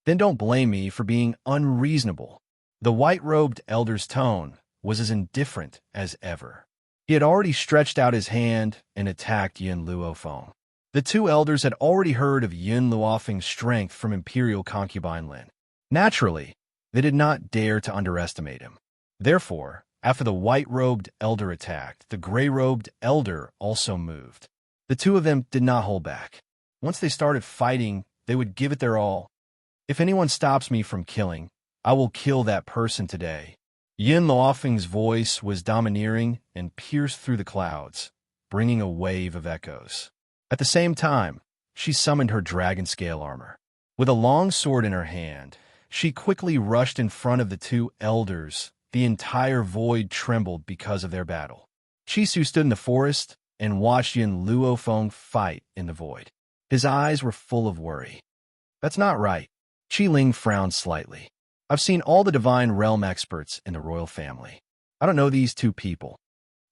Then don't blame me for being unreasonable. The white-robed elder's tone was as indifferent as ever. He had already stretched out his hand and attacked Yin Luofeng. The 2 elders had already heard of Yin Luofeng's strength from Imperial Concubine Lin. Naturally, they did not dare to underestimate him. Therefore, after the white-robed elder attacked, the gray-robed elder also moved. The 2 of them did not hold back. Once they started fighting, they would give it their all. If anyone stops me from killing, I will kill that person today. Yin Luofeng's voice was domineering and pierced through the clouds, bringing a wave of echoes. At the same time, she summoned her dragon-scale armor. With a long sword in her hand, she quickly rushed in front of the 2 elders. The entire void trembled because of their battle. Chi-Su stood in the forest and watched Yin Luofeng fight in the void. His eyes were full of worry. That's not right. Qi-Ling frowned slightly. I've seen all the divine realm experts in the royal family. I don't know these 2 people.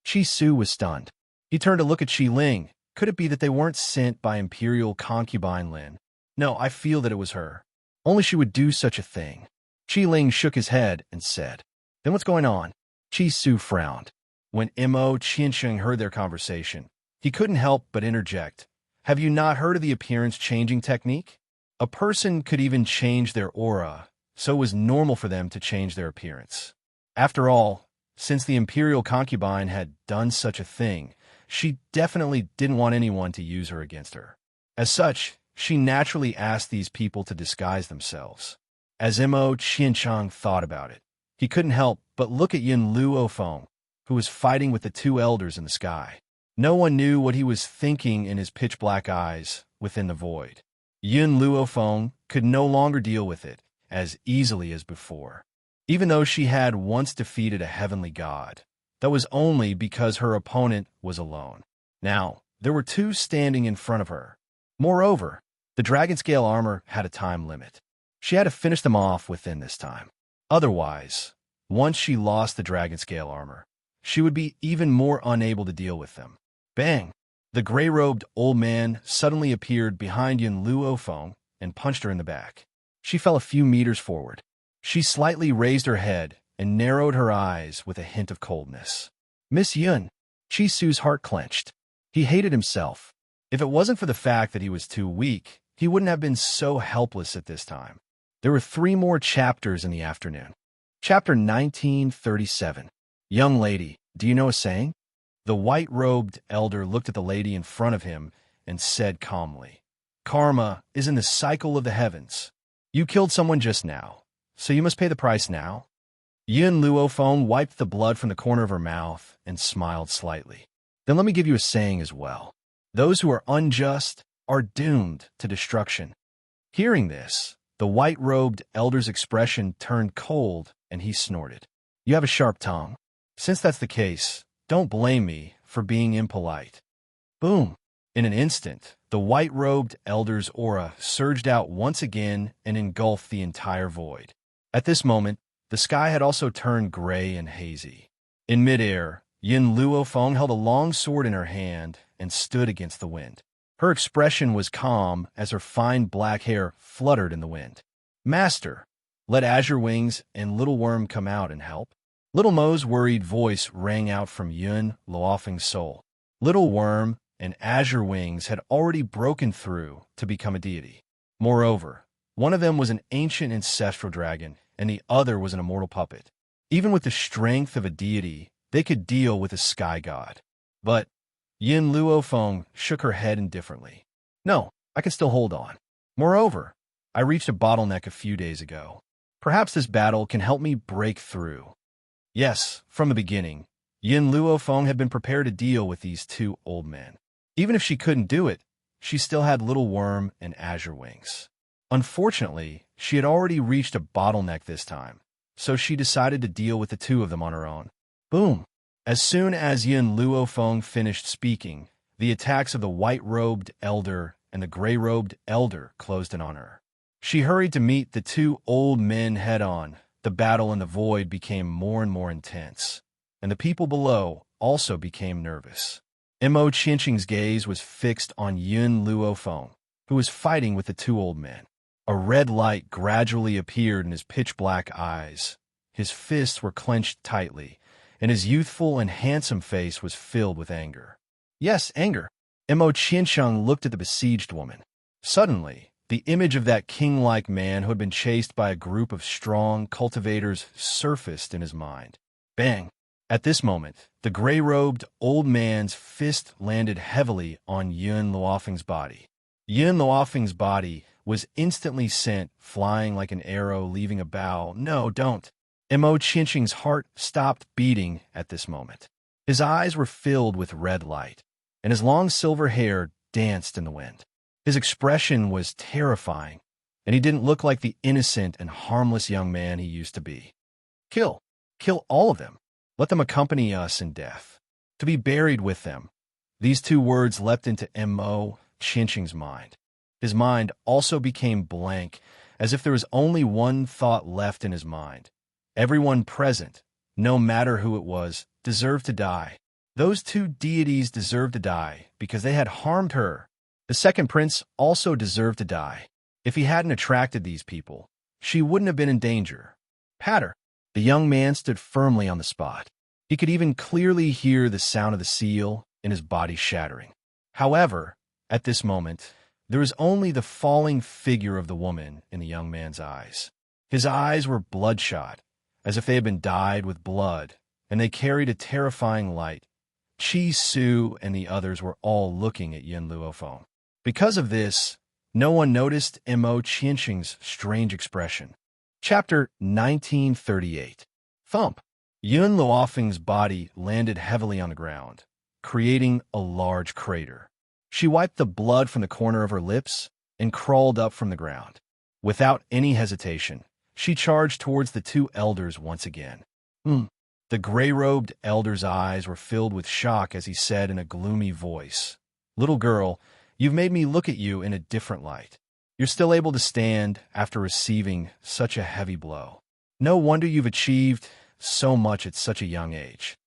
Chi-Su was stunned. He turned to look at Qi-Ling. Could it be that they weren't sent by Imperial Concubine Lin? No, I feel that it was her. Only she would do such a thing. Qi-Ling shook his head and said, "Then what's going on?" Chi-Su frowned. When Mo Xianxia heard their conversation, he couldn't help but interject. Have you not heard of the appearance-changing technique? A person could even change their aura, so it was normal for them to change their appearance. After all, since the Imperial Concubine had done such a thing, she definitely didn't want anyone to use her against her. As such, she naturally asked these people to disguise themselves. As Mo Xianxia thought about it, he couldn't help but look at Yin Luofeng, who was fighting with the 2 elders in the sky. No one knew what he was thinking in his pitch-black eyes within the void. Yin Luofeng could no longer deal with it as easily as before. Even though she had once defeated a heavenly god, that was only because her opponent was alone. Now, there were 2 standing in front of her. Moreover, the dragon-scale armor had a time limit. She had to finish them off within this time. Otherwise, once she lost the dragon-scale armor, she would be even more unable to deal with them. Bang! The gray-robed old man suddenly appeared behind Yin Luofeng and punched her in the back. She fell a few meters forward. She slightly raised her head and narrowed her eyes with a hint of coldness. Miss Yun. Chi Su's heart clenched. He hated himself. If it wasn't for the fact that he was too weak, he wouldn't have been so helpless at this time. There were 3 more chapters in the afternoon. Chapter 1937. Young lady, do you know a saying? The white-robed elder looked at the lady in front of him and said calmly, Karma is in the cycle of the heavens. You killed someone just now, so you must pay the price now. Yun Luofeng wiped the blood from the corner of her mouth and smiled slightly. Then let me give you a saying as well. Those who are unjust are doomed to destruction. Hearing this, the white-robed elder's expression turned cold and he snorted. You have a sharp tongue. Since that's the case, don't blame me for being impolite. Boom! In an instant, the white-robed elder's aura surged out once again and engulfed the entire void. At this moment, the sky had also turned gray and hazy. In midair, Yun Luofeng held a long sword in her hand and stood against the wind. Her expression was calm as her fine black hair fluttered in the wind. Master, let Azure Wings and Little Worm come out and help. Little Mo's worried voice rang out from Yun Luofeng's soul. Little Worm and Azure Wings had already broken through to become a deity. Moreover, one of them was an ancient ancestral dragon, and the other was an immortal puppet. Even with the strength of a deity, they could deal with a sky god. But Yun Luofeng shook her head indifferently. No, I can still hold on. Moreover, I reached a bottleneck a few days ago. Perhaps this battle can help me break through. Yes, from the beginning, Yun Luofeng had been prepared to deal with these 2 old men. Even if she couldn't do it, she still had Little Worm and Azure Wings. Unfortunately, she had already reached a bottleneck this time, so she decided to deal with the 2 of them on her own. Boom! As soon as Yun Luofeng finished speaking, the attacks of the white-robed elder and the gray-robed elder closed in on her. She hurried to meet the 2 old men head-on. The battle in the void became more and more intense, and the people below also became nervous. Mo Xianxing's gaze was fixed on Yun Luofeng, who was fighting with the 2 old men. A red light gradually appeared in his pitch-black eyes. His fists were clenched tightly, and his youthful and handsome face was filled with anger. Yes, anger. Mo Xianxing looked at the besieged woman. Suddenly, the image of that king-like man who had been chased by a group of strong cultivators surfaced in his mind. Bang! At this moment, the gray-robed old man's fist landed heavily on Yun Luofeng's body. Yun Luofeng's body was instantly sent flying like an arrow leaving a bow. No, don't. Mo Xianxing's heart stopped beating at this moment. His eyes were filled with red light, and his long silver hair danced in the wind. His expression was terrifying, and he didn't look like the innocent and harmless young man he used to be. Kill. Kill all of them. Let them accompany us in death. To be buried with them. These 2 words leapt into Mo Xianxing's mind. His mind also became blank, as if there was only one thought left in his mind. Everyone present, no matter who it was, deserved to die. Those 2 deities deserved to die because they had harmed her. The second prince also deserved to die. If he hadn't attracted these people, she wouldn't have been in danger. Patter. The young man stood firmly on the spot. He could even clearly hear the sound of the seal in his body shattering. However, at this moment, there was only the falling figure of the woman in the young man's eyes. His eyes were bloodshot, as if they had been dyed with blood, and they carried a terrifying light. Chi Su and the others were all looking at Yun Luofeng. Because of this, no one noticed Mo Xianxing's strange expression. Chapter 1938. Thump. Yun Luofeng's body landed heavily on the ground, creating a large crater. She wiped the blood from the corner of her lips and crawled up from the ground. Without any hesitation, she charged towards the 2 elders once again. The gray-robed elder's eyes were filled with shock as he said in a gloomy voice, Little girl, you've made me look at you in a different light. You're still able to stand after receiving such a heavy blow. No wonder you've achieved so much at such a young age.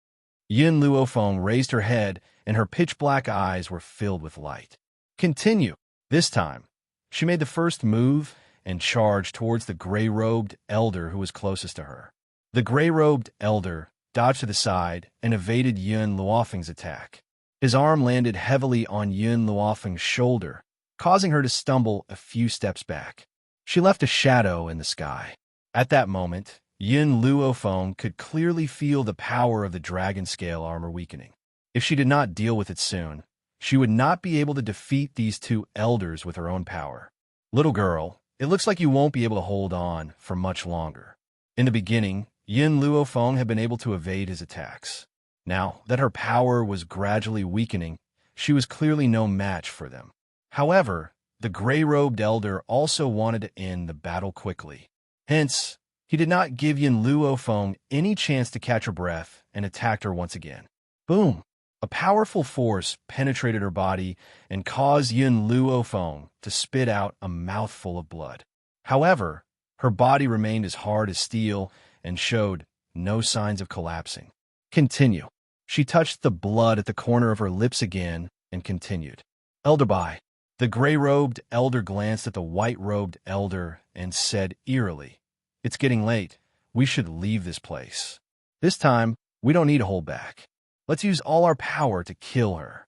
Yun Luofeng raised her head, and her pitch-black eyes were filled with light. Continue. This time, she made the first move, and charged towards the gray-robed elder who was closest to her. The gray-robed elder dodged to the side and evaded Yun Luofeng's attack. His arm landed heavily on Yun Luofeng's shoulder, causing her to stumble a few steps back. She left a shadow in the sky. At that moment, Yun Luofeng could clearly feel the power of the dragon scale armor weakening. If she did not deal with it soon, she would not be able to defeat these two elders with her own power. Little girl, it looks like you won't be able to hold on for much longer. In the beginning, Yun Luofeng had been able to evade his attacks. Now that her power was gradually weakening, she was clearly no match for them. However, the gray-robed elder also wanted to end the battle quickly. Hence, he did not give Yun Luofeng any chance to catch her breath and attacked her once again. Boom! A powerful force penetrated her body and caused Yun Luofeng to spit out a mouthful of blood. However, her body remained as hard as steel and showed no signs of collapsing. Continue. She touched the blood at the corner of her lips again and continued. Elderby. The gray-robed elder glanced at the white-robed elder and said eerily, "It's getting late. We should leave this place. This time, we don't need to hold back. Let's use all our power to kill her."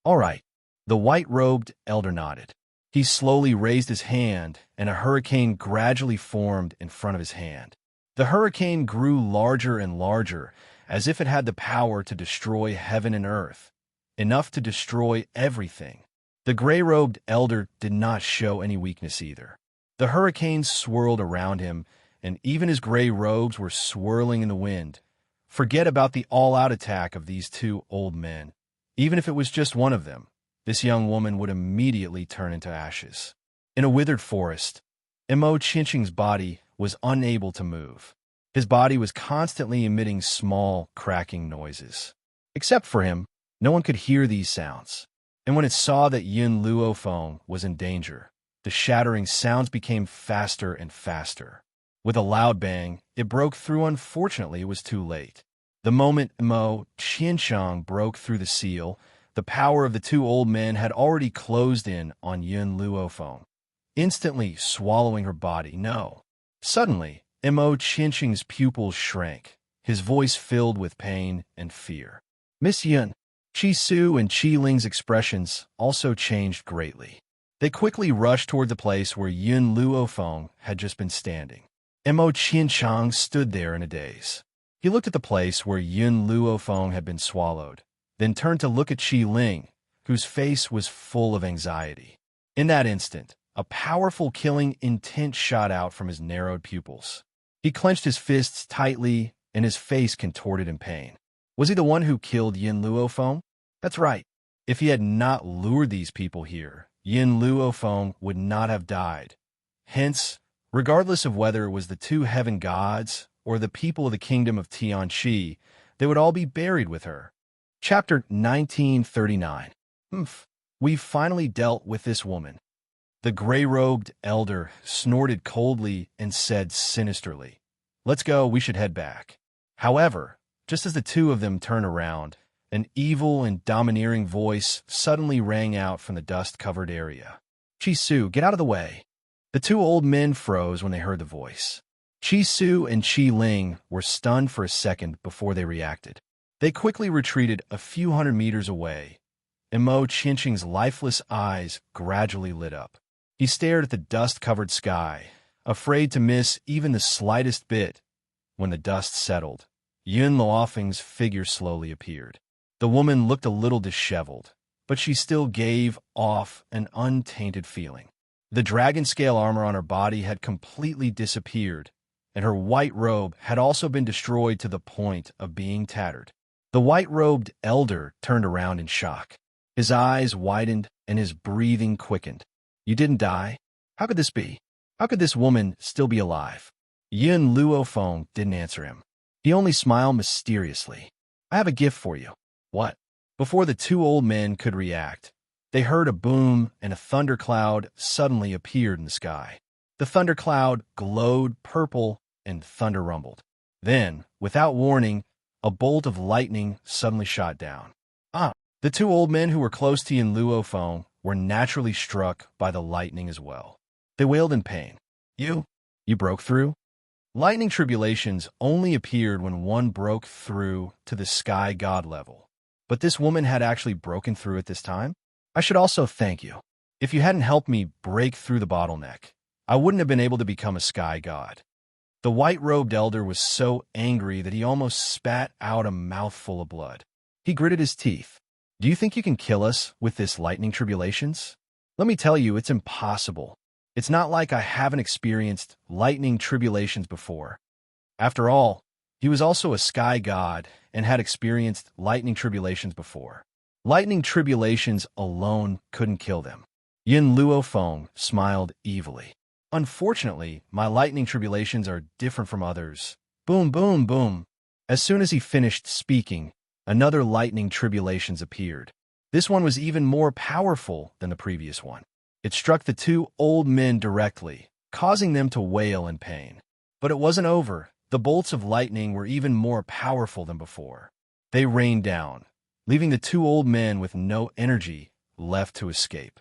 All right. The white-robed elder nodded. He slowly raised his hand, and a hurricane gradually formed in front of his hand. The hurricane grew larger and larger, as if it had the power to destroy heaven and earth, enough to destroy everything. The gray-robed elder did not show any weakness either. The hurricane swirled around him, and even his gray robes were swirling in the wind. Forget about the all-out attack of these two old men. Even if it was just one of them, this young woman would immediately turn into ashes. In a withered forest, Imo Chinching's body was unable to move. His body was constantly emitting small, cracking noises. Except for him, no one could hear these sounds. And when it saw that Yun Luofeng was in danger, the shattering sounds became faster and faster. With a loud bang, it broke through. Unfortunately, it was too late. The moment Imo Qianxiang broke through the seal, the power of the two old men had already closed in on Yun Luofeng, instantly swallowing her body. No. Suddenly, Imo Qianxing's pupils shrank, his voice filled with pain and fear. Miss Yun. Qi Su and Qi Ling's expressions also changed greatly. They quickly rushed toward the place where Yun Luofeng had just been standing. Imo Qianxiang stood there in a daze. He looked at the place where Yun Luofeng had been swallowed, then turned to look at Qi Ling, whose face was full of anxiety. In that instant, a powerful killing intent shot out from his narrowed pupils. He clenched his fists tightly, and his face contorted in pain. Was he the one who killed Yun Luofeng? That's right. If he had not lured these people here, Yun Luofeng would not have died. Hence, regardless of whether it was the two heaven gods or the people of the kingdom of Tianxi, they would all be buried with her. Chapter 1939. We've finally dealt with this woman. The gray-robed elder snorted coldly and said sinisterly, "Let's go, we should head back." However, just as the two of them turned around, an evil and domineering voice suddenly rang out from the dust-covered area. "Qi Su, get out of the way." The two old men froze when they heard the voice. Qi Su and Qi Ling were stunned for a second before they reacted. They quickly retreated a few hundred meters away. Imo Chinching's lifeless eyes gradually lit up. He stared at the dust-covered sky, afraid to miss even the slightest bit. When the dust settled, Yun Luofeng's figure slowly appeared. The woman looked a little disheveled, but she still gave off an untainted feeling. The dragon-scale armor on her body had completely disappeared, and her white robe had also been destroyed to the point of being tattered. The white-robed elder turned around in shock. His eyes widened and his breathing quickened. "You didn't die? How could this be? How could this woman still be alive?" Yun Luofeng didn't answer him. He only smiled mysteriously. "I have a gift for you." "What?" Before the two old men could react, they heard a boom and a thundercloud suddenly appeared in the sky. The thundercloud glowed purple and thunder rumbled. Then, without warning, a bolt of lightning suddenly shot down. The two old men who were close to Yun Luofeng were naturally struck by the lightning as well. They wailed in pain. You? You broke through? Lightning tribulations only appeared when one broke through to the sky god level. But this woman had actually broken through at this time? I should also thank you. If you hadn't helped me break through the bottleneck, I wouldn't have been able to become a sky god. The white-robed elder was so angry that he almost spat out a mouthful of blood. He gritted his teeth. Do you think you can kill us with this lightning tribulations? Let me tell you, it's impossible. It's not like I haven't experienced lightning tribulations before. After all, he was also a sky god and had experienced lightning tribulations before. Lightning tribulations alone couldn't kill them. Yin Luofeng smiled evilly. Unfortunately, my lightning tribulations are different from others. Boom, boom, boom. As soon as he finished speaking, another lightning tribulations appeared. This one was even more powerful than the previous one. It struck the two old men directly, causing them to wail in pain. But it wasn't over. The bolts of lightning were even more powerful than before. They rained down, leaving the two old men with no energy left to escape.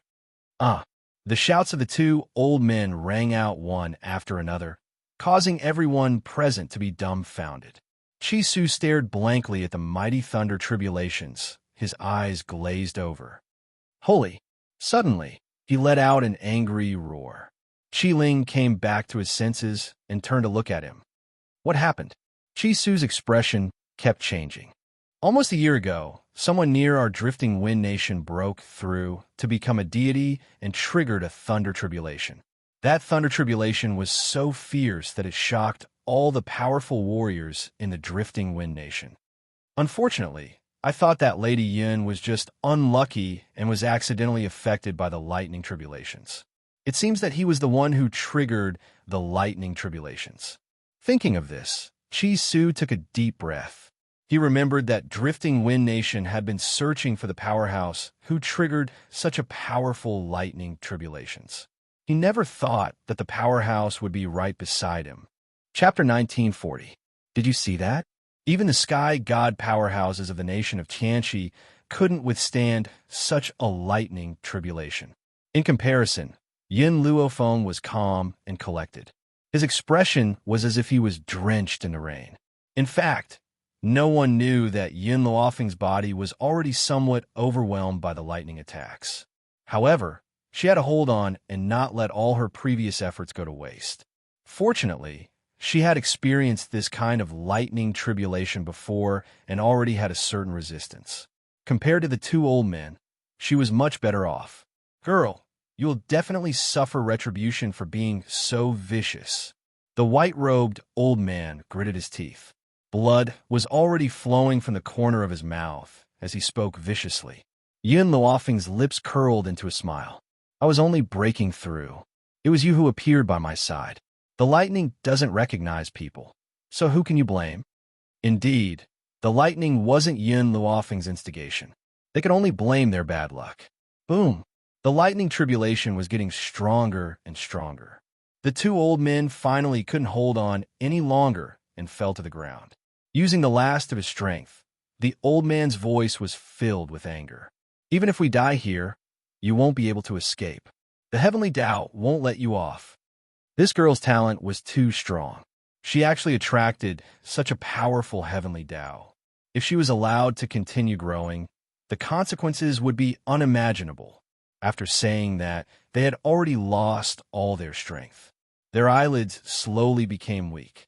The shouts of the two old men rang out one after another, causing everyone present to be dumbfounded. Chisu stared blankly at the mighty thunder tribulations, his eyes glazed over. Holy! Suddenly, he let out an angry roar. Qiling came back to his senses and turned to look at him. What happened? Chisu's expression kept changing. Almost a year ago, someone near our drifting wind nation broke through to become a deity and triggered a thunder tribulation. That thunder tribulation was so fierce that it shocked all the powerful warriors in the drifting wind nation. Unfortunately, I thought that Lady Yun was just unlucky and was accidentally affected by the lightning tribulations. It seems that he was the one who triggered the lightning tribulations. Thinking of this, Chi Su took a deep breath. He remembered that Drifting Wind Nation had been searching for the powerhouse who triggered such a powerful lightning tribulations. He never thought that the powerhouse would be right beside him. Chapter 1940. Did you see that? Even the sky god powerhouses of the nation of Xianxia couldn't withstand such a lightning tribulation. In comparison, Yin Luofeng was calm and collected. His expression was as if he was drenched in the rain. In fact, no one knew that Yin Luofeng's body was already somewhat overwhelmed by the lightning attacks. However, she had to hold on and not let all her previous efforts go to waste. Fortunately, she had experienced this kind of lightning tribulation before and already had a certain resistance. Compared to the two old men, she was much better off. Girl, you will definitely suffer retribution for being so vicious. The white-robed old man gritted his teeth. Blood was already flowing from the corner of his mouth as he spoke viciously. Yin Luofeng's lips curled into a smile. I was only breaking through. It was you who appeared by my side. The lightning doesn't recognize people, so who can you blame? Indeed, the lightning wasn't Yin Luofeng's instigation. They could only blame their bad luck. Boom! The lightning tribulation was getting stronger and stronger. The two old men finally couldn't hold on any longer and fell to the ground. Using the last of his strength, the old man's voice was filled with anger. Even if we die here, you won't be able to escape. The heavenly Tao won't let you off. This girl's talent was too strong. She actually attracted such a powerful heavenly Tao. If she was allowed to continue growing, the consequences would be unimaginable. After saying that, they had already lost all their strength. Their eyelids slowly became weak.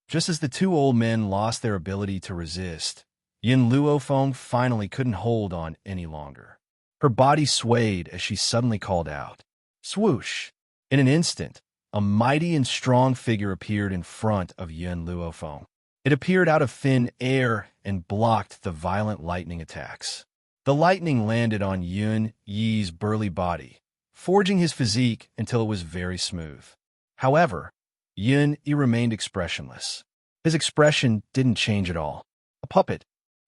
Just as the two old men lost their ability to resist, Yin Luofeng finally couldn't hold on any longer. Her body swayed as she suddenly called out. Swoosh! In an instant, a mighty and strong figure appeared in front of Yin Luofeng. It appeared out of thin air and blocked the violent lightning attacks. The lightning landed on Yun Yi's burly body, forging his physique until it was very smooth. However, Yun Yi remained expressionless. His expression didn't change at all. A puppet.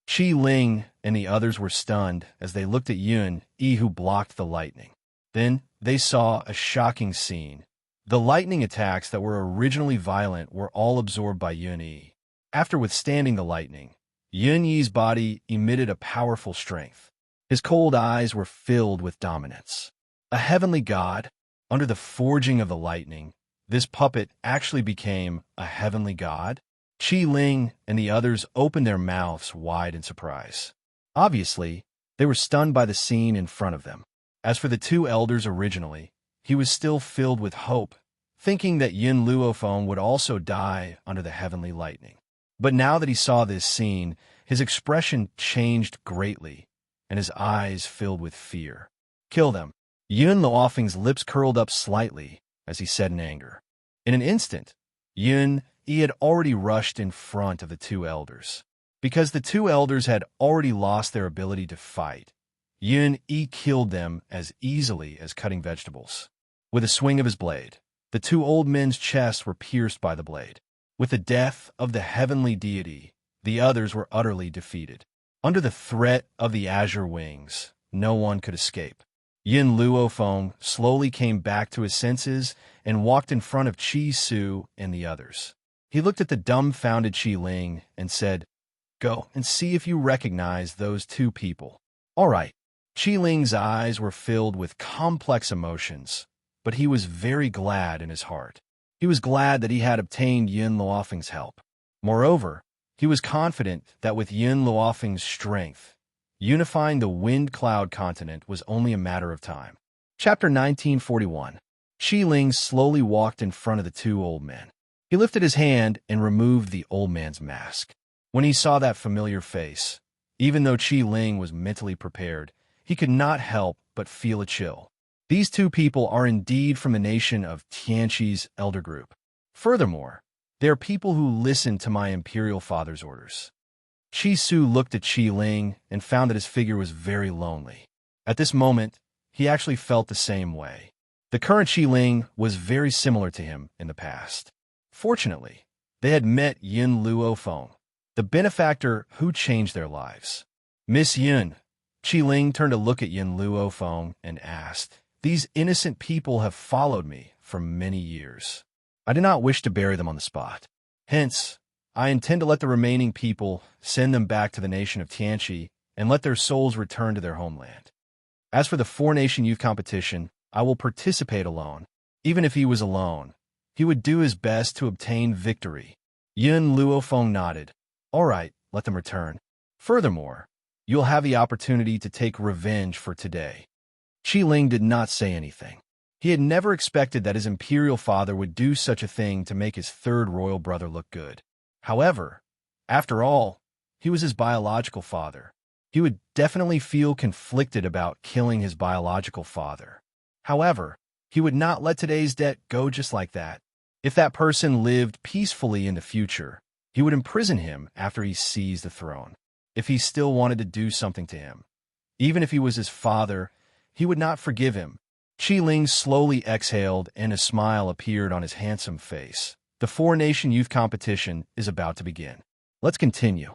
Qi Ling and the others were stunned as they looked at Yun Yi, who blocked the lightning. Then they saw a shocking scene. The lightning attacks that were originally violent were all absorbed by Yun Yi. After withstanding the lightning, Yun Yi's body emitted a powerful strength. His cold eyes were filled with dominance. A heavenly god? Under the forging of the lightning, this puppet actually became a heavenly god? Qi Ling and the others opened their mouths wide in surprise. Obviously, they were stunned by the scene in front of them. As for the two elders originally, he was still filled with hope, thinking that Yin Luofeng would also die under the heavenly lightning. But now that he saw this scene, his expression changed greatly, and his eyes filled with fear. Kill them. Yin Luofeng's lips curled up slightly as he said in anger. In an instant, he had already rushed in front of the two elders. Because the two elders had already lost their ability to fight, Yi killed them as easily as cutting vegetables. With a swing of his blade, the two old men's chests were pierced by the blade. With the death of the heavenly deity, the others were utterly defeated. Under the threat of the azure wings, no one could escape. Yin Luofeng slowly came back to his senses and walked in front of Qi Su and the others. He looked at the dumbfounded Qi Ling and said, "Go and see if you recognize those two people." All right. Qi Ling's eyes were filled with complex emotions, but he was very glad in his heart. He was glad that he had obtained Yin Luofeng's help. Moreover, he was confident that with Yin Luofeng's strength, unifying the Wind Cloud continent was only a matter of time. Chapter 1941. Qi Ling slowly walked in front of the two old men. He lifted his hand and removed the old man's mask. When he saw that familiar face, even though Qi Ling was mentally prepared, he could not help but feel a chill. These two people are indeed from the nation of Tianqi's elder group. Furthermore, they are people who listen to my imperial father's orders. Qi Su looked at Qi Ling and found that his figure was very lonely. At this moment, he actually felt the same way. The current Qi Ling was very similar to him in the past. Fortunately, they had met Yin Luofeng, the benefactor who changed their lives. "Miss Yin," Qi Ling turned to look at Yin Luofeng and asked, "These innocent people have followed me for many years. I do not wish to bury them on the spot. Hence, I intend to let the remaining people send them back to the nation of Tianqi and let their souls return to their homeland. As for the four-nation youth competition, I will participate alone. Even if he was alone, he would do his best to obtain victory." Yin Luofeng nodded. "All right, let them return. Furthermore, you'll have the opportunity to take revenge for today." Qi Ling did not say anything. He had never expected that his imperial father would do such a thing to make his third royal brother look good. However, after all, he was his biological father. He would definitely feel conflicted about killing his biological father. However, he would not let today's debt go just like that. If that person lived peacefully in the future, he would imprison him after he seized the throne. If he still wanted to do something to him, even if he was his father, he would not forgive him. Qi Ling slowly exhaled and a smile appeared on his handsome face. The four-nation youth competition is about to begin. Let's continue.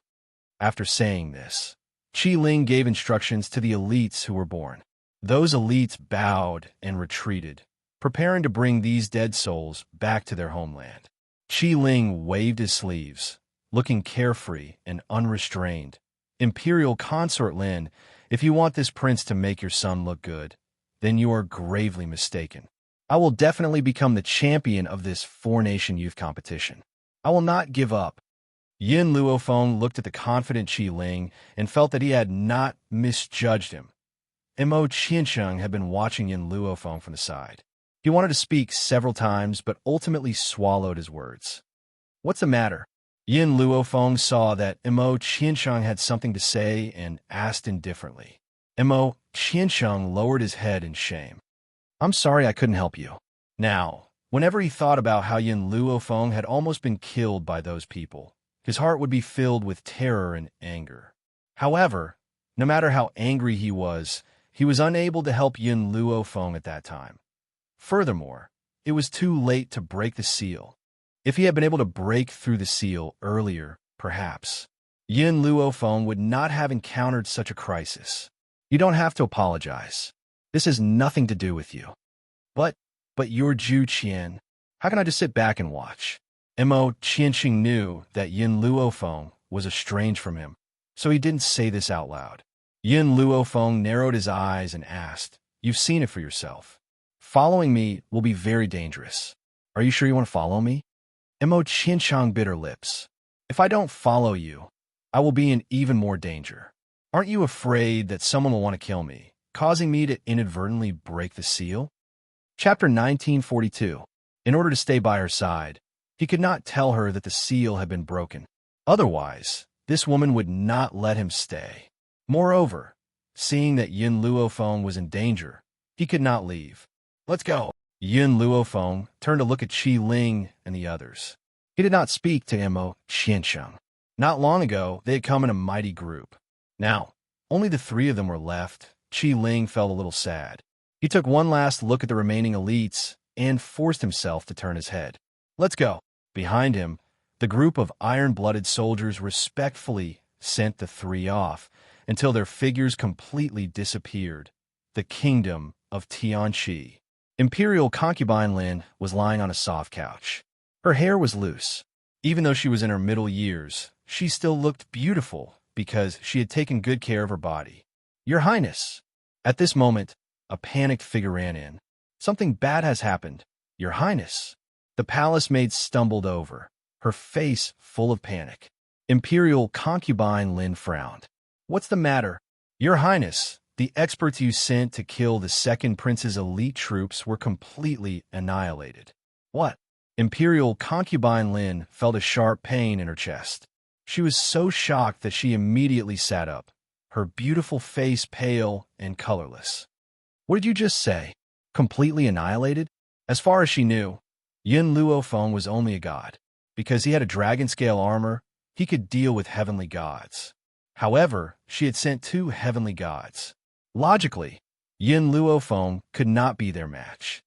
After saying this, Qi Ling gave instructions to the elites who were born. Those elites bowed and retreated, preparing to bring these dead souls back to their homeland. Qi Ling waved his sleeves, looking carefree and unrestrained. "Imperial Consort Lin, if you want this prince to make your son look good, then you are gravely mistaken. I will definitely become the champion of this four-nation youth competition. I will not give up." Yin Luofeng looked at the confident Qi Ling and felt that he had not misjudged him. Xianxia had been watching Yin Luofeng from the side. He wanted to speak several times, but ultimately swallowed his words. "What's the matter?" Yin Luofeng saw that Xianxia had something to say and asked indifferently. Xianxia lowered his head in shame. "I'm sorry I couldn't help you." Now, whenever he thought about how Yin Luofeng had almost been killed by those people, his heart would be filled with terror and anger. However, no matter how angry he was unable to help Yin Luofeng at that time. Furthermore, it was too late to break the seal. If he had been able to break through the seal earlier, perhaps, Yin Luofeng would not have encountered such a crisis. "You don't have to apologize. This has nothing to do with you." But you're Zhu Qian. How can I just sit back and watch?" Qianxing knew that Yin Luofeng was estranged from him, so he didn't say this out loud. Yin Luofeng narrowed his eyes and asked, "You've seen it for yourself." Following me will be very dangerous. Are you sure you want to follow me? Xianxia bit her lips. If I don't follow you, I will be in even more danger. Aren't you afraid that someone will want to kill me, causing me to inadvertently break the seal? Chapter 1942. In order to stay by her side, he could not tell her that the seal had been broken. Otherwise, this woman would not let him stay. Moreover, seeing that Yin Luofeng was in danger, he could not leave. Let's go. Yin Luofeng turned to look at Qi Ling and the others. He did not speak to Xianxia. Not long ago, they had come in a mighty group. Now, only the three of them were left. Qi Ling felt a little sad. He took one last look at the remaining elites and forced himself to turn his head. Let's go. Behind him, the group of iron-blooded soldiers respectfully sent the three off until their figures completely disappeared. The kingdom of Xianxia. Imperial concubine Lin was lying on a soft couch. Her hair was loose. Even though she was in her middle years, she still looked beautiful because she had taken good care of her body. Your Highness. At this moment, a panicked figure ran in. Something bad has happened, Your Highness. The palace maid stumbled over, her face full of panic. Imperial concubine Lin frowned. What's the matter? Your Highness, the experts you sent to kill the second prince's elite troops were completely annihilated. What? Imperial concubine Lin felt a sharp pain in her chest. She was so shocked that she immediately sat up, her beautiful face pale and colorless. What did you just say? Completely annihilated? As far as she knew, Yin Luofeng was only a god. Because he had a dragon-scale armor, he could deal with heavenly gods. However, she had sent two heavenly gods. Logically, Yin Luofeng could not be their match.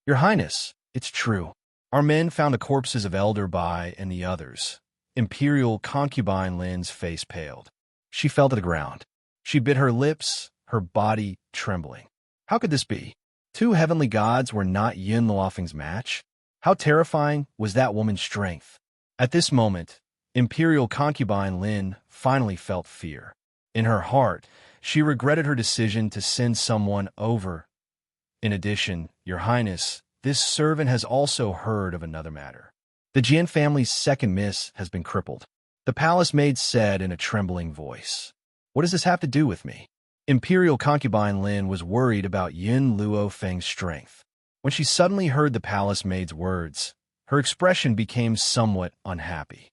Your Highness, it's true. Our men found the corpses of Elder Bai and the others. Imperial concubine Lin's face paled. She fell to the ground. She bit her lips, her body trembling. How could this be? Two heavenly gods were not Yin Luofeng's match? How terrifying was that woman's strength? At this moment, Imperial concubine Lin finally felt fear. In her heart, she regretted her decision to send someone over. In addition, Your Highness, this servant has also heard of another matter. The Jian family's second miss has been crippled. The palace maid said in a trembling voice. What does this have to do with me? Imperial concubine Lin was worried about Yin Luofeng's strength. When she suddenly heard the palace maid's words, her expression became somewhat unhappy.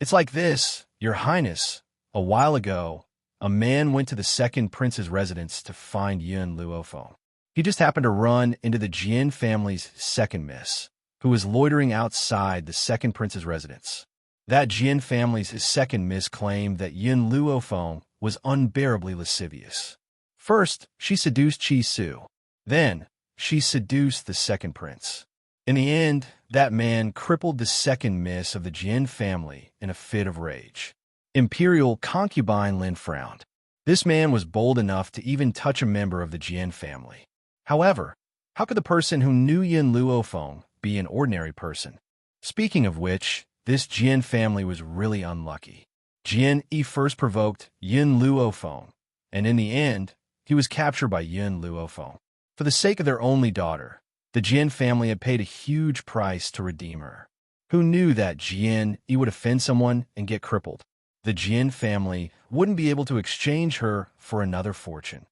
It's like this, Your Highness. A while ago, a man went to the second prince's residence to find Yin Luofeng. He just happened to run into the Jian family's second miss, who was loitering outside the second prince's residence. That Jian family's second miss claimed that Yin Luofeng was unbearably lascivious. First, she seduced Qi Su. Then, she seduced the second prince. In the end, that man crippled the second miss of the Jian family in a fit of rage. Imperial concubine Lin frowned. This man was bold enough to even touch a member of the Jian family. However, how could the person who knew Yin Luofeng be an ordinary person? Speaking of which, this Jian family was really unlucky. Jian Yi first provoked Yin Luofeng, and in the end, he was captured by Yin Luofeng. For the sake of their only daughter, the Jian family had paid a huge price to redeem her. Who knew that Jian Yi would offend someone and get crippled? The Jian family wouldn't be able to exchange her for another fortune.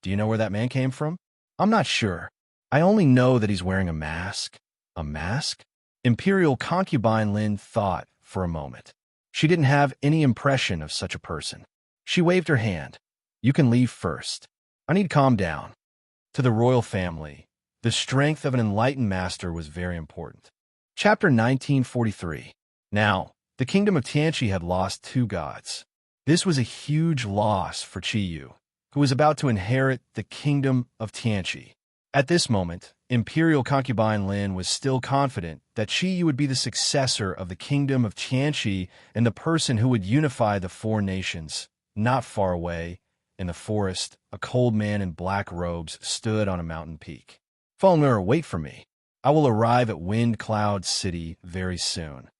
Do you know where that man came from? I'm not sure. I only know that he's wearing a mask. A mask? Imperial concubine Lin thought for a moment. She didn't have any impression of such a person. She waved her hand. You can leave first. I need to calm down. To the royal family, the strength of an enlightened master was very important. Chapter 1943. Now, the kingdom of Tianqi had lost two gods. This was a huge loss for Qi Yu, who was about to inherit the kingdom of Tianqi. At this moment, Imperial concubine Lin was still confident that Qi Yu would be the successor of the kingdom of Tianqi and the person who would unify the four nations. Not far away, in the forest, a cold man in black robes stood on a mountain peak. Follow, wait for me. I will arrive at Wind Cloud City very soon.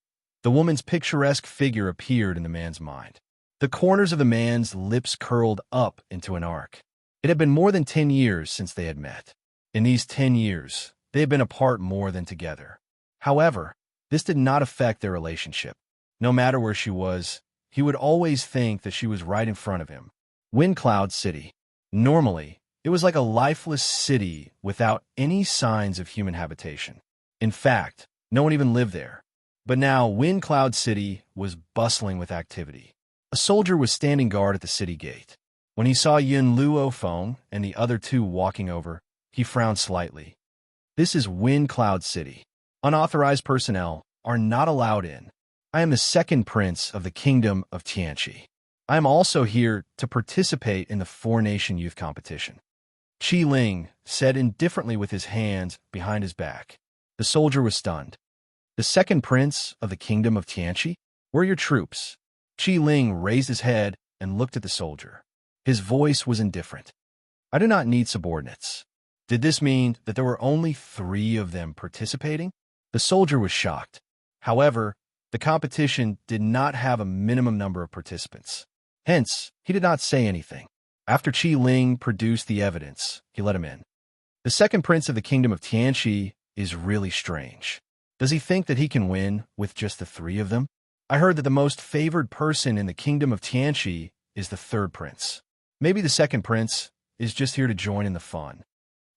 The woman's picturesque figure appeared in the man's mind. The corners of the man's lips curled up into an arc. It had been more than 10 years since they had met. In these 10 years, they had been apart more than together. However, this did not affect their relationship. No matter where she was, he would always think that she was right in front of him. Wind Cloud City. Normally, it was like a lifeless city without any signs of human habitation. In fact, no one even lived there. But now Wind Cloud City was bustling with activity. A soldier was standing guard at the city gate. When he saw Yun Luofeng and the other two walking over, he frowned slightly. This is Wind Cloud City. Unauthorized personnel are not allowed in. I am the second prince of the kingdom of Xianxia. I am also here to participate in the four-nation youth competition. Qi Ling said indifferently with his hands behind his back. The soldier was stunned. The second prince of the kingdom of Xianxia? Where are your troops? Qi Ling raised his head and looked at the soldier. His voice was indifferent. I do not need subordinates. Did this mean that there were only 3 of them participating? The soldier was shocked. However, the competition did not have a minimum number of participants. Hence, he did not say anything. After Qi Ling produced the evidence, he let him in. The second prince of the kingdom of Tianxi is really strange. Does he think that he can win with just the 3 of them? I heard that the most favored person in the kingdom of Tianxi is the third prince. Maybe the second prince is just here to join in the fun.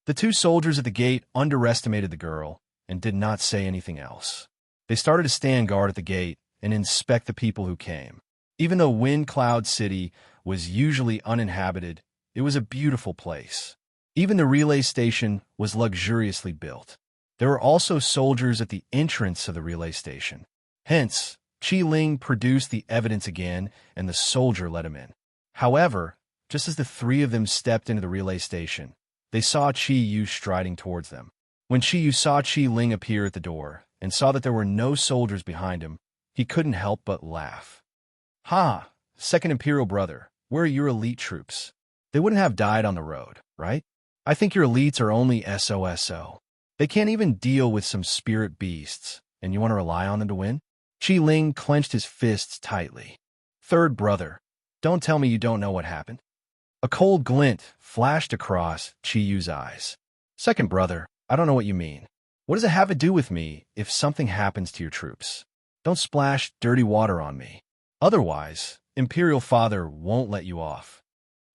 The 2 soldiers at the gate underestimated the girl and did not say anything else. They started to stand guard at the gate and inspect the people who came. Even though Wind Cloud City was usually uninhabited, it was a beautiful place. Even the relay station was luxuriously built. There were also soldiers at the entrance of the relay station. Hence, Qi Ling produced the evidence again, and the soldier let him in. However, just as the 3 of them stepped into the relay station, they saw Qi Yu striding towards them. When Qi Yu saw Qi Ling appear at the door and saw that there were no soldiers behind him, he couldn't help but laugh. Ha! Second Imperial Brother, where are your elite troops? They wouldn't have died on the road, right? I think your elites are only SOSO. They can't even deal with some spirit beasts, and you want to rely on them to win? Qi Ling clenched his fists tightly. Third Brother, don't tell me you don't know what happened. A cold glint flashed across Qi Yu's eyes. Second Brother, I don't know what you mean. What does it have to do with me if something happens to your troops? Don't splash dirty water on me. Otherwise, Imperial Father won't let you off.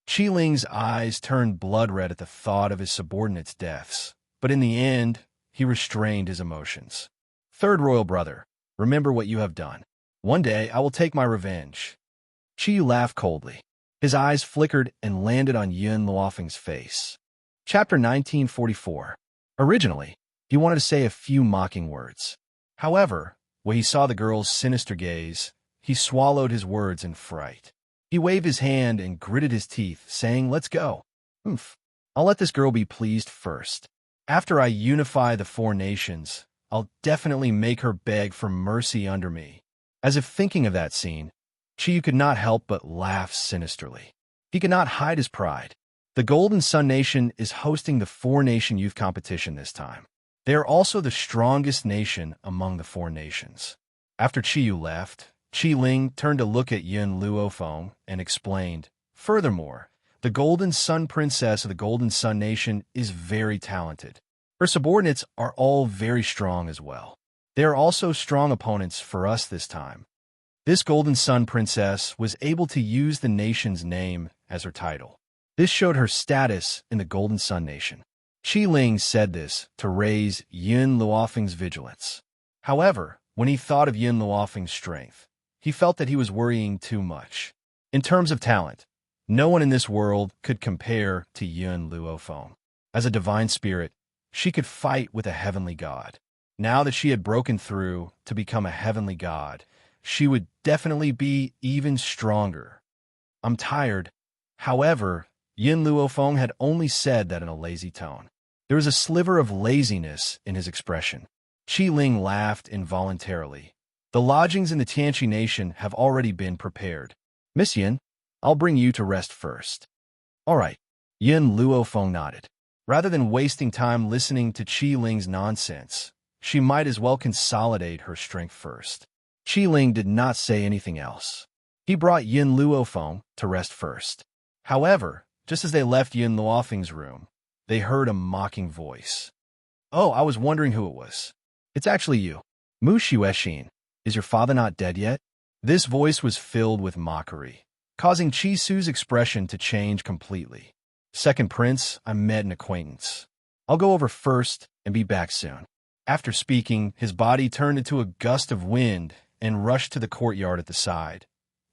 Qi Ling's eyes turned blood red at the thought of his subordinates' deaths, but in the end, he restrained his emotions. Third Royal Brother, remember what you have done. One day I will take my revenge. Qi Yu laughed coldly. His eyes flickered and landed on Yun Luofeng's face. Chapter 1944. Originally, he wanted to say a few mocking words. However, when he saw the girl's sinister gaze, he swallowed his words in fright. He waved his hand and gritted his teeth, saying, "Let's go." I'll let this girl be pleased first. After I unify the 4 nations, I'll definitely make her beg for mercy under me. As if thinking of that scene, Qi Yu could not help but laugh sinisterly. He could not hide his pride. The Golden Sun Nation is hosting the 4-nation youth competition this time. They are also the strongest nation among the 4 nations. After Qi Yu left, Qi Ling turned to look at Yun Luofeng and explained, "Furthermore, the Golden Sun Princess of the Golden Sun Nation is very talented. Her subordinates are all very strong as well. They are also strong opponents for us this time. This Golden Sun Princess was able to use the nation's name as her title. This showed her status in the Golden Sun Nation." Qi Ling said this to raise Yun Luofeng's vigilance. However, when he thought of Yun Luofeng's strength, he felt that he was worrying too much. In terms of talent, no one in this world could compare to Yun Luofeng. As a divine spirit, she could fight with a heavenly god. Now that she had broken through to become a heavenly god, she would definitely be even stronger. "I'm tired." However, Yun Luofeng had only said that in a lazy tone. There was a sliver of laziness in his expression. Qi Ling laughed involuntarily. "The lodgings in the Tianxi Nation have already been prepared. Miss Yun, I'll bring you to rest first." "All right." Yun Luofeng nodded. Rather than wasting time listening to Qi Ling's nonsense, she might as well consolidate her strength first. Qi Ling did not say anything else. He brought Yun Luofeng to rest first. However, just as they left Yun Luofeng's room, they heard a mocking voice. "Oh, I was wondering who it was. It's actually you. Mu Xuexin, is your father not dead yet?" This voice was filled with mockery, causing Chi Su's expression to change completely. "Second Prince, I met an acquaintance. I'll go over first and be back soon." After speaking, his body turned into a gust of wind and rushed to the courtyard at the side.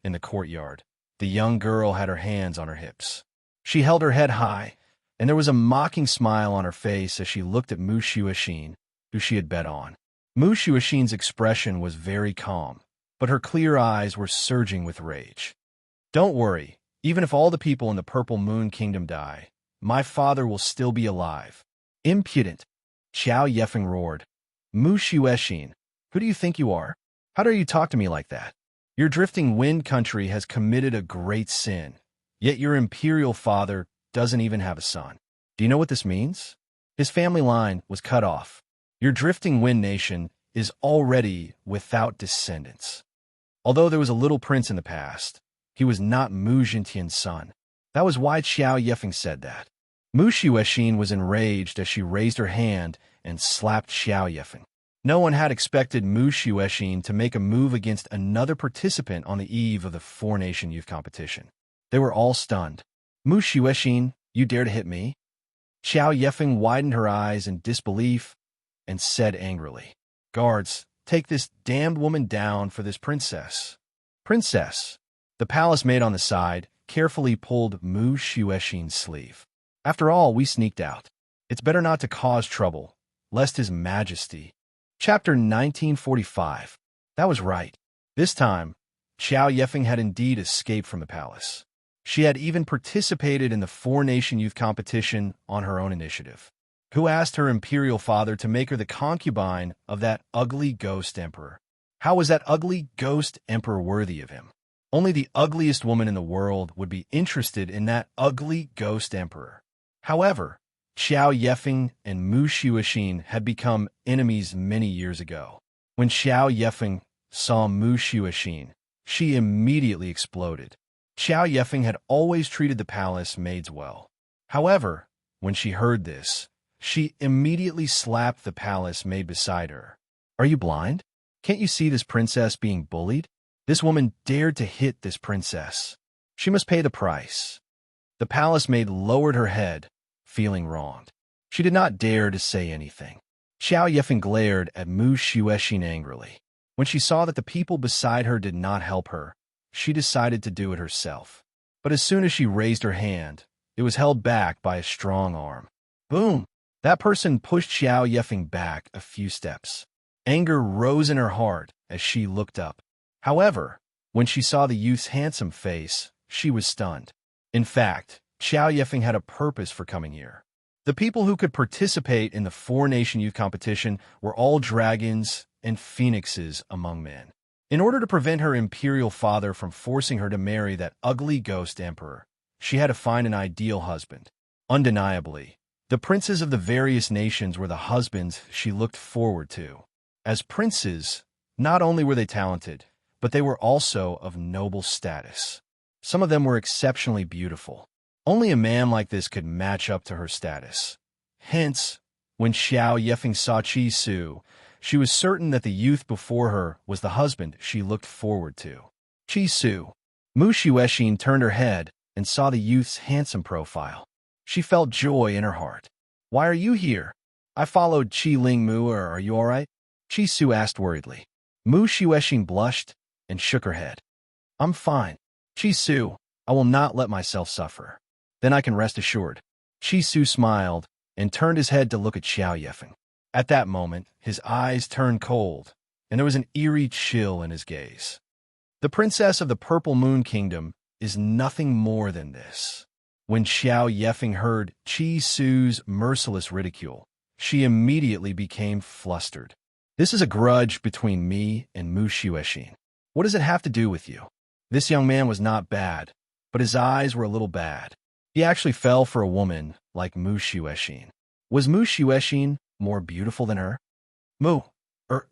In the courtyard, the young girl had her hands on her hips. She held her head high, and there was a mocking smile on her face as she looked at Mu Xuexin, who she had bet on. Mu Xuexin's expression was very calm, but her clear eyes were surging with rage. "Don't worry, even if all the people in the Purple Moon Kingdom die, my father will still be alive." "Impudent!" Xiao Yefeng roared. "Mu Xuexin, who do you think you are? How dare you talk to me like that? Your drifting wind country has committed a great sin, yet your imperial father doesn't even have a son. Do you know what this means? His family line was cut off. Your drifting wind nation is already without descendants. Although there was a little prince in the past, he was not Mu Xintian's son. That was why Xiao Yefeng said that." Mu Xuexin was enraged as she raised her hand and slapped Xiao Yefeng. No one had expected Mu Xuexin to make a move against another participant on the eve of the four-nation youth competition. They were all stunned. "Mu Xuexin, you dare to hit me?" Xiao Yefeng widened her eyes in disbelief and said angrily, "Guards, take this damned woman down for this princess." "Princess." The palace maid on the side carefully pulled Mu Xuexin's sleeve. "After all, we sneaked out. It's better not to cause trouble, lest His Majesty." Chapter 1945. That was right. This time, Xiao Yefeng had indeed escaped from the palace. She had even participated in the four-nation youth competition on her own initiative. Who asked her imperial father to make her the concubine of that ugly ghost emperor? How was that ugly ghost emperor worthy of him? Only the ugliest woman in the world would be interested in that ugly ghost emperor. However, Xiao Yefeng and Mu Xuexin had become enemies many years ago. When Xiao Yefeng saw Mu Xuexin, she immediately exploded. Xiao Yefeng had always treated the palace maids well. However, when she heard this, she immediately slapped the palace maid beside her. "Are you blind? Can't you see this princess being bullied? This woman dared to hit this princess. She must pay the price." The palace maid lowered her head, feeling wronged. She did not dare to say anything. Xiao Yefeng glared at Mu Xuexin angrily. When she saw that the people beside her did not help her, she decided to do it herself. But as soon as she raised her hand, it was held back by a strong arm. Boom! That person pushed Xiao Yefeng back a few steps. Anger rose in her heart as she looked up. However, when she saw the youth's handsome face, she was stunned. In fact, Xiao Yefeng had a purpose for coming here. The people who could participate in the four-nation youth competition were all dragons and phoenixes among men. In order to prevent her imperial father from forcing her to marry that ugly ghost emperor, she had to find an ideal husband. Undeniably, the princes of the various nations were the husbands she looked forward to. As princes, not only were they talented, but they were also of noble status. Some of them were exceptionally beautiful. Only a man like this could match up to her status. Hence, when Xiao Yefeng saw Chi Su, she was certain that the youth before her was the husband she looked forward to. Chi Su. Mu Xuexin turned her head and saw the youth's handsome profile. She felt joy in her heart. "Why are you here?" "I followed Qi Ling Mu, or are you all right?" Chi Su asked worriedly. Mu Xuexin blushed and shook her head. "I'm fine. Chi Su, I will not let myself suffer. Then I can rest assured." Chi Su smiled and turned his head to look at Xiao Yefeng. At that moment, his eyes turned cold, and there was an eerie chill in his gaze. The princess of the Purple Moon Kingdom is nothing more than this. When Xiao Yefeng heard Chi Su's merciless ridicule, she immediately became flustered. "This is a grudge between me and Mu Xuexin. What does it have to do with you?" This young man was not bad, but his eyes were a little bad. He actually fell for a woman like Mu Xuexin. Was Mu Xuexin more beautiful than her? Mu,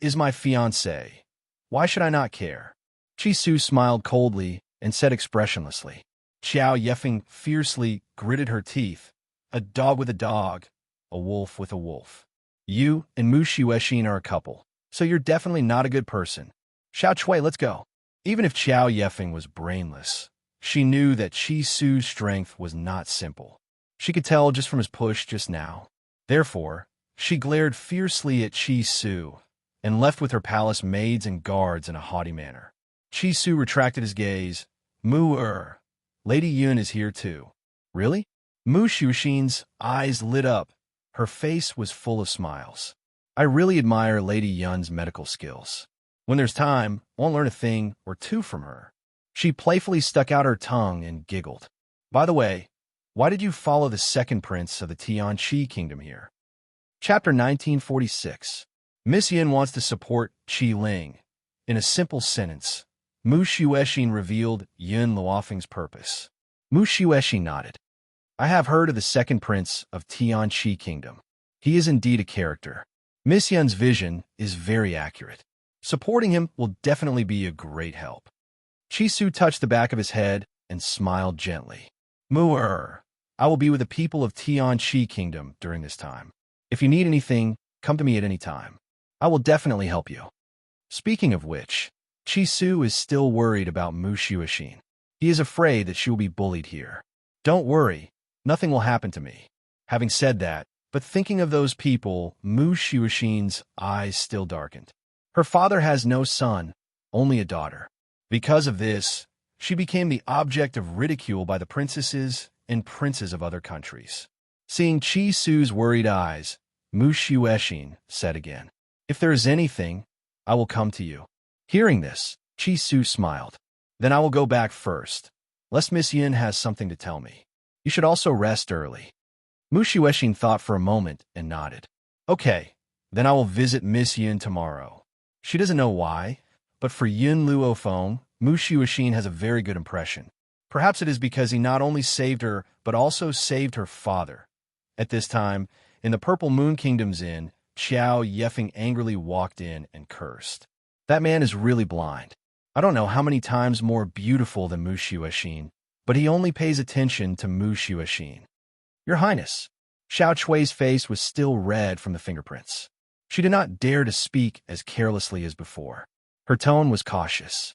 is my fiancé. Why should I not care? Chi Su smiled coldly and said expressionlessly. Xiao Yefeng fiercely gritted her teeth a dog with a dog, a wolf with a wolf. You and Mu Xuexin are a couple, so you're definitely not a good person. Xiao Chui, let's go. Even if Qiao Yefeng was brainless, she knew that Qi Su's strength was not simple. She could tell just from his push just now. Therefore, she glared fiercely at Qi Su and left with her palace maids and guards in a haughty manner. Qi Su retracted his gaze. Mu-er, Lady Yun is here too. Really? Mu Xuexin's eyes lit up. Her face was full of smiles. I really admire Lady Yun's medical skills. When there's time, I won't learn a thing or two from her. She playfully stuck out her tongue and giggled. By the way, why did you follow the second prince of the Tianqi kingdom here? Chapter 1946. Miss Yin wants to support Qi Ling. In a simple sentence, Mu Xuexin revealed Yun Luofeng's purpose. Mu Xuexin nodded. I have heard of the second prince of Tianqi kingdom. He is indeed a character. Miss Yun's vision is very accurate. Supporting him will definitely be a great help. Qi Su touched the back of his head and smiled gently. Mu-er, I will be with the people of Tianqi kingdom during this time. If you need anything, come to me at any time. I will definitely help you. Speaking of which, Qi Su is still worried about Mu Xuexin. He is afraid that she will be bullied here. Don't worry, nothing will happen to me. Having said that, but thinking of those people, Mu Xuexin's eyes still darkened. Her father has no son, only a daughter. Because of this, she became the object of ridicule by the princesses and princes of other countries. Seeing Qi Su's worried eyes, Mu Xuexin said again, If there is anything, I will come to you. Hearing this, Qi Su smiled. Then I will go back first, lest Miss Yin has something to tell me. You should also rest early. Mu Xuexin thought for a moment and nodded. Okay, then I will visit Miss Yin tomorrow. She doesn't know why, but for Yun Luofeng, Mu Xuexin has a very good impression. Perhaps it is because he not only saved her, but also saved her father. At this time, in the Purple Moon Kingdom's inn, Qiao Yefeng angrily walked in and cursed. That man is really blind. I don't know how many times more beautiful than Mu Xuexin, but he only pays attention to Mu Xuexin. Your Highness. Xiao Chui's face was still red from the fingerprints. She did not dare to speak as carelessly as before. Her tone was cautious.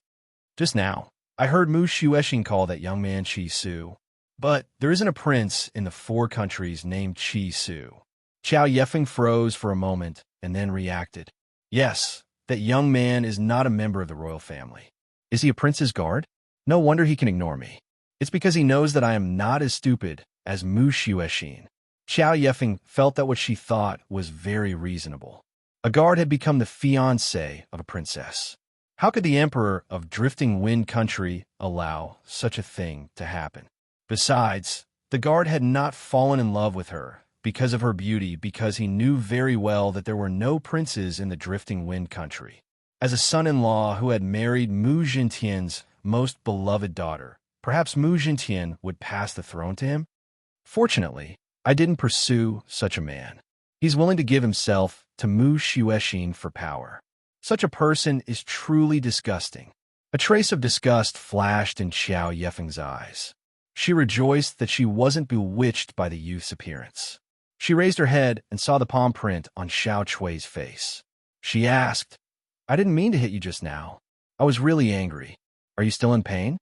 Just now, I heard Mu Xuexin call that young man Qi Su. But there isn't a prince in the 4 countries named Qi Su. Qiao Yefeng froze for a moment and then reacted. Yes, that young man is not a member of the royal family. Is he a prince's guard? No wonder he can ignore me. It's because he knows that I am not as stupid as Mu Xuexin. Qiao Yefeng felt that what she thought was very reasonable. A guard had become the fiancé of a princess. How could the emperor of Drifting Wind Country allow such a thing to happen? Besides, the guard had not fallen in love with her because of her beauty, because he knew very well that there were no princes in the Drifting Wind Country. As a son-in-law who had married Mu Jintian's most beloved daughter, perhaps Mu Jintian would pass the throne to him? Fortunately, I didn't pursue such a man. He's willing to give himself to Mu Xuexin for power. Such a person is truly disgusting. A trace of disgust flashed in Qiao Yefeng's eyes. She rejoiced that she wasn't bewitched by the youth's appearance. She raised her head and saw the palm print on Xiao Chui's face. She asked, I didn't mean to hit you just now. I was really angry. Are you still in pain?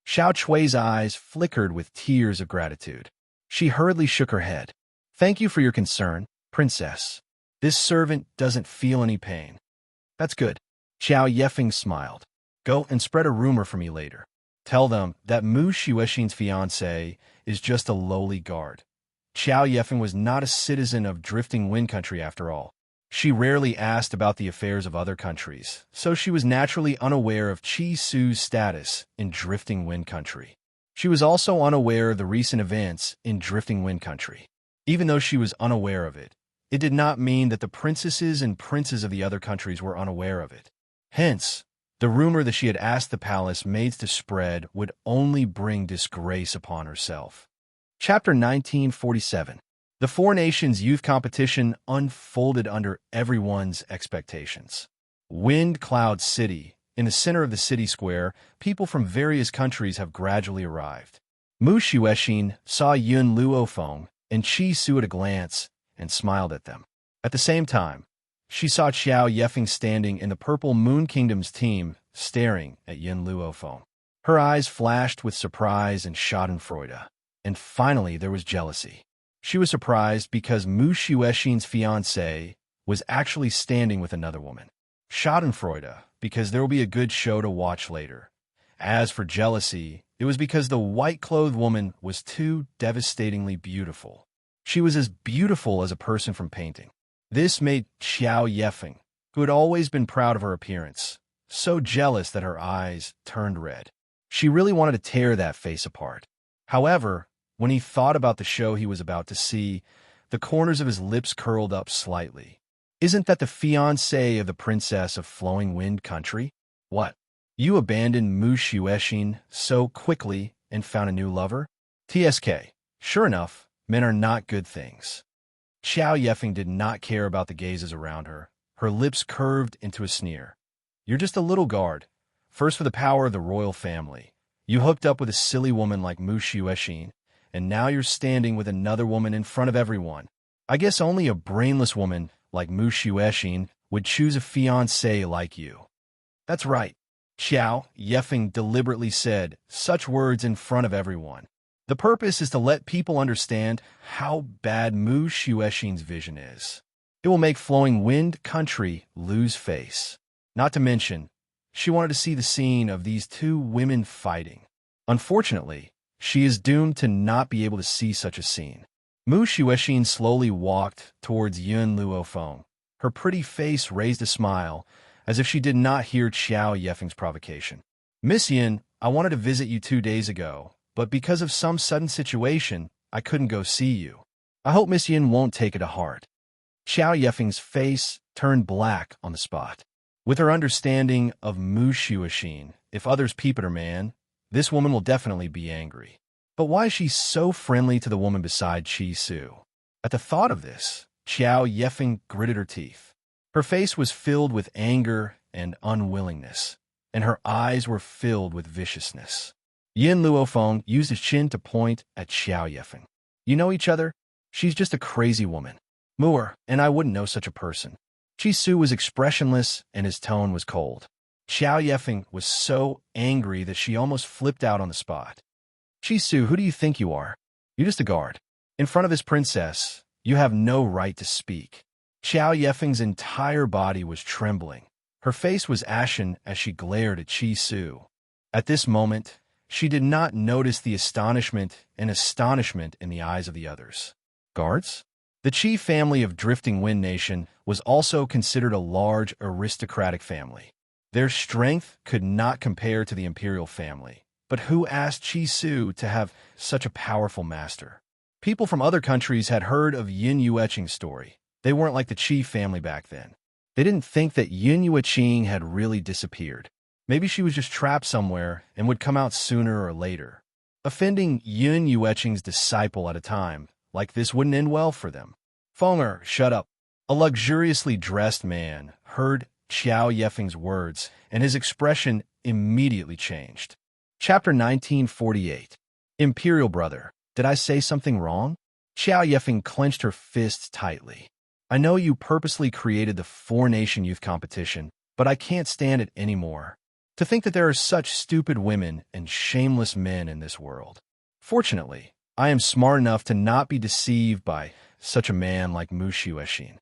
Xiao Chui's eyes flickered with tears of gratitude. She hurriedly shook her head. Thank you for your concern, Princess. This servant doesn't feel any pain. That's good. Qiao Yefeng smiled. Go and spread a rumor for me later. Tell them that Mu Xuexin's fiancé is just a lowly guard. Qiao Yefeng was not a citizen of Drifting Wind Country after all. She rarely asked about the affairs of other countries, so she was naturally unaware of Qi Su's status in Drifting Wind Country. She was also unaware of the recent events in Drifting Wind Country. Even though she was unaware of it, it did not mean that the princesses and princes of the other countries were unaware of it. Hence, the rumor that she had asked the palace maids to spread would only bring disgrace upon herself. Chapter 1947. The 4 Nations Youth Competition unfolded under everyone's expectations. Wind Cloud City. In the center of the city square, people from various countries have gradually arrived. Mu Xuexin saw Yun Luofeng and Qi Su at a glance and smiled at them. At the same time, she saw Xiao Yefeng standing in the Purple Moon Kingdom's team, staring at Yin Luofeng. Her eyes flashed with surprise and schadenfreude. And finally, there was jealousy. She was surprised because Mu Xuexin's fiancé was actually standing with another woman. Schadenfreude, because there will be a good show to watch later. As for jealousy, it was because the white-clothed woman was too devastatingly beautiful. She was as beautiful as a person from painting. This made Xiao Yefeng, who had always been proud of her appearance, so jealous that her eyes turned red. She really wanted to tear that face apart. However, when he thought about the show he was about to see, the corners of his lips curled up slightly. Isn't that the fiancé of the princess of Flowing Wind Country? What? You abandoned Mu Xuexin so quickly and found a new lover? TSK. Sure enough, men are not good things. Xiao Yefeng did not care about the gazes around her. Her lips curved into a sneer. You're just a little guard. First for the power of the royal family. You hooked up with a silly woman like Mu Xuexin, and now you're standing with another woman in front of everyone. I guess only a brainless woman like Mu Xuexin would choose a fiancé like you. That's right. Xiao Yefeng deliberately said such words in front of everyone. The purpose is to let people understand how bad Mu Xuexin's vision is. It will make Flowing Wind Country lose face. Not to mention, she wanted to see the scene of these two women fighting. Unfortunately, she is doomed to not be able to see such a scene. Mu Xuexin slowly walked towards Yun Luofeng. Her pretty face raised a smile, as if she did not hear Xiao Yefeng's provocation. Miss Yin, I wanted to visit you 2 days ago, but because of some sudden situation, I couldn't go see you. I hope Miss Yin won't take it to heart. Xiao Yefeng's face turned black on the spot. With her understanding of Mu Xuexin, if others peep at her man, this woman will definitely be angry. But why is she so friendly to the woman beside Qi Su? At the thought of this, Xiao Yefeng gritted her teeth. Her face was filled with anger and unwillingness, and her eyes were filled with viciousness. Yin Luofeng used his chin to point at Xiao Yefeng. You know each other? She's just a crazy woman. Mu'er, and I wouldn't know such a person. Qi Su was expressionless, and his tone was cold. Xiao Yefeng was so angry that she almost flipped out on the spot. Qi Su, who do you think you are? You're just a guard. In front of this princess, you have no right to speak. Xiao Yefeng's entire body was trembling. Her face was ashen as she glared at Qi Su. At this moment, she did not notice the astonishment in the eyes of the others. Guards? The Qi family of Drifting Wind Nation was also considered a large aristocratic family. Their strength could not compare to the imperial family. But who asked Qi Su to have such a powerful master? People from other countries had heard of Yin Yueqing's story. They weren't like the Qi family back then. They didn't think that Yin Yueqing had really disappeared. Maybe she was just trapped somewhere and would come out sooner or later. Offending Yin Yueqing's disciple at a time like this wouldn't end well for them. Fenger, shut up. A luxuriously dressed man heard Xiao Yefeng's words, and his expression immediately changed. Chapter 1948. Imperial Brother, did I say something wrong? Xiao Yefeng clenched her fists tightly. I know you purposely created the four-nation youth competition, but I can't stand it anymore. To think that there are such stupid women and shameless men in this world. Fortunately, I am smart enough to not be deceived by such a man like Mu Xuexin.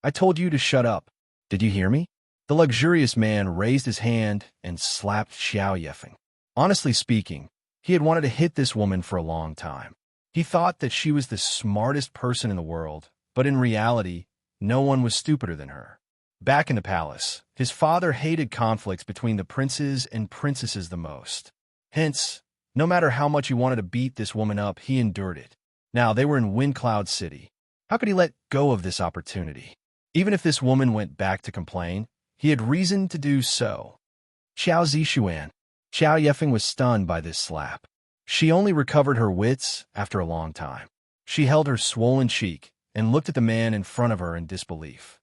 I told you to shut up. Did you hear me? The luxurious man raised his hand and slapped Xiao Yefeng. Honestly speaking, he had wanted to hit this woman for a long time. He thought that she was the smartest person in the world, but in reality, no one was stupider than her. Back in the palace, his father hated conflicts between the princes and princesses the most. Hence, no matter how much he wanted to beat this woman up, he endured it. Now they were in Windcloud City. How could he let go of this opportunity? Even if this woman went back to complain, he had reason to do so. Xiao Zixuan. Xiao Yefeng was stunned by this slap. She only recovered her wits after a long time. She held her swollen cheek and looked at the man in front of her in disbelief.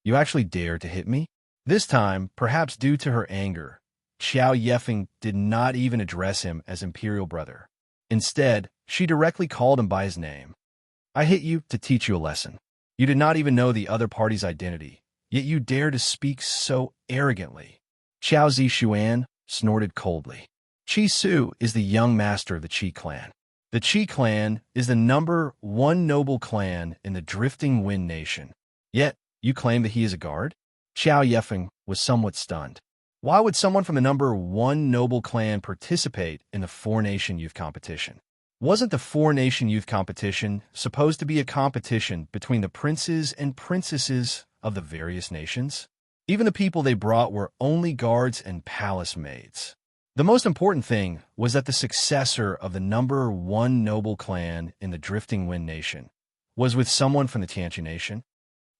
You actually dared to hit me? This time, perhaps due to her anger, Xiao Yefeng did not even address him as Imperial Brother. Instead, she directly called him by his name. I hit you to teach you a lesson. You did not even know the other party's identity, yet you dare to speak so arrogantly. Xiao Zishuan snorted coldly. Qi Su is the young master of the Qi clan. The Qi clan is the #1 noble clan in the Drifting Wind Nation. Yet, you claim that he is a guard? Xiao Yefeng was somewhat stunned. Why would someone from the #1 noble clan participate in the Four-Nation Youth Competition? Wasn't the Four-Nation Youth Competition supposed to be a competition between the princes and princesses of the various nations? Even the people they brought were only guards and palace maids. The most important thing was that the successor of the #1 noble clan in the Drifting Wind Nation was with someone from the Tianqi Nation.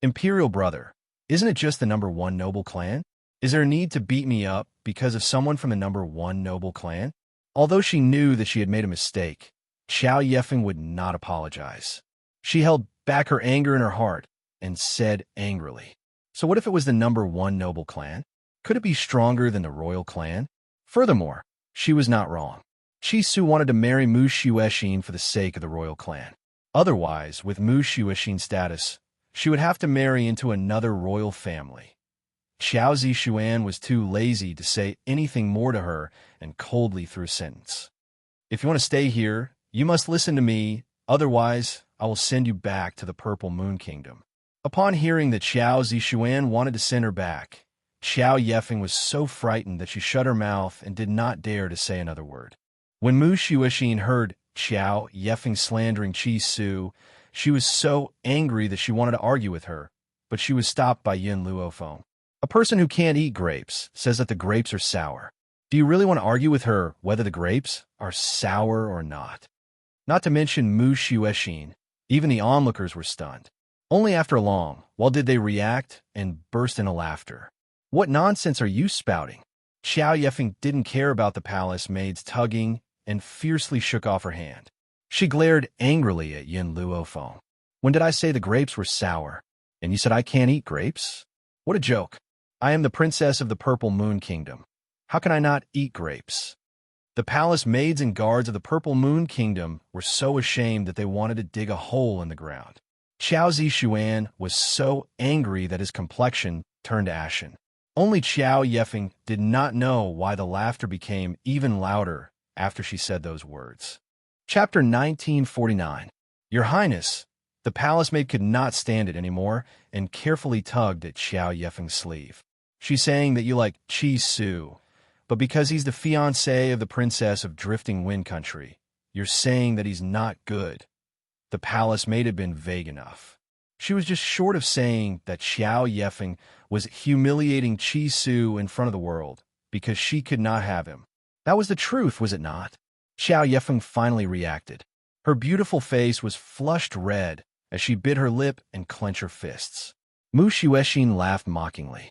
Imperial brother, isn't it just the #1 noble clan? Is there a need to beat me up because of someone from the #1 noble clan? Although she knew that she had made a mistake, Xiao Yefeng would not apologize. She held back her anger in her heart and said angrily, "So what if it was the #1 noble clan? Could it be stronger than the royal clan?" Furthermore, she was not wrong. Qi Su wanted to marry Mu Xuexin for the sake of the royal clan. Otherwise, with Mu Xuexin's status, she would have to marry into another royal family. Xiao Zishuan was too lazy to say anything more to her and coldly threw a sentence. "If you want to stay here, you must listen to me, otherwise I will send you back to the Purple Moon Kingdom." Upon hearing that Xiao Zishuan wanted to send her back, Xiao Yefeng was so frightened that she shut her mouth and did not dare to say another word. When Mu Xuexin heard Xiao Yefeng slandering Qi Su, she was so angry that she wanted to argue with her, but she was stopped by Yin Luofeng. "A person who can't eat grapes says that the grapes are sour. Do you really want to argue with her whether the grapes are sour or not?" Not to mention Mu Xuexin, even the onlookers were stunned. Only after long, while did they react and burst into laughter. "What nonsense are you spouting?" Xiao Yefeng didn't care about the palace maid's tugging and fiercely shook off her hand. She glared angrily at Yin Luofeng. "When did I say the grapes were sour? And you said I can't eat grapes? What a joke. I am the princess of the Purple Moon Kingdom. How can I not eat grapes?" The palace maids and guards of the Purple Moon Kingdom were so ashamed that they wanted to dig a hole in the ground. Xiao Zishuan was so angry that his complexion turned ashen. Only Xiao Yefeng did not know why the laughter became even louder after she said those words. Chapter 1949. Your Highness, the palace maid could not stand it anymore and carefully tugged at Xiao Yefeng's sleeve. "She's saying that you like Qi Su, but because he's the fiancé of the princess of Drifting Wind Country, you're saying that he's not good." The palace maid had been vague enough. She was just short of saying that Xiao Yefeng was humiliating Qi Su in front of the world because she could not have him. That was the truth, was it not? Xiao Yefeng finally reacted. Her beautiful face was flushed red as she bit her lip and clenched her fists. Mu Xuexin laughed mockingly.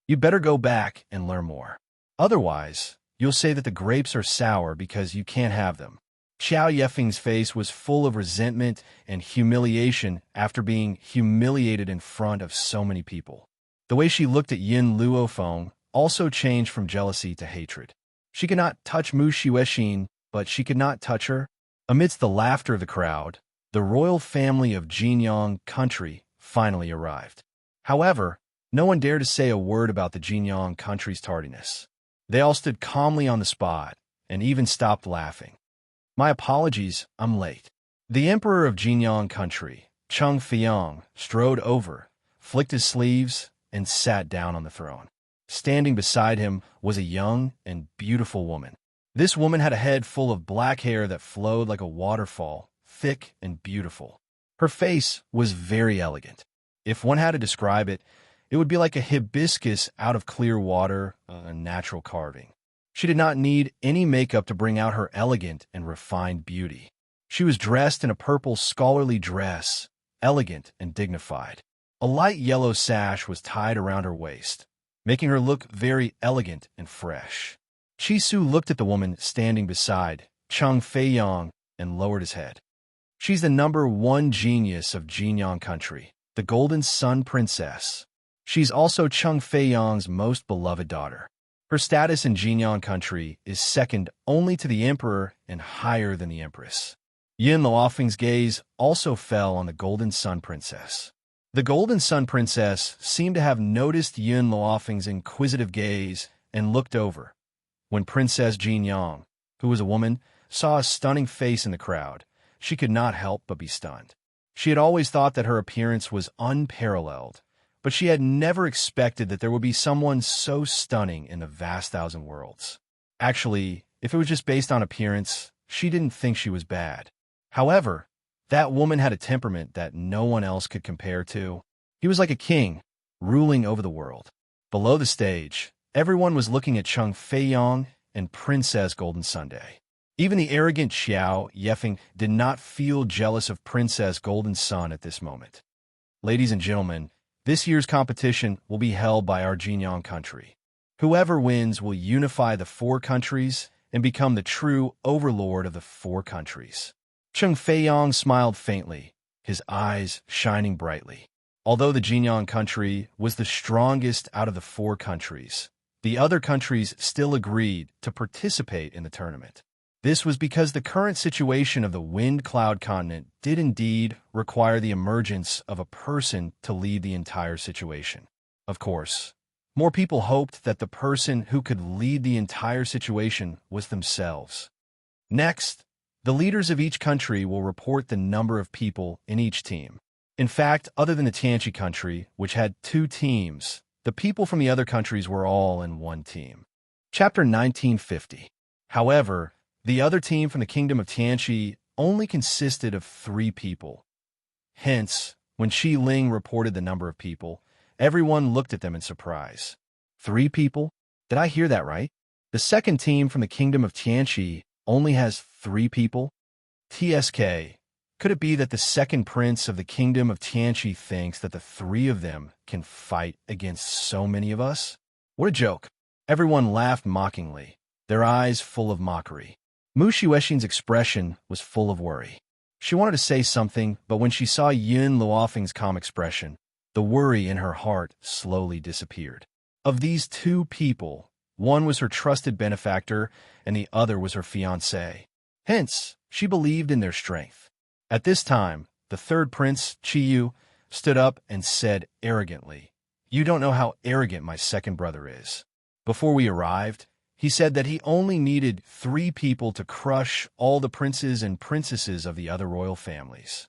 "You better go back and learn more. Otherwise, you'll say that the grapes are sour because you can't have them." Xiao Yefeng's face was full of resentment and humiliation after being humiliated in front of so many people. The way she looked at Yin Luofeng also changed from jealousy to hatred. She could not touch Mu Xuexin, but she could not touch her. Amidst the laughter of the crowd, the royal family of Jinyang country finally arrived. However, no one dared to say a word about the Jinyang country's tardiness. They all stood calmly on the spot and even stopped laughing. "My apologies, I'm late." The emperor of Jinyang country, Cheng Fiang, strode over, flicked his sleeves, and sat down on the throne. Standing beside him was a young and beautiful woman. This woman had a head full of black hair that flowed like a waterfall, thick and beautiful. Her face was very elegant. If one had to describe it, it would be like a hibiscus out of clear water, a natural carving. She did not need any makeup to bring out her elegant and refined beauty. She was dressed in a purple scholarly dress, elegant and dignified. A light yellow sash was tied around her waist, making her look very elegant and fresh. Qi Su looked at the woman standing beside Cheng Feiyang and lowered his head. "She's the #1 genius of Jinyang country, the Golden Sun Princess. She's also Cheng Feiyang's most beloved daughter. Her status in Jinyang country is second only to the emperor and higher than the empress. Yin Luofeng's gaze also fell on the Golden Sun Princess. The Golden Sun Princess seemed to have noticed Yin Luofeng's inquisitive gaze and looked over. When Princess Jinyang, who was a woman, saw a stunning face in the crowd, she could not help but be stunned. She had always thought that her appearance was unparalleled, but she had never expected that there would be someone so stunning in the vast thousand worlds. Actually, if it was just based on appearance, she didn't think she was bad. However, that woman had a temperament that no one else could compare to. He was like a king, ruling over the world. Below the stage, everyone was looking at Cheng Feiyang and Princess Golden Sunday. Even the arrogant Xiao Yefeng did not feel jealous of Princess Golden Sun at this moment. Ladies and gentlemen, this year's competition will be held by our Jinyang country. Whoever wins will unify the 4 countries and become the true overlord of the 4 countries. Cheng Feiyang smiled faintly, his eyes shining brightly. Although the Jinyang country was the strongest out of the 4 countries, the other countries still agreed to participate in the tournament. This was because the current situation of the Wind Cloud continent did indeed require the emergence of a person to lead the entire situation. Of course, more people hoped that the person who could lead the entire situation was themselves. Next, the leaders of each country will report the number of people in each team. In fact, other than the Xianxia country, which had 2 teams, the people from the other countries were all in one team. Chapter 1950. However, the other team from the Kingdom of Xianxia only consisted of 3 people. Hence, when Xi Ling reported the number of people, everyone looked at them in surprise. 3 people? Did I hear that right? The second team from the Kingdom of Xianxia only has 3 people? TSK. Could it be that the second prince of the Kingdom of Xianxia thinks that the 3 of them can fight against so many of us? What a joke. Everyone laughed mockingly, their eyes full of mockery. Mu Xuexin's expression was full of worry. She wanted to say something, but when she saw Yin Luofeng's calm expression, the worry in her heart slowly disappeared. Of these 2 people, one was her trusted benefactor and the other was her fiancé. Hence, she believed in their strength. At this time, the third prince, Qiyu, stood up and said arrogantly, "You don't know how arrogant my second brother is." Before we arrived, he said that he only needed 3 people to crush all the princes and princesses of the other royal families.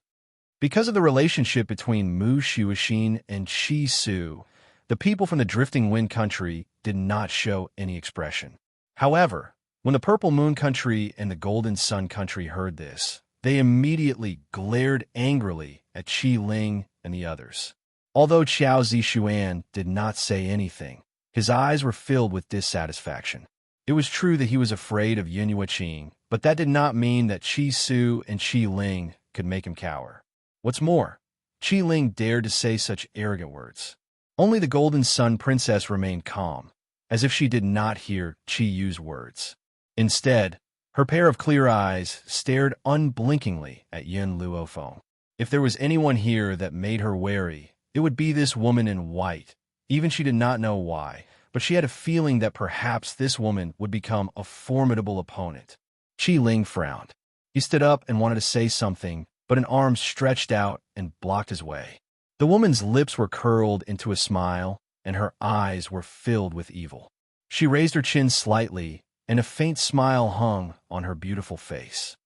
Because of the relationship between Mu Xuexin and Qi Su, the people from the Drifting Wind country did not show any expression. However, when the Purple Moon country and the Golden Sun country heard this, they immediately glared angrily at Qi Ling and the others. Although Qiao Zixuan did not say anything, his eyes were filled with dissatisfaction. It was true that he was afraid of Yin Yueqing, but that did not mean that Qi Su and Qi Ling could make him cower. What's more, Qi Ling dared to say such arrogant words. Only the Golden Sun Princess remained calm, as if she did not hear Qi Yu's words. Instead, her pair of clear eyes stared unblinkingly at Yin Luofeng. If there was anyone here that made her wary, it would be this woman in white. Even she did not know why, but she had a feeling that perhaps this woman would become a formidable opponent. Qi Ling frowned. He stood up and wanted to say something, but an arm stretched out and blocked his way. The woman's lips were curled into a smile, and her eyes were filled with evil. She raised her chin slightly, and a faint smile hung on her beautiful face.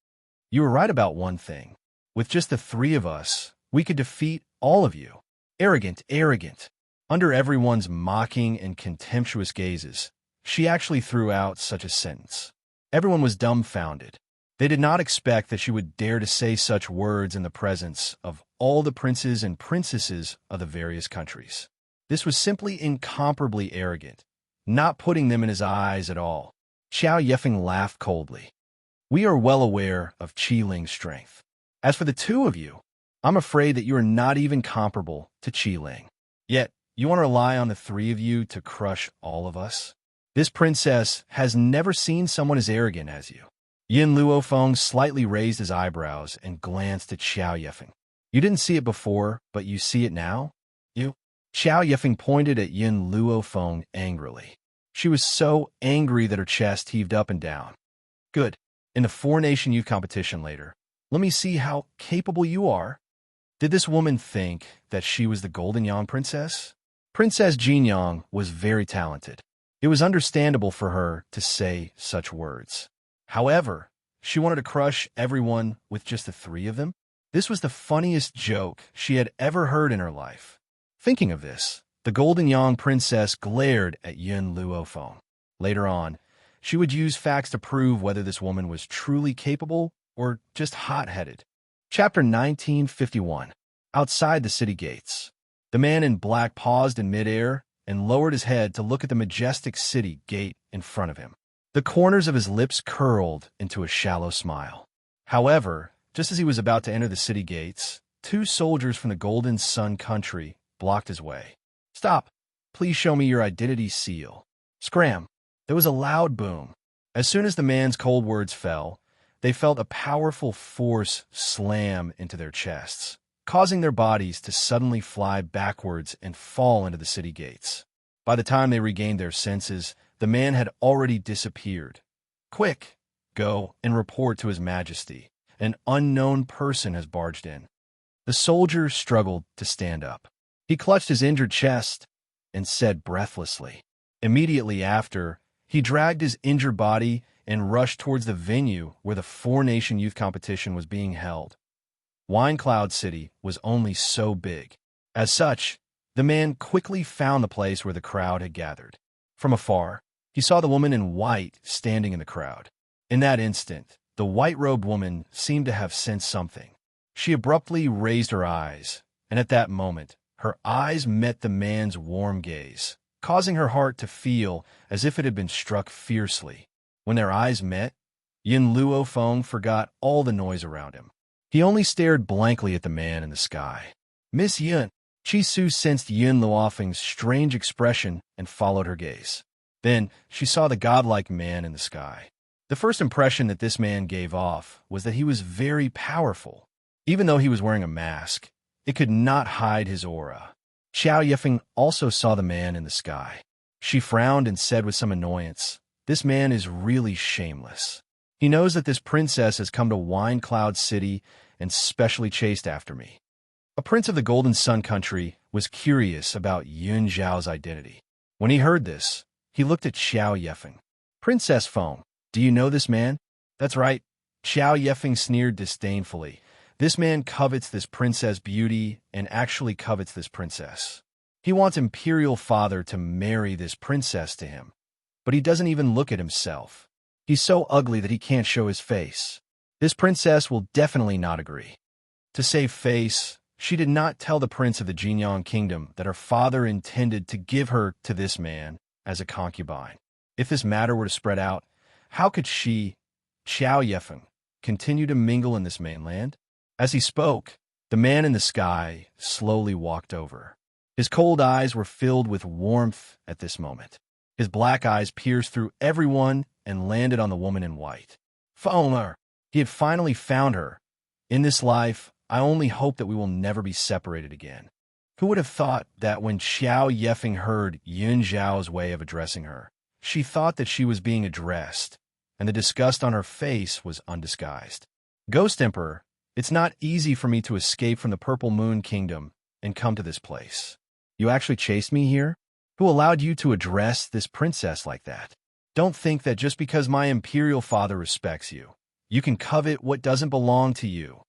"You were right about one thing. With just the 3 of us, we could defeat all of you. Arrogant, arrogant." Under everyone's mocking and contemptuous gazes, she actually threw out such a sentence. Everyone was dumbfounded. They did not expect that she would dare to say such words in the presence of all the princes and princesses of the various countries. This was simply incomparably arrogant, not putting them in his eyes at all. Xiao Yefeng laughed coldly. "We are well aware of Qi Ling's strength. As for the 2 of you, I'm afraid that you are not even comparable to Qi Ling. Yet, you want to rely on the 3 of you to crush all of us? This princess has never seen someone as arrogant as you." Yin Luofeng slightly raised his eyebrows and glanced at Xiao Yefeng. "You didn't see it before, but you see it now? You?" Xiao Yefeng pointed at Yin Luofeng angrily. She was so angry that her chest heaved up and down. "Good. In the 4-nation youth competition later, Let me see how capable you are. Did this woman think that she was the Golden Yang princess? Princess Jinyang was very talented. It was understandable for her to say such words. However, she wanted to crush everyone with just the three of them? This was the funniest joke she had ever heard in her life. Thinking of this, the Golden Yang princess glared at Yun Luofeng. Later on, she would use facts to prove whether this woman was truly capable or just hot-headed. Chapter 1951. Outside the city gates. The man in black paused in midair and lowered his head to look at the majestic city gate in front of him. The corners of his lips curled into a shallow smile. However, just as he was about to enter the city gates, two soldiers from the Golden Sun country blocked his way. "Stop! Please show me your identity seal." Scram! There was a loud boom. As soon as the man's cold words fell, they felt a powerful force slam into their chests, causing their bodies to suddenly fly backwards and fall into the city gates. By the time they regained their senses, the man had already disappeared. "Quick! Go and report to His Majesty. An unknown person has barged in." The soldier struggled to stand up. He clutched his injured chest and said breathlessly. Immediately after, he dragged his injured body and rushed towards the venue where the four-nation youth competition was being held. Wine Cloud City was only so big. As such, the man quickly found the place where the crowd had gathered. From afar, he saw the woman in white standing in the crowd. In that instant, the white-robed woman seemed to have sensed something. She abruptly raised her eyes, and at that moment, her eyes met the man's warm gaze, causing her heart to feel as if it had been struck fiercely. When their eyes met, Yin Luofeng forgot all the noise around him. He only stared blankly at the man in the sky. "Miss Yun." Chi Su sensed Yin Luofeng's strange expression and followed her gaze. Then she saw the godlike man in the sky. The first impression that this man gave off was that he was very powerful. Even though he was wearing a mask, it could not hide his aura. Xiao Yifeng also saw the man in the sky. She frowned and said with some annoyance, "This man is really shameless. He knows that this princess has come to Wine Cloud City and specially chased after me." A prince of the Golden Sun country was curious about Yun Zhao's identity. When he heard this, he looked at Xiao Yifeng. "Princess Feng, do you know this man?" "That's right." Xiao Yifeng sneered disdainfully. "This man covets this princess' beauty and actually covets this princess. He wants Imperial Father to marry this princess to him, but he doesn't even look at himself. He's so ugly that he can't show his face. This princess will definitely not agree." To save face, she did not tell the prince of the Jinyang kingdom that her father intended to give her to this man as a concubine. If this matter were to spread out, how could she, Xiao Yifeng, continue to mingle in this mainland? As he spoke, the man in the sky slowly walked over. His cold eyes were filled with warmth at this moment. His black eyes pierced through everyone and landed on the woman in white. Foner! He had finally found her. In this life, I only hope that we will never be separated again. Who would have thought that when Xiao Yifeng heard Yun Zhao's way of addressing her, she thought that she was being addressed, and the disgust on her face was undisguised. "Ghost Emperor, it's not easy for me to escape from the Purple Moon Kingdom and come to this place. You actually chased me here? Who allowed you to address this princess like that? Don't think that just because my Imperial Father respects you, you can covet what doesn't belong to you."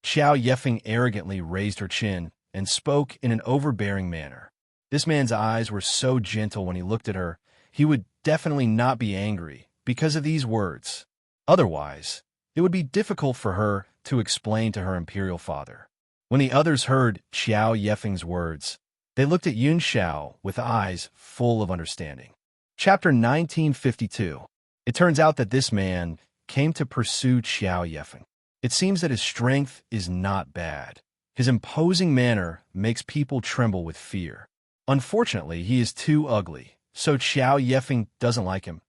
Xiao Yifeng arrogantly raised her chin and spoke in an overbearing manner. This man's eyes were so gentle when he looked at her, he would definitely not be angry because of these words. Otherwise, it would be difficult for her to explain to her Imperial Father. When the others heard Xiao Yifeng's words, they looked at Yun Xiao with eyes full of understanding. Chapter 1952. It turns out that this man came to pursue Xiao Yifeng. It seems that his strength is not bad. His imposing manner makes people tremble with fear. Unfortunately, he is too ugly, so Xiao Yifeng doesn't like him.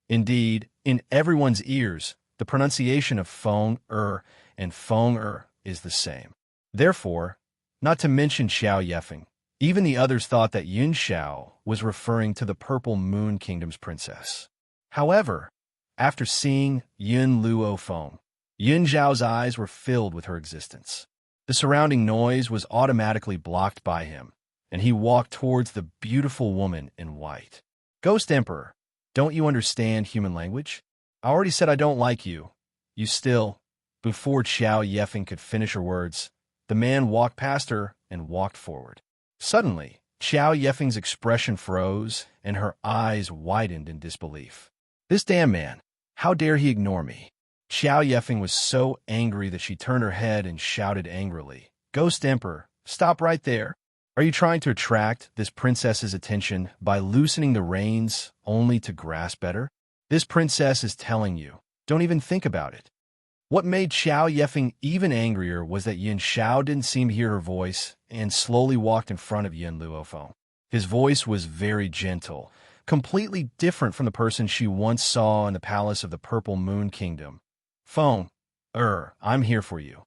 Indeed, in everyone's ears, the pronunciation of Feng-er and Feng-er is the same. Therefore, not to mention Xiao Yifeng, even the others thought that Yun Xiao was referring to the Purple Moon Kingdom's princess. However, after seeing Yun Luofeng, Yun Zhao's eyes were filled with her existence. The surrounding noise was automatically blocked by him, and he walked towards the beautiful woman in white. Ghost Emperor, don't you understand human language? I already said I don't like you. You still... Before Xiao Yefeng could finish her words, the man walked past her and walked forward. Suddenly, Xiao Yefeng's expression froze, and her eyes widened in disbelief. This damn man, how dare he ignore me? Xiao Yefeng was so angry that she turned her head and shouted angrily, Ghost Emperor, stop right there. Are you trying to attract this princess's attention by loosening the reins only to grasp better? This princess is telling you, don't even think about it. What made Xiao Yefeng even angrier was that Yin Xiao didn't seem to hear her voice and slowly walked in front of Yin Luofeng. His voice was very gentle, completely different from the person she once saw in the palace of the Purple Moon Kingdom. Feng, I'm here for you.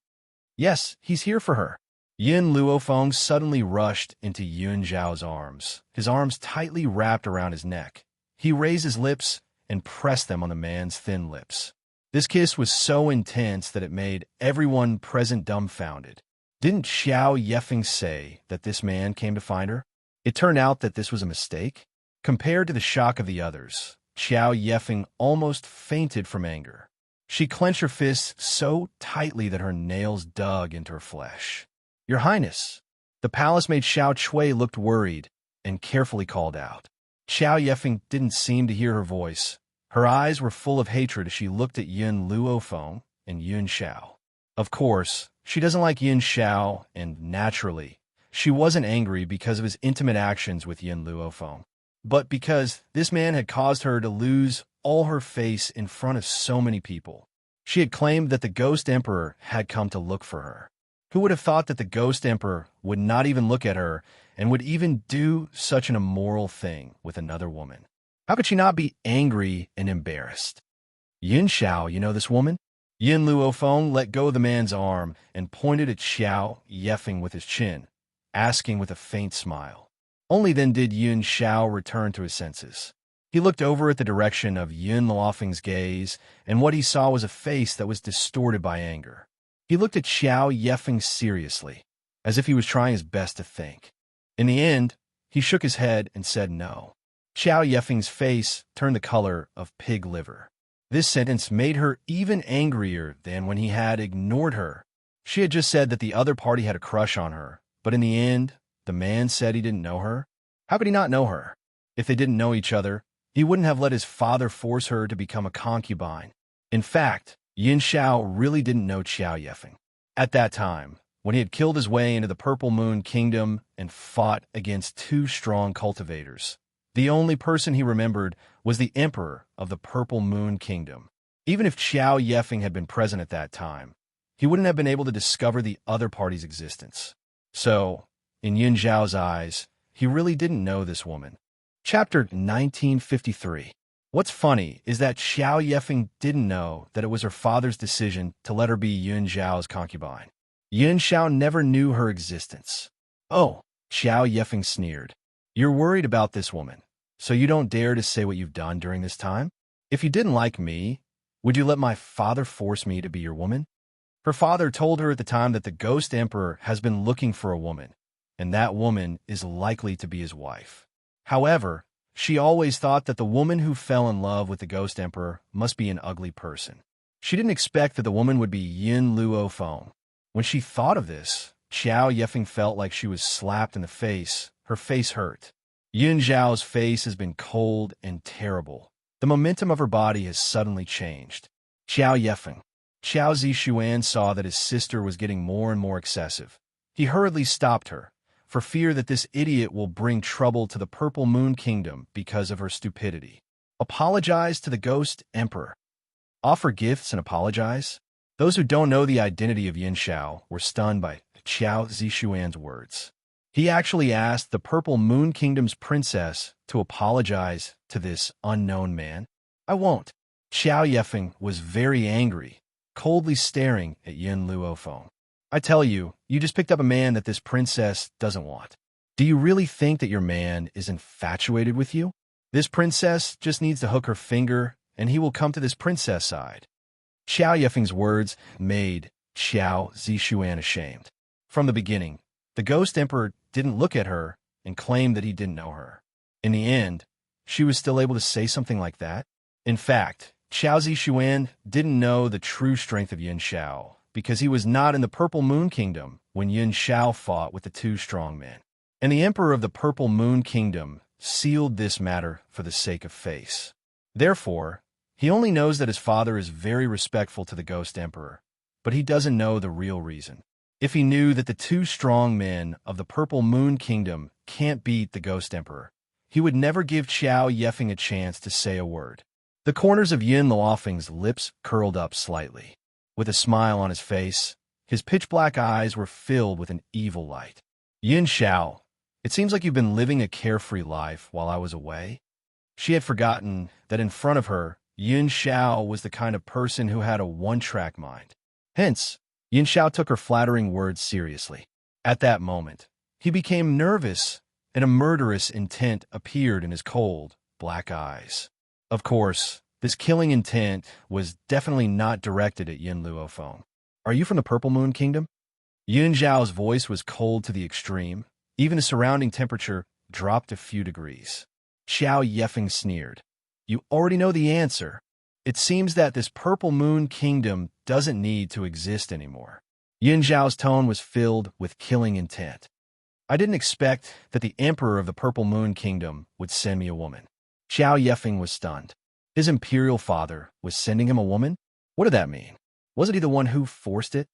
Yes, he's here for her. Yin Luofeng suddenly rushed into Yun Zhao's arms, his arms tightly wrapped around his neck. He raised his lips and pressed them on the man's thin lips. This kiss was so intense that it made everyone present dumbfounded. Didn't Xiao Yefeng say that this man came to find her? It turned out that this was a mistake. Compared to the shock of the others, Xiao Yefeng almost fainted from anger. She clenched her fists so tightly that her nails dug into her flesh. Your Highness, the palace maid Xiao Chui looked worried and carefully called out. Xiao Yefeng didn't seem to hear her voice. Her eyes were full of hatred as she looked at Yin Luofeng and Yun Xiao. Of course, she doesn't like Yin Xiao, and naturally, she wasn't angry because of his intimate actions with Yin Luofeng, but because this man had caused her to lose all her face in front of so many people. She had claimed that the Ghost Emperor had come to look for her. Who would have thought that the Ghost Emperor would not even look at her and would even do such an immoral thing with another woman? How could she not be angry and embarrassed? Yin Xiao, you know this woman? Yin Luofeng let go of the man's arm and pointed at Xiao Yefeng with his chin, asking with a faint smile. Only then did Yin Xiao return to his senses. He looked over at the direction of Yin Luofeng's gaze, and what he saw was a face that was distorted by anger. He looked at Xiao Yefeng seriously, as if he was trying his best to think. In the end, he shook his head and said no. Xiao Yefeng's face turned the color of pig liver. This sentence made her even angrier than when he had ignored her. She had just said that the other party had a crush on her, but in the end, the man said he didn't know her. How could he not know her? If they didn't know each other, he wouldn't have let his father force her to become a concubine. In fact, Yin Xiao really didn't know Xiao Yefeng. At that time, when he had killed his way into the Purple Moon Kingdom and fought against two strong cultivators, the only person he remembered was the Emperor of the Purple Moon Kingdom. Even if Xiao Yefeng had been present at that time, he wouldn't have been able to discover the other party's existence. So, in Yin Zhao's eyes, he really didn't know this woman. Chapter 1953. What's funny is that Xiao Yefeng didn't know that it was her father's decision to let her be Yun Zhao's concubine. Yun Xiao never knew her existence. Oh, Xiao Yefeng sneered. You're worried about this woman, so you don't dare to say what you've done during this time? If you didn't like me, would you let my father force me to be your woman? Her father told her at the time that the Ghost Emperor has been looking for a woman, and that woman is likely to be his wife. However, she always thought that the woman who fell in love with the Ghost Emperor must be an ugly person. She didn't expect that the woman would be Yin Luofeng. When she thought of this, Xiao Yefeng felt like she was slapped in the face. Her face hurt. Yun Zhao's face has been cold and terrible. The momentum of her body has suddenly changed. Xiao Yefeng. Xiao Zixuan saw that his sister was getting more and more excessive. He hurriedly stopped her, for fear that this idiot will bring trouble to the Purple Moon Kingdom because of her stupidity. Apologize to the Ghost Emperor. Offer gifts and apologize? Those who don't know the identity of Yin Xiao were stunned by Xiao Zixuan's words. He actually asked the Purple Moon Kingdom's princess to apologize to this unknown man. I won't. Xiao Yefeng was very angry, coldly staring at Yin Luofeng. I tell you, you just picked up a man that this princess doesn't want. Do you really think that your man is infatuated with you? This princess just needs to hook her finger, and he will come to this princess side. Xiao Yifeng's words made Xiao Zixuan ashamed. From the beginning, the Ghost Emperor didn't look at her and claim that he didn't know her. In the end, she was still able to say something like that. In fact, Xiao Zixuan didn't know the true strength of Yin Xiao because he was not in the Purple Moon Kingdom when Yin Xiao fought with the two strong men. And the Emperor of the Purple Moon Kingdom sealed this matter for the sake of face. Therefore, he only knows that his father is very respectful to the Ghost Emperor, but he doesn't know the real reason. If he knew that the two strong men of the Purple Moon Kingdom can't beat the Ghost Emperor, he would never give Xiao Yifeng a chance to say a word. The corners of Yin Luofeng's lips curled up slightly. With a smile on his face, his pitch-black eyes were filled with an evil light. Yin Xiao, it seems like you've been living a carefree life while I was away. She had forgotten that in front of her, Yin Xiao was the kind of person who had a one-track mind. Hence, Yin Xiao took her flattering words seriously. At that moment, he became nervous, and a murderous intent appeared in his cold, black eyes. Of course, this killing intent was definitely not directed at Yin Luofeng. Are you from the Purple Moon Kingdom? Yin Zhao's voice was cold to the extreme. Even the surrounding temperature dropped a few degrees. Xiao Yifeng sneered. You already know the answer. It seems that this Purple Moon Kingdom doesn't need to exist anymore. Yin Zhao's tone was filled with killing intent. I didn't expect that the Emperor of the Purple Moon Kingdom would send me a woman. Xiao Yifeng was stunned. His imperial father was sending him a woman? What did that mean? Wasn't he the one who forced it?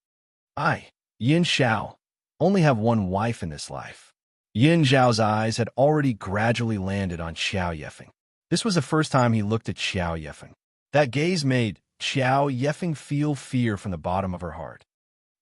I, Yin Xiao, only have one wife in this life. Yin Zhao's eyes had already gradually landed on Xiao Yifeng. This was the first time he looked at Xiao Yifeng. That gaze made Xiao Yifeng feel fear from the bottom of her heart.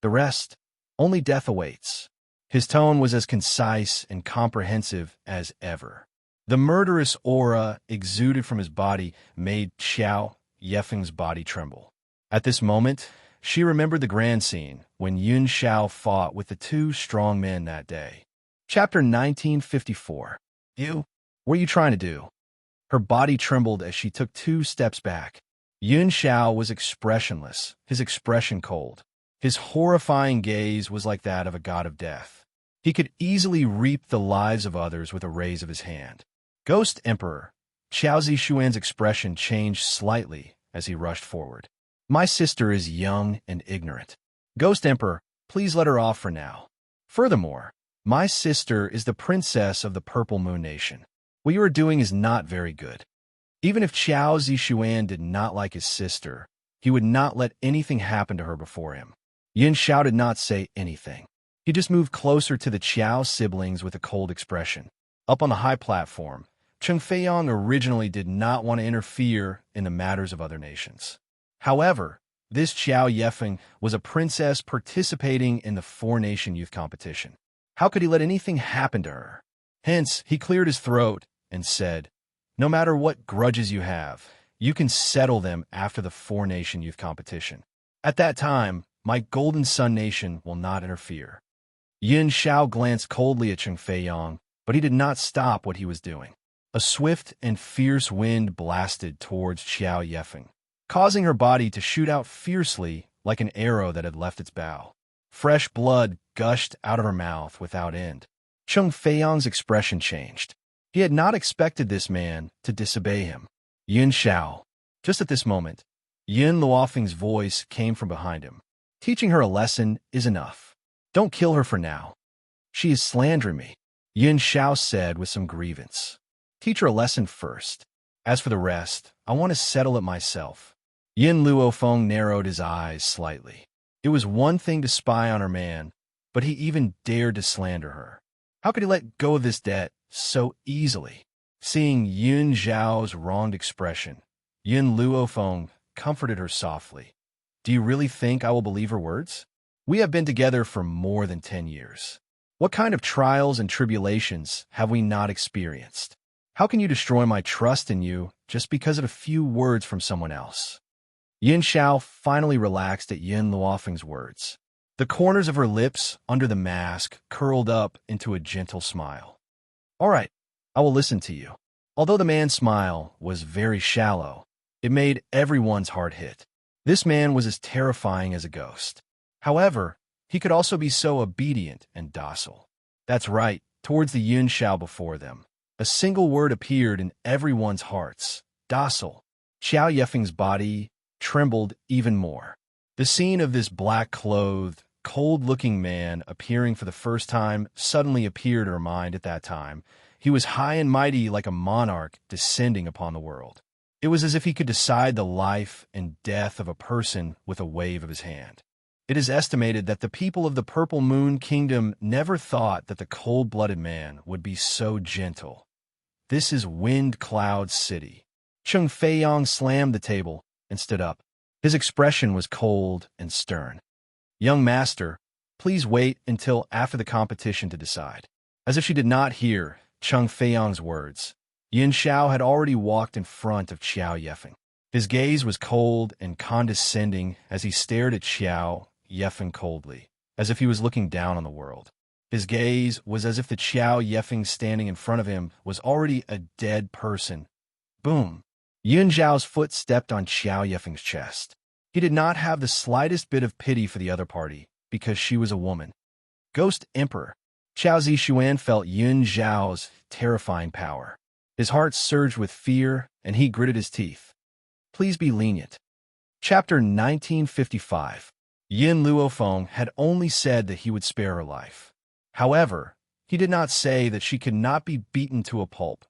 The rest, only death awaits. His tone was as concise and comprehensive as ever. The murderous aura exuded from his body made Xiao Yifeng's body tremble. At this moment, she remembered the grand scene when Yin Xiao fought with the two strong men that day. Chapter 1954. What are you trying to do? Her body trembled as she took 2 steps back. Yin Xiao was expressionless, his expression cold. His horrifying gaze was like that of a god of death. He could easily reap the lives of others with a raise of his hand. Ghost Emperor. Xiao Zixuan's expression changed slightly as he rushed forward. My sister is young and ignorant. Ghost Emperor, please let her off for now. Furthermore, my sister is the princess of the Purple Moon Nation. What you are doing is not very good. Even if Xiao Zixuan did not like his sister, he would not let anything happen to her before him. Yin Xiao did not say anything. He just moved closer to the Qiao siblings with a cold expression. Up on the high platform, Cheng Feiyang originally did not want to interfere in the matters of other nations. However, this Xiao Yifeng was a princess participating in the 4-nation youth competition. How could he let anything happen to her? Hence, he cleared his throat and said, no matter what grudges you have, you can settle them after the 4-nation youth competition. At that time, my Golden Sun Nation will not interfere. Yin Xiao glanced coldly at Cheng Feiyang, but he did not stop what he was doing. A swift and fierce wind blasted towards Xiao Yifeng, causing her body to shoot out fiercely like an arrow that had left its bow. Fresh blood gushed out of her mouth without end. Cheng Feiyang's expression changed. He had not expected this man to disobey him. Yin Xiao. Just at this moment, Yin Luofeng's voice came from behind him. Teaching her a lesson is enough. Don't kill her for now. She is slandering me, Yin Xiao said with some grievance. Teach her a lesson first. As for the rest, I want to settle it myself. Yin Luofeng narrowed his eyes slightly. It was one thing to spy on her man, but he even dared to slander her. How could he let go of this debt so easily? Seeing Yin Zhao's wronged expression, Yin Luofeng comforted her softly. Do you really think I will believe her words? We have been together for more than 10 years. What kind of trials and tribulations have we not experienced? How can you destroy my trust in you just because of a few words from someone else? Yin Xiao finally relaxed at Yin Luofeng's words. The corners of her lips under the mask curled up into a gentle smile. All right, I will listen to you. Although the man's smile was very shallow, it made everyone's heart hit. This man was as terrifying as a ghost. However, he could also be so obedient and docile. That's right, towards the Xianxia before them. A single word appeared in everyone's hearts: docile. Xiao Yefeng's body trembled even more. The scene of this black-clothed, cold-looking man appearing for the first time suddenly appeared in her mind at that time. He was high and mighty like a monarch descending upon the world. It was as if he could decide the life and death of a person with a wave of his hand. It is estimated that the people of the Purple Moon Kingdom never thought that the cold-blooded man would be so gentle. This is Wind Cloud City. Cheng Feiyang slammed the table and stood up. His expression was cold and stern. "Young master, please wait until after the competition to decide." As if she did not hear Cheng Feiyang's words, Yin Xiao had already walked in front of Xiao Yefeng. His gaze was cold and condescending as he stared at Xiao Yefeng coldly, as if he was looking down on the world. His gaze was as if the Xiao Yefeng standing in front of him was already a dead person. Boom! Yun Zhao's foot stepped on Xiao Yefeng's chest. He did not have the slightest bit of pity for the other party, because she was a woman. Ghost Emperor. Xiao Zixuan felt Yun Zhao's terrifying power. His heart surged with fear, and he gritted his teeth. "Please be lenient." Chapter 1955. Yin Luofeng had only said that he would spare her life. However, he did not say that she could not be beaten to a pulp.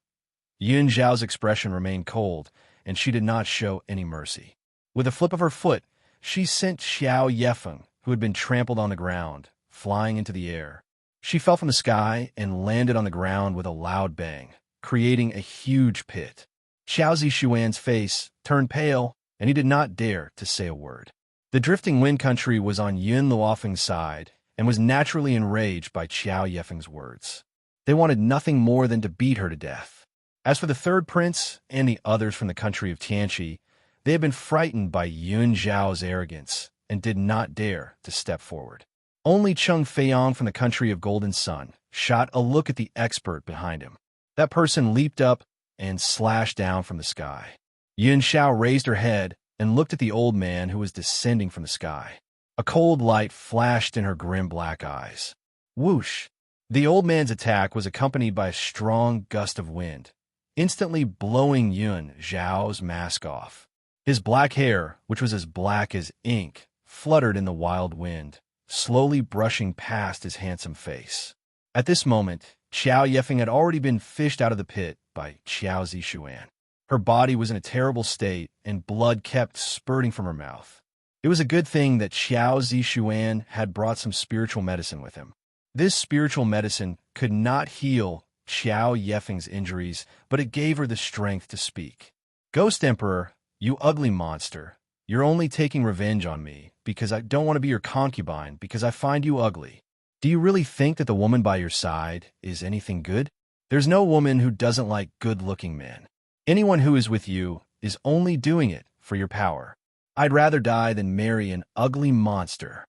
Yun Zhao's expression remained cold, and she did not show any mercy. With a flip of her foot, she sent Xiao Yefeng, who had been trampled on the ground, flying into the air. She fell from the sky and landed on the ground with a loud bang, creating a huge pit. Xiao Zixuan's face turned pale, and he did not dare to say a word. The drifting wind country was on Yun Luofeng's side and was naturally enraged by Xiao Yefeng's words. They wanted nothing more than to beat her to death. As for the third prince and the others from the country of Xianxia, they had been frightened by Yun Zhao's arrogance and did not dare to step forward. Only Cheng Feiyang from the country of Golden Sun shot a look at the expert behind him. That person leaped up and slashed down from the sky. Yun Xiao raised her head and looked at the old man who was descending from the sky. A cold light flashed in her grim black eyes. Whoosh! The old man's attack was accompanied by a strong gust of wind, instantly blowing Yun Zhao's mask off. His black hair, which was as black as ink, fluttered in the wild wind, slowly brushing past his handsome face. At this moment, Xiao Yefeng had already been fished out of the pit by Xiao Zixuan. Her body was in a terrible state, and blood kept spurting from her mouth. It was a good thing that Xiao Zixuan had brought some spiritual medicine with him. This spiritual medicine could not heal Xiao Yefeng's injuries, but it gave her the strength to speak. "Ghost Emperor, you ugly monster, you're only taking revenge on me, because I don't want to be your concubine, because I find you ugly. Do you really think that the woman by your side is anything good? There's no woman who doesn't like good-looking men. Anyone who is with you is only doing it for your power. I'd rather die than marry an ugly monster."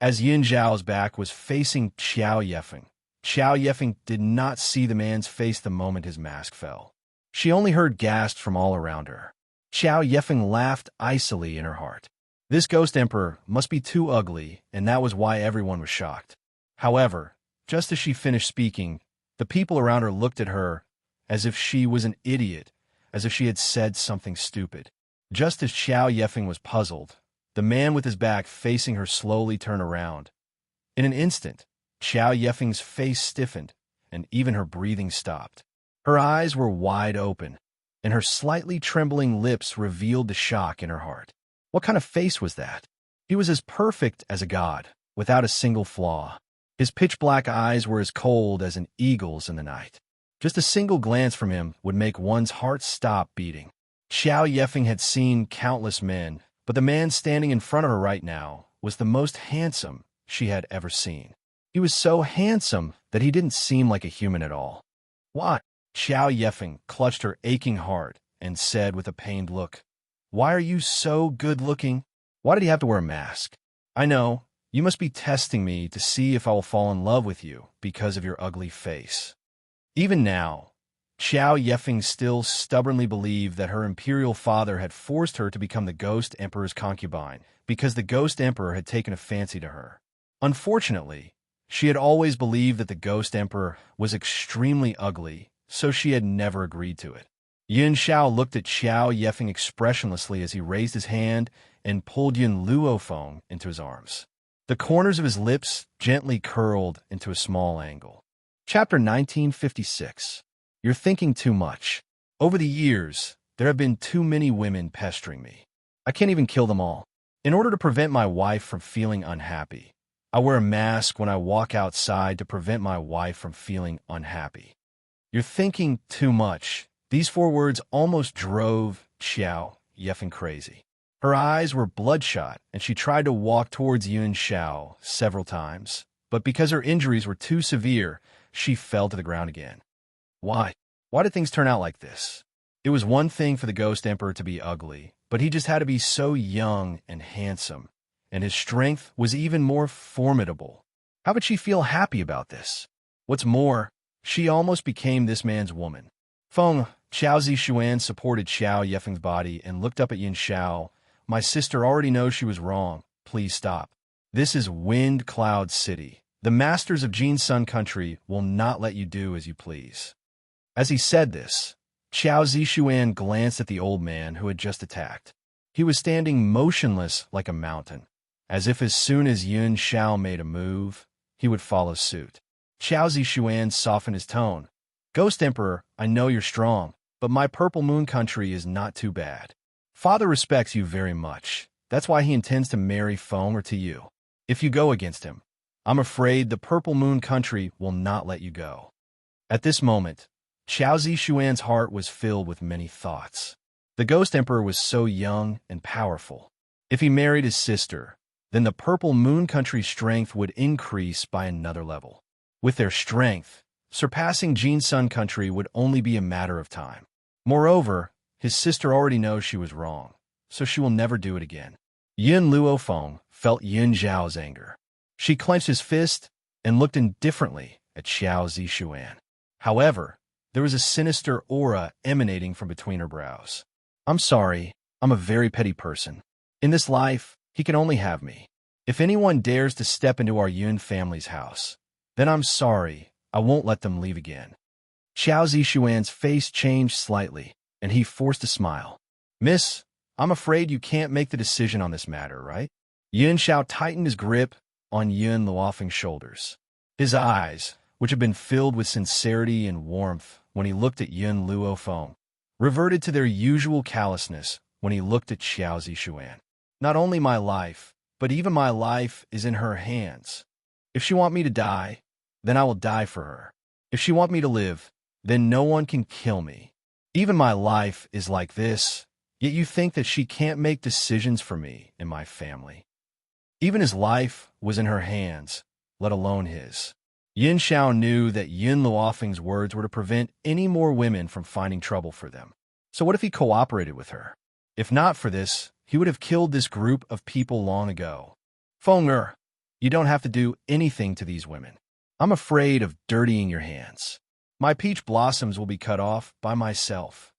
As Yin Zhao's back was facing Xiao Yefeng did not see the man's face the moment his mask fell. She only heard gasps from all around her. Xiao Yefeng laughed icily in her heart. This ghost emperor must be too ugly, and that was why everyone was shocked. However, just as she finished speaking, the people around her looked at her as if she was an idiot, as if she had said something stupid. Just as Xiao Yefeng was puzzled, the man with his back facing her slowly turned around. In an instant, Xiao Yefeng's face stiffened, and even her breathing stopped. Her eyes were wide open, and her slightly trembling lips revealed the shock in her heart. What kind of face was that? He was as perfect as a god, without a single flaw. His pitch-black eyes were as cold as an eagle's in the night. Just a single glance from him would make one's heart stop beating. Xiao Yefeng had seen countless men, but the man standing in front of her right now was the most handsome she had ever seen. He was so handsome that he didn't seem like a human at all. "What?" Xiao Yefeng clutched her aching heart and said with a pained look, "Why are you so good-looking? Why did he have to wear a mask? I know, you must be testing me to see if I will fall in love with you because of your ugly face." Even now, Xiao Yefeng still stubbornly believed that her imperial father had forced her to become the Ghost Emperor's concubine because the Ghost Emperor had taken a fancy to her. Unfortunately, she had always believed that the Ghost Emperor was extremely ugly, so she had never agreed to it. Yin Xiao looked at Xiao Yefeng expressionlessly as he raised his hand and pulled Yin Luofeng into his arms. The corners of his lips gently curled into a small angle. Chapter 1956. You're thinking too much. Over the years, there have been too many women pestering me. I can't even kill them all. In order to prevent my wife from feeling unhappy, I wear a mask when I walk outside to prevent my wife from feeling unhappy. You're thinking too much. These 4 words almost drove Xiao Yefeng crazy. Her eyes were bloodshot, and she tried to walk towards Yun Xiao several times, but because her injuries were too severe, she fell to the ground again. Why? Why did things turn out like this? It was one thing for the Ghost Emperor to be ugly, but he just had to be so young and handsome, and his strength was even more formidable. How could she feel happy about this? What's more, she almost became this man's woman. Feng, Xiao Zixuan supported Xiao Yefeng's body and looked up at Yin Xiao. My sister already knows she was wrong. Please stop. This is Wind Cloud City. The masters of Jin Sun Country will not let you do as you please. As he said this, Xiao Zixuan glanced at the old man who had just attacked. He was standing motionless like a mountain, as if as soon as Yun Xiao made a move, he would follow suit. Xiao Zixuan softened his tone. Ghost Emperor, I know you're strong, but my Purple Moon Country is not too bad. Father respects you very much. That's why he intends to marry Feng or to you. If you go against him, I'm afraid the Purple Moon Country will not let you go. At this moment, Xiao Zixuan's heart was filled with many thoughts. The Ghost Emperor was so young and powerful. If he married his sister, then the Purple Moon Country's strength would increase by another level. With their strength, surpassing Jin Sun Country would only be a matter of time. Moreover, his sister already knows she was wrong, so she will never do it again. Yin Luofeng felt Yin Zhao's anger. She clenched his fist and looked indifferently at Xiao Zixuan. However, there was a sinister aura emanating from between her brows. I'm sorry, I'm a very petty person. In this life, he can only have me. If anyone dares to step into our Yun family's house, then I'm sorry, I won't let them leave again. Xiao Zixuan's face changed slightly, and he forced a smile. Miss, I'm afraid you can't make the decision on this matter, right? Yun Xiao tightened his grip on Yun Luofeng's shoulders. His eyes, which had been filled with sincerity and warmth when he looked at Yun Luofeng, reverted to their usual callousness when he looked at Xiao Zixuan. Not only my life, but even my life is in her hands. If she want me to die, then I will die for her. If she want me to live, then no one can kill me. Even my life is like this, yet you think that she can't make decisions for me and my family. Even his life was in her hands, let alone his. Yin Xiao knew that Yin Luofeng's words were to prevent any more women from finding trouble for them. So what if he cooperated with her? If not for this, he would have killed this group of people long ago. Feng Er, you don't have to do anything to these women. I'm afraid of dirtying your hands. My peach blossoms will be cut off by myself.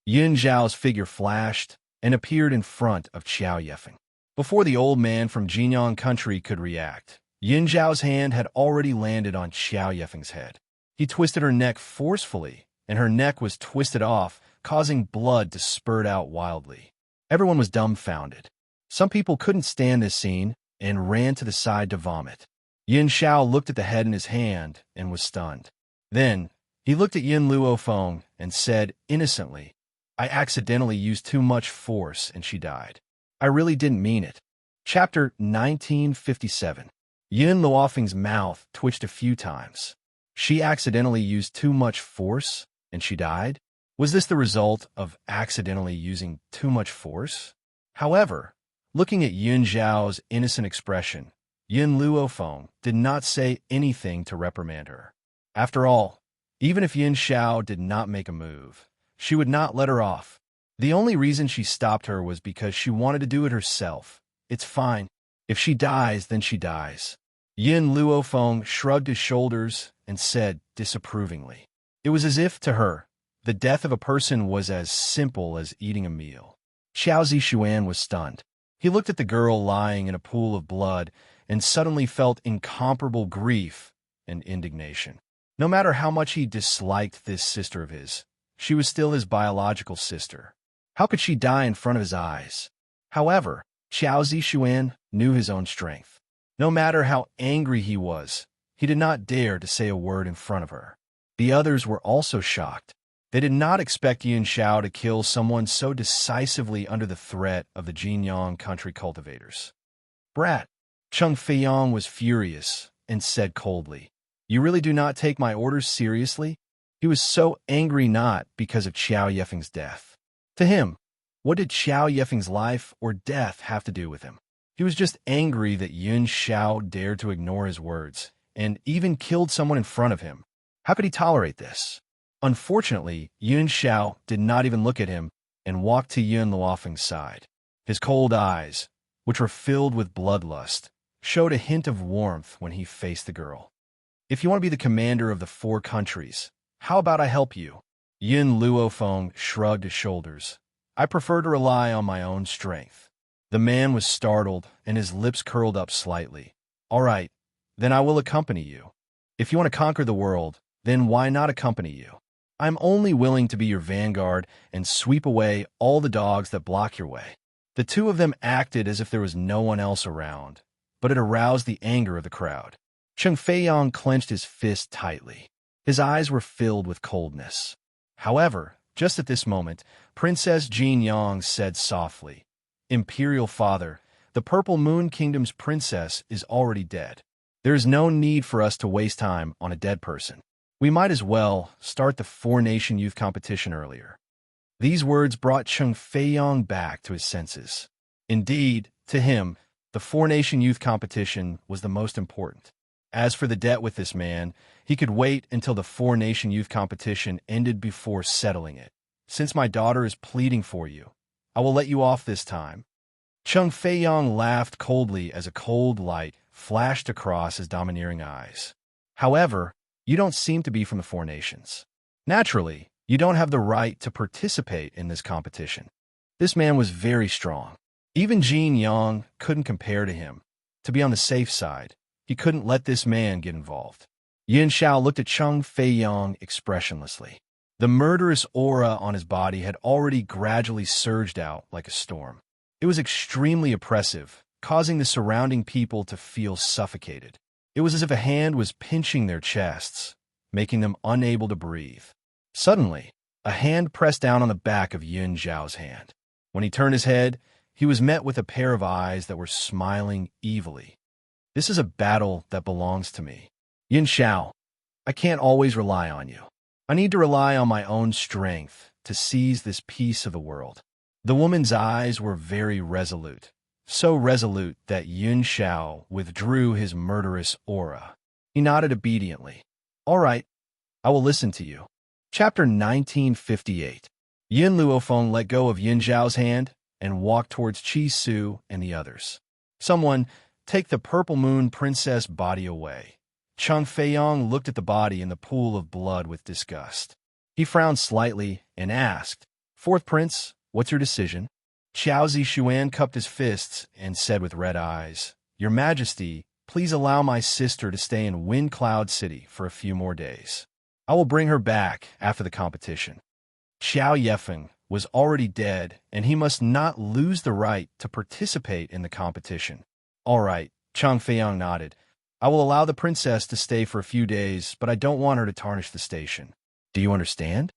Yin Zhao's figure flashed and appeared in front of Xiao Yefeng. Before the old man from Jinyang Country could react, Yin Zhao's hand had already landed on Xiao Yefeng's head. He twisted her neck forcefully, and her neck was twisted off, causing blood to spurt out wildly. Everyone was dumbfounded. Some people couldn't stand this scene and ran to the side to vomit. Yin Xiao looked at the head in his hand and was stunned. Then, he looked at Yin Luofeng and said innocently, I accidentally used too much force and she died. I really didn't mean it. Chapter 1957. Yin Luofeng's mouth twitched a few times. She accidentally used too much force and she died? Was this the result of accidentally using too much force? However, looking at Yin Zhao's innocent expression, Yin Luofeng did not say anything to reprimand her. After all, even if Yin Xiao did not make a move, she would not let her off. The only reason she stopped her was because she wanted to do it herself. It's fine. If she dies, then she dies. Yin Luofeng shrugged his shoulders and said disapprovingly. It was as if, to her, The death of a person was as simple as eating a meal. Xiao Zishuan was stunned. He looked at the girl lying in a pool of blood and suddenly felt incomparable grief and indignation. No matter how much he disliked this sister of his, she was still his biological sister. How could she die in front of his eyes? However, Xiao Zishuan knew his own strength. No matter how angry he was, he did not dare to say a word in front of her. The others were also shocked. They did not expect Yin Xiao to kill someone so decisively under the threat of the Jinyang country cultivators. Brat! Cheng Feiyang was furious and said coldly, "You really do not take my orders seriously?" He was so angry not because of Xiao Yefeng's death. To him, what did Xiao Yefeng's life or death have to do with him? He was just angry that Yin Xiao dared to ignore his words and even killed someone in front of him. How could he tolerate this? Unfortunately, Yin Xiao did not even look at him and walked to Yin Luofeng's side. His cold eyes, which were filled with bloodlust, showed a hint of warmth when he faced the girl. "If you want to be the commander of the 4 countries, how about I help you?" Yin Luofeng shrugged his shoulders. "I prefer to rely on my own strength." The man was startled, and his lips curled up slightly. "All right, then I will accompany you. If you want to conquer the world, then why not accompany you? I'm only willing to be your vanguard and sweep away all the dogs that block your way." The two of them acted as if there was no one else around, but it aroused the anger of the crowd. Cheng Feiyang clenched his fist tightly. His eyes were filled with coldness. However, just at this moment, Princess Jinyang said softly, "Imperial Father, the Purple Moon Kingdom's princess is already dead. There is no need for us to waste time on a dead person. We might as well start the 4-nation youth competition earlier." These words brought Cheng Feiyang back to his senses. Indeed, to him, the 4-nation youth competition was the most important. As for the debt with this man, he could wait until the 4-nation youth competition ended before settling it. "Since my daughter is pleading for you, I will let you off this time." Cheng Feiyang laughed coldly as a cold light flashed across his domineering eyes. "However, you don't seem to be from the 4 nations. Naturally, you don't have the right to participate in this competition." This man was very strong. Even Jin Yang couldn't compare to him. To be on the safe side, he couldn't let this man get involved. Yin Xiao looked at Cheng Feiyang expressionlessly. The murderous aura on his body had already gradually surged out like a storm. It was extremely oppressive, causing the surrounding people to feel suffocated. It was as if a hand was pinching their chests, making them unable to breathe. Suddenly, a hand pressed down on the back of Yin Xiao's hand. When he turned his head, he was met with a pair of eyes that were smiling evilly. "This is a battle that belongs to me. Yin Xiao, I can't always rely on you. I need to rely on my own strength to seize this piece of the world." The woman's eyes were very resolute, so resolute that Yin Xiao withdrew his murderous aura. He nodded obediently. "All right, I will listen to you." Chapter 1958. Yin Luofeng let go of Yin Xiao's hand and walked towards Qi Su and the others. "Someone, take the Purple Moon Princess body away." Cheng Feiyang looked at the body in the pool of blood with disgust. He frowned slightly and asked, "Fourth Prince, what's your decision?" Xiao Zishuan cupped his fists and said with red eyes, "Your Majesty, please allow my sister to stay in Wind Cloud City for a few more days. I will bring her back after the competition." Xiao Yefeng was already dead, and he must not lose the right to participate in the competition. "All right," Cheng Feiyang nodded. "I will allow the princess to stay for a few days, but I don't want her to tarnish the station. Do you understand?"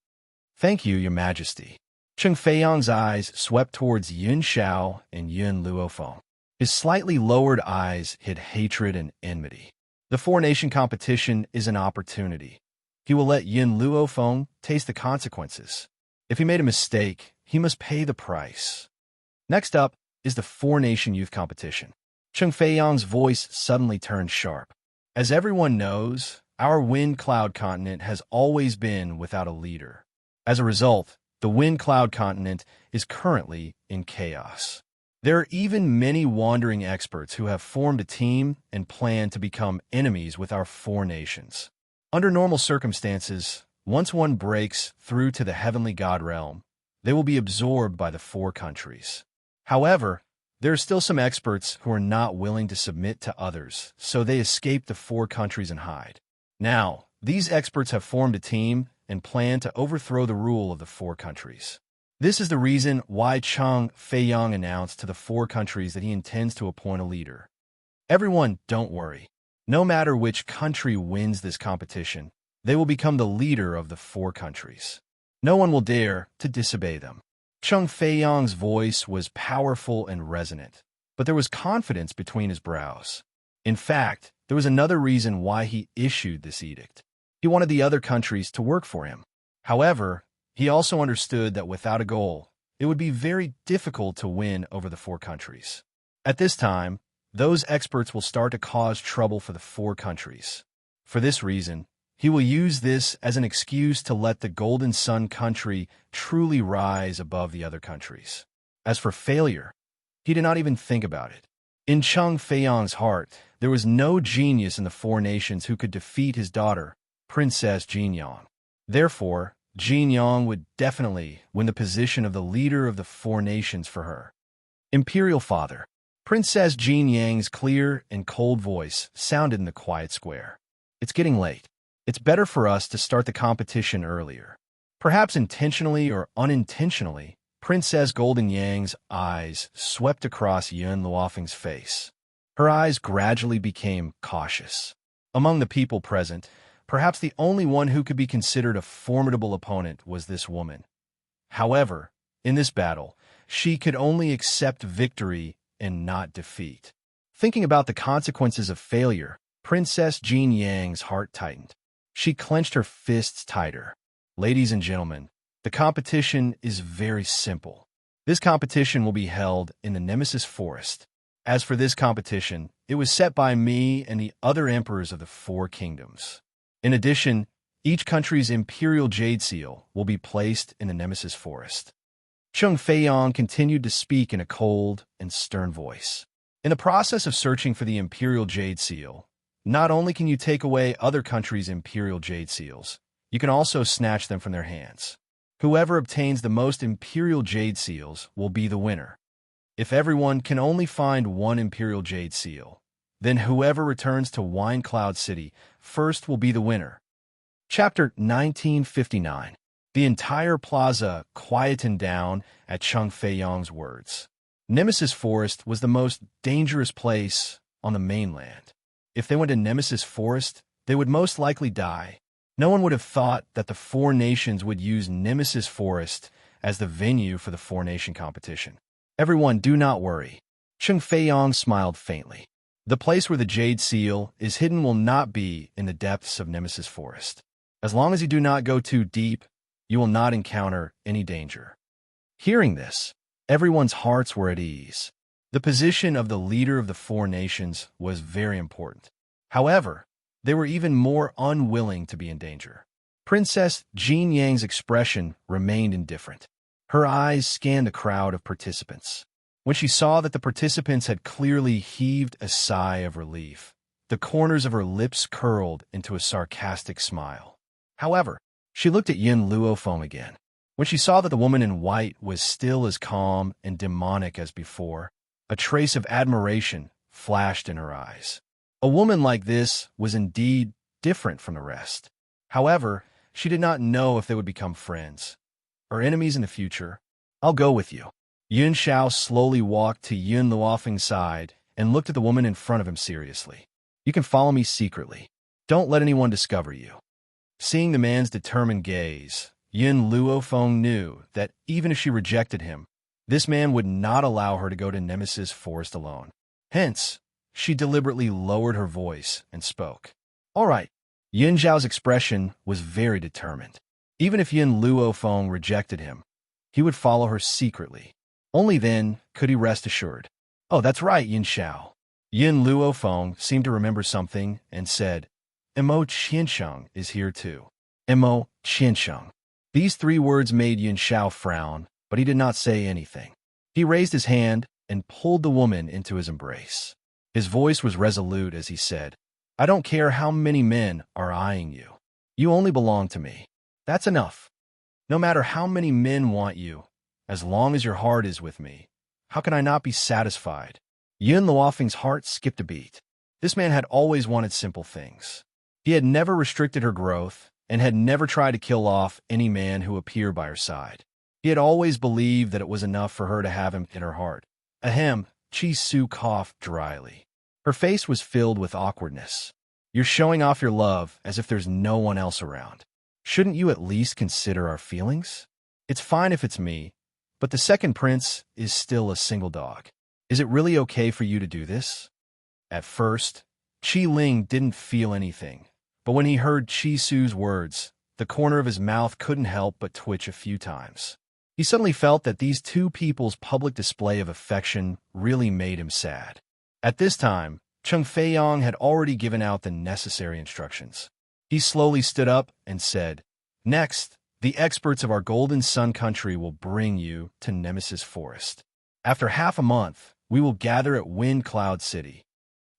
"Thank you, Your Majesty." Cheng Feiyang's eyes swept towards Yin Xiao and Yin Luofeng. His slightly lowered eyes hid hatred and enmity. The 4-nation competition is an opportunity. He will let Yin Luofeng taste the consequences. If he made a mistake, he must pay the price. Next up is the 4-nation youth competition. Cheng Feiyang's voice suddenly turned sharp. As everyone knows, our Wind Cloud continent has always been without a leader. As a result, the Wind Cloud continent is currently in chaos. There are even many wandering experts who have formed a team and plan to become enemies with our 4 nations. Under normal circumstances, once one breaks through to the heavenly god realm, they will be absorbed by the four countries. However, there are still some experts who are not willing to submit to others, so they escape the four countries and hide. Now, these experts have formed a team and plan to overthrow the rule of the four countries. This is the reason why Cheng Feiyang announced to the four countries that he intends to appoint a leader. Everyone, don't worry. No matter which country wins this competition, they will become the leader of the four countries. No one will dare to disobey them. Cheng Feiyang's voice was powerful and resonant, but there was confidence between his brows. In fact, there was another reason why he issued this edict. He wanted the other countries to work for him. However, he also understood that without a goal, it would be very difficult to win over the four countries. At this time, those experts will start to cause trouble for the four countries. For this reason, he will use this as an excuse to let the Golden Sun country truly rise above the other countries. As for failure, he did not even think about it. In Cheng Feiyang's heart, there was no genius in the four nations who could defeat his daughter, Princess Jinyang. Therefore, Jinyang would definitely win the position of the leader of the four nations for her. Imperial Father. Princess Jinyang's clear and cold voice sounded in the quiet square. It's getting late. It's better for us to start the competition earlier. Perhaps intentionally or unintentionally, Princess Golden Yang's eyes swept across Yun Luofeng's face. Her eyes gradually became cautious. Among the people present, perhaps the only one who could be considered a formidable opponent was this woman. However, in this battle, she could only accept victory and not defeat. Thinking about the consequences of failure, Princess Jinyang's heart tightened. She clenched her fists tighter. Ladies and gentlemen, the competition is very simple. This competition will be held in the Nemesis Forest. As for this competition, it was set by me and the other emperors of the four kingdoms. In addition, each country's imperial jade seal will be placed in the Nemesis Forest. Cheng Feiyang continued to speak in a cold and stern voice. In the process of searching for the imperial jade seal, not only can you take away other countries' imperial jade seals, you can also snatch them from their hands. Whoever obtains the most imperial jade seals will be the winner. If everyone can only find one imperial jade seal, then whoever returns to Wine Cloud City first will be the winner. Chapter 1959. The entire plaza quietened down at Cheng Feiyang's words. Nemesis Forest was the most dangerous place on the mainland. If they went to Nemesis Forest, they would most likely die. No one would have thought that the four nations would use Nemesis Forest as the venue for the four-nation competition. Everyone, do not worry. Cheng Feiyang smiled faintly. The place where the Jade Seal is hidden will not be in the depths of Nemesis Forest. As long as you do not go too deep, you will not encounter any danger. Hearing this, everyone's hearts were at ease. The position of the leader of the four nations was very important. However, they were even more unwilling to be in danger. Princess Jinyang's expression remained indifferent. Her eyes scanned the crowd of participants. When she saw that the participants had clearly heaved a sigh of relief, the corners of her lips curled into a sarcastic smile. However, she looked at Yun Luofeng again. When she saw that the woman in white was still as calm and demonic as before, a trace of admiration flashed in her eyes. A woman like this was indeed different from the rest. However, she did not know if they would become friends or enemies in the future. I'll go with you. Yun Xiao slowly walked to Yun Luofeng's side and looked at the woman in front of him seriously. You can follow me secretly. Don't let anyone discover you. Seeing the man's determined gaze, Yun Luofeng knew that even if she rejected him, this man would not allow her to go to Nemesis Forest alone. Hence, she deliberately lowered her voice and spoke. All right. Yun Xiao's expression was very determined. Even if Yun Luofeng rejected him, he would follow her secretly. Only then could he rest assured. Oh, that's right, Yun Xiao. Yun Luofeng seemed to remember something and said, Mo Qiansheng is here too. Mo Qiansheng. These three words made Yun Xiao frown, but he did not say anything. He raised his hand and pulled the woman into his embrace. His voice was resolute as he said, I don't care how many men are eyeing you. You only belong to me. That's enough. No matter how many men want you, as long as your heart is with me, how can I not be satisfied? Yun Luofeng's heart skipped a beat. This man had always wanted simple things. He had never restricted her growth and had never tried to kill off any man who appeared by her side. He had always believed that it was enough for her to have him in her heart. Ahem, Chi Su coughed dryly. Her face was filled with awkwardness. You're showing off your love as if there's no one else around. Shouldn't you at least consider our feelings? It's fine if it's me, but the second prince is still a single dog. Is it really okay for you to do this? At first, Qi Ling didn't feel anything, but when he heard Qi Su's words, the corner of his mouth couldn't help but twitch a few times. He suddenly felt that these two people's public display of affection really made him sad. At this time, Cheng Feiyong had already given out the necessary instructions. He slowly stood up and said, "Next, the experts of our Golden Sun country will bring you to Nemesis Forest. After half a month, we will gather at Wind Cloud City."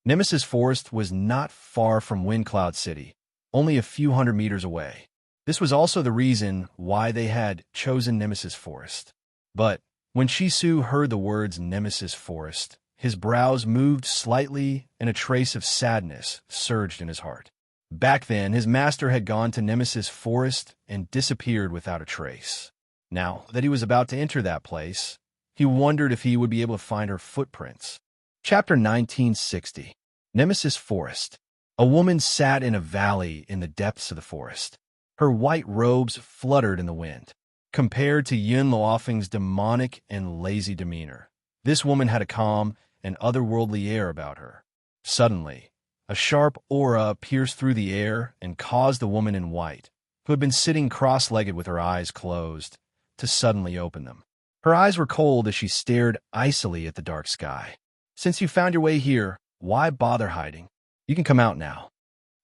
Nemesis Forest was not far from Wind Cloud City, only a few hundred meters away. This was also the reason why they had chosen Nemesis Forest. But when Shisu heard the words Nemesis Forest, his brows moved slightly and a trace of sadness surged in his heart. Back then, his master had gone to Nemesis Forest and disappeared without a trace. Now that he was about to enter that place, he wondered if he would be able to find her footprints. Chapter 1960. Nemesis Forest. A woman sat in a valley in the depths of the forest. Her white robes fluttered in the wind. Compared to Yun Luofeng's demonic and lazy demeanor, this woman had a calm and otherworldly air about her. Suddenly, a sharp aura pierced through the air and caused the woman in white, who had been sitting cross-legged with her eyes closed, to suddenly open them. Her eyes were cold as she stared icily at the dark sky. "Since you found your way here, why bother hiding? You can come out now."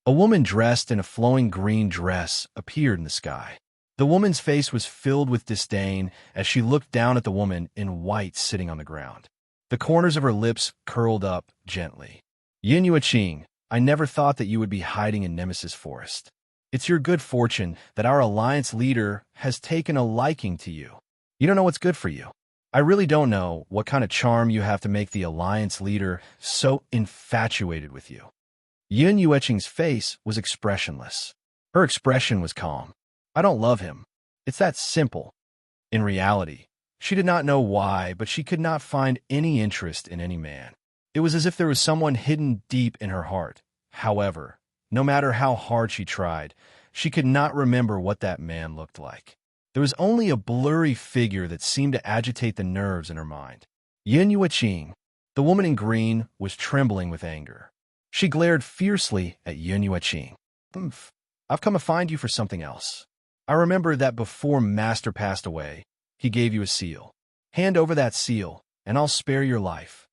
A woman dressed in a flowing green dress appeared in the sky. The woman's face was filled with disdain as she looked down at the woman in white sitting on the ground. The corners of her lips curled up gently. "Yin Yueqing, I never thought that you would be hiding in Nemesis Forest. It's your good fortune that our alliance leader has taken a liking to you. You don't know what's good for you. I really don't know what kind of charm you have to make the alliance leader so infatuated with you." Yin Yueqing's face was expressionless. Her expression was calm. "I don't love him. It's that simple." In reality, she did not know why, but she could not find any interest in any man. It was as if there was someone hidden deep in her heart. However, no matter how hard she tried, she could not remember what that man looked like. There was only a blurry figure that seemed to agitate the nerves in her mind. Yin Yueqing, the woman in green, was trembling with anger. She glared fiercely at Yin Yueqing. "I've come to find you for something else. I remember that before Master passed away, he gave you a seal. Hand over that seal, and I'll spare your life."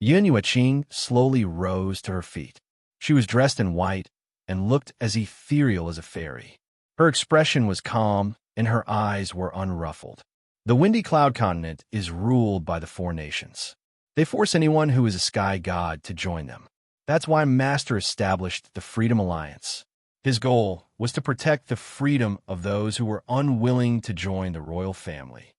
Yin Yueqing slowly rose to her feet. She was dressed in white and looked as ethereal as a fairy. Her expression was calm, and her eyes were unruffled. The Windy Cloud Continent is ruled by the four nations. They force anyone who is a sky god to join them. That's why Master established the Freedom Alliance. His goal was to protect the freedom of those who were unwilling to join the royal family.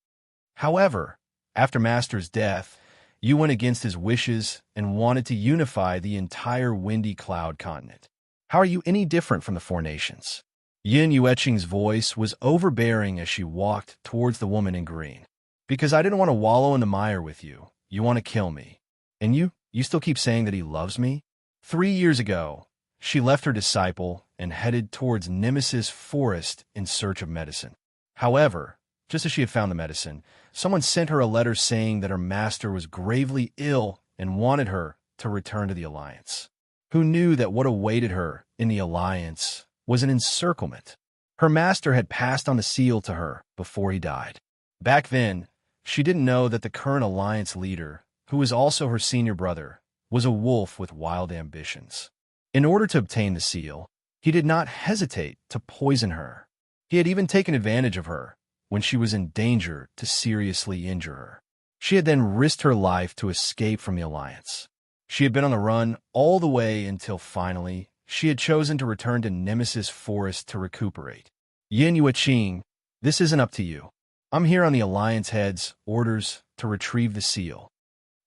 However, after Master's death, you went against his wishes and wanted to unify the entire Windy Cloud Continent. How are you any different from the four nations? Yin Yueqing's voice was overbearing as she walked towards the woman in green. "Because I didn't want to wallow in the mire with you. You want to kill me. And you still keep saying that he loves me?" 3 years ago, she left her disciple and headed towards Nemesis Forest in search of medicine. However, just as she had found the medicine, someone sent her a letter saying that her master was gravely ill and wanted her to return to the Alliance. Who knew that what awaited her in the Alliance was an encirclement? Her master had passed on the seal to her before he died. Back then, she didn't know that the current Alliance leader, who was also her senior brother, was a wolf with wild ambitions. In order to obtain the seal, he did not hesitate to poison her. He had even taken advantage of her when she was in danger to seriously injure her. She had then risked her life to escape from the Alliance. She had been on the run all the way until finally she had chosen to return to Nemesis Forest to recuperate. Yin Yueqing, this isn't up to you. I'm here on the Alliance Head's orders to retrieve the seal.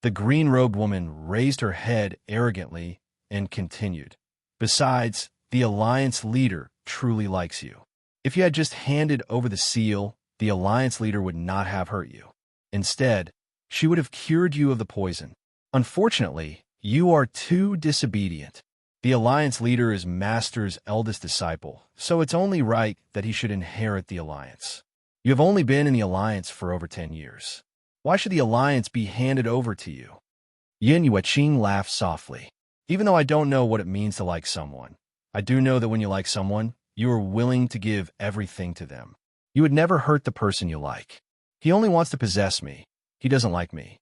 The green-robed woman raised her head arrogantly and continued. Besides, the Alliance leader truly likes you. If you had just handed over the seal, the Alliance leader would not have hurt you. Instead, she would have cured you of the poison. Unfortunately, you are too disobedient. The Alliance leader is Master's eldest disciple, so it's only right that he should inherit the Alliance. You have only been in the Alliance for over 10 years. Why should the Alliance be handed over to you? Yin Yueqing laughed softly. Even though I don't know what it means to like someone, I do know that when you like someone, you are willing to give everything to them. You would never hurt the person you like. He only wants to possess me. He doesn't like me.